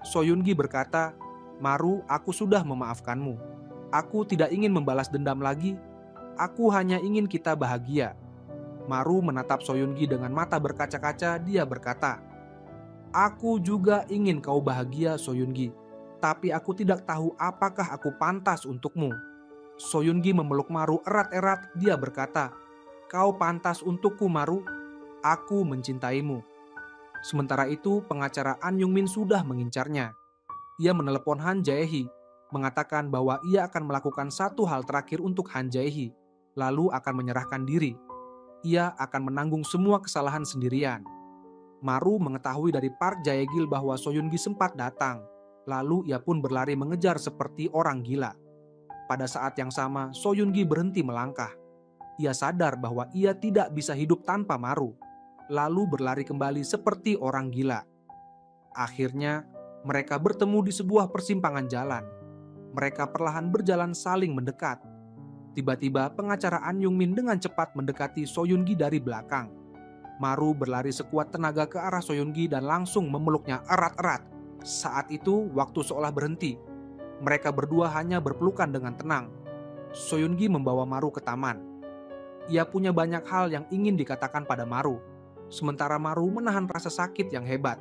So Yoon-gi berkata, "Maru, aku sudah memaafkanmu. Aku tidak ingin membalas dendam lagi. Aku hanya ingin kita bahagia." Maru menatap So Yoon-gi dengan mata berkaca-kaca. Dia berkata, "Aku juga ingin kau bahagia, So Yoon-gi. Tapi aku tidak tahu apakah aku pantas untukmu." So Yoon-gi memeluk Maru erat-erat. Dia berkata, "Kau pantas untukku, Maru. Aku mencintaimu." Sementara itu, pengacara An Yung-min sudah mengincarnya. Ia menelepon Han Jae-hee, mengatakan bahwa ia akan melakukan satu hal terakhir untuk Han Jae-hee, lalu akan menyerahkan diri. Ia akan menanggung semua kesalahan sendirian. Maru mengetahui dari Park Jae-gil bahwa So Yoon-gi sempat datang, lalu ia pun berlari mengejar seperti orang gila. Pada saat yang sama, So Yoon-gi berhenti melangkah. Ia sadar bahwa ia tidak bisa hidup tanpa Maru, lalu berlari kembali seperti orang gila. Akhirnya, mereka bertemu di sebuah persimpangan jalan. Mereka perlahan berjalan saling mendekat. Tiba-tiba pengacara An Yung-min dengan cepat mendekati So Yoon-gi dari belakang. Maru berlari sekuat tenaga ke arah So Yoon-gi dan langsung memeluknya erat-erat. Saat itu, waktu seolah berhenti. Mereka berdua hanya berpelukan dengan tenang. Soyungi membawa Maru ke taman. Ia punya banyak hal yang ingin dikatakan pada Maru, sementara Maru menahan rasa sakit yang hebat.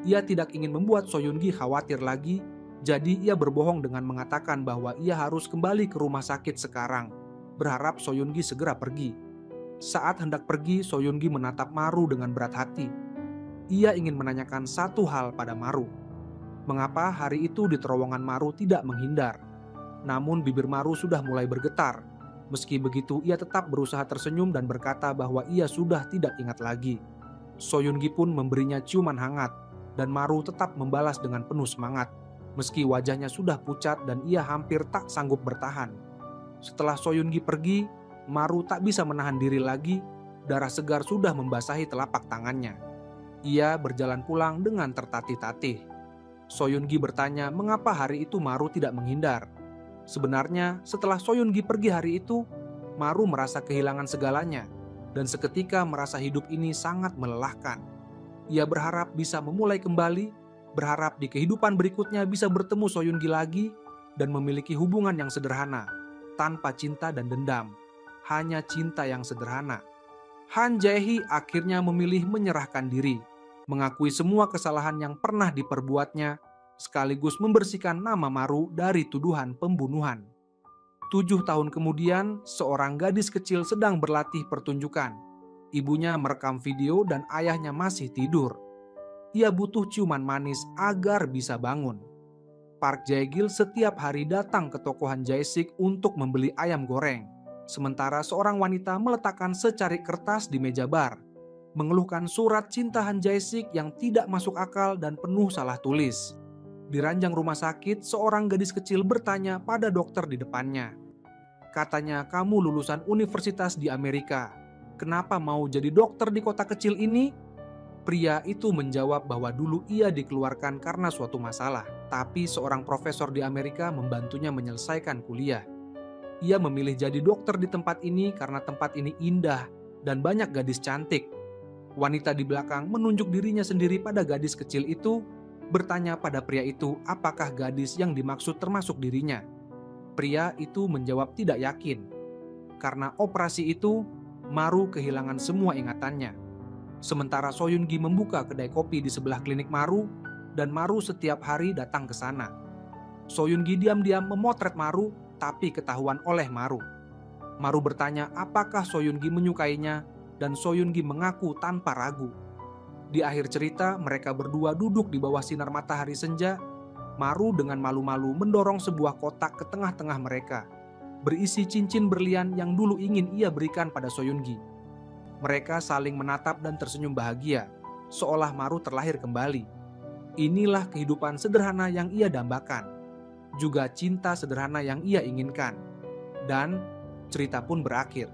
Ia tidak ingin membuat Soyungi khawatir lagi, jadi ia berbohong dengan mengatakan bahwa ia harus kembali ke rumah sakit sekarang, berharap Soyungi segera pergi. Saat hendak pergi, Soyungi menatap Maru dengan berat hati. Ia ingin menanyakan satu hal pada Maru. Mengapa hari itu di terowongan Maru tidak menghindar? Namun bibir Maru sudah mulai bergetar. Meski begitu, ia tetap berusaha tersenyum dan berkata bahwa ia sudah tidak ingat lagi. Soyungi pun memberinya ciuman hangat, dan Maru tetap membalas dengan penuh semangat. Meski wajahnya sudah pucat dan ia hampir tak sanggup bertahan. Setelah Soyungi pergi, Maru tak bisa menahan diri lagi, darah segar sudah membasahi telapak tangannya. Ia berjalan pulang dengan tertatih-tatih. Soyungi bertanya mengapa hari itu Maru tidak menghindar. Sebenarnya setelah Soyungi pergi hari itu, Maru merasa kehilangan segalanya dan seketika merasa hidup ini sangat melelahkan. Ia berharap bisa memulai kembali, berharap di kehidupan berikutnya bisa bertemu Soyungi lagi dan memiliki hubungan yang sederhana, tanpa cinta dan dendam, hanya cinta yang sederhana. Han Jae-hee akhirnya memilih menyerahkan diri, mengakui semua kesalahan yang pernah diperbuatnya, sekaligus membersihkan nama Maru dari tuduhan pembunuhan. 7 tahun kemudian, seorang gadis kecil sedang berlatih pertunjukan. Ibunya merekam video dan ayahnya masih tidur. Ia butuh ciuman manis agar bisa bangun. Park Jae-gil setiap hari datang ke toko Han Jae-sik untuk membeli ayam goreng. Sementara seorang wanita meletakkan secari kertas di meja bar, mengeluhkan surat cinta Han Jae-sik yang tidak masuk akal dan penuh salah tulis. Di ranjang rumah sakit, seorang gadis kecil bertanya pada dokter di depannya. Katanya, kamu lulusan universitas di Amerika. Kenapa mau jadi dokter di kota kecil ini? Pria itu menjawab bahwa dulu ia dikeluarkan karena suatu masalah, tapi seorang profesor di Amerika membantunya menyelesaikan kuliah. Ia memilih jadi dokter di tempat ini karena tempat ini indah dan banyak gadis cantik. Wanita di belakang menunjuk dirinya sendiri pada gadis kecil itu, bertanya pada pria itu apakah gadis yang dimaksud termasuk dirinya. Pria itu menjawab tidak yakin. Karena operasi itu, Maru kehilangan semua ingatannya. Sementara Soyungi membuka kedai kopi di sebelah klinik Maru, dan Maru setiap hari datang ke sana. Soyungi diam-diam memotret Maru, tapi ketahuan oleh Maru. Maru bertanya apakah Soyungi menyukainya, dan Soyungi mengaku tanpa ragu. Di akhir cerita, mereka berdua duduk di bawah sinar matahari senja. Maru dengan malu-malu mendorong sebuah kotak ke tengah-tengah mereka, berisi cincin berlian yang dulu ingin ia berikan pada Soyungi. Mereka saling menatap dan tersenyum bahagia, seolah Maru terlahir kembali. Inilah kehidupan sederhana yang ia dambakan, juga cinta sederhana yang ia inginkan. Dan cerita pun berakhir.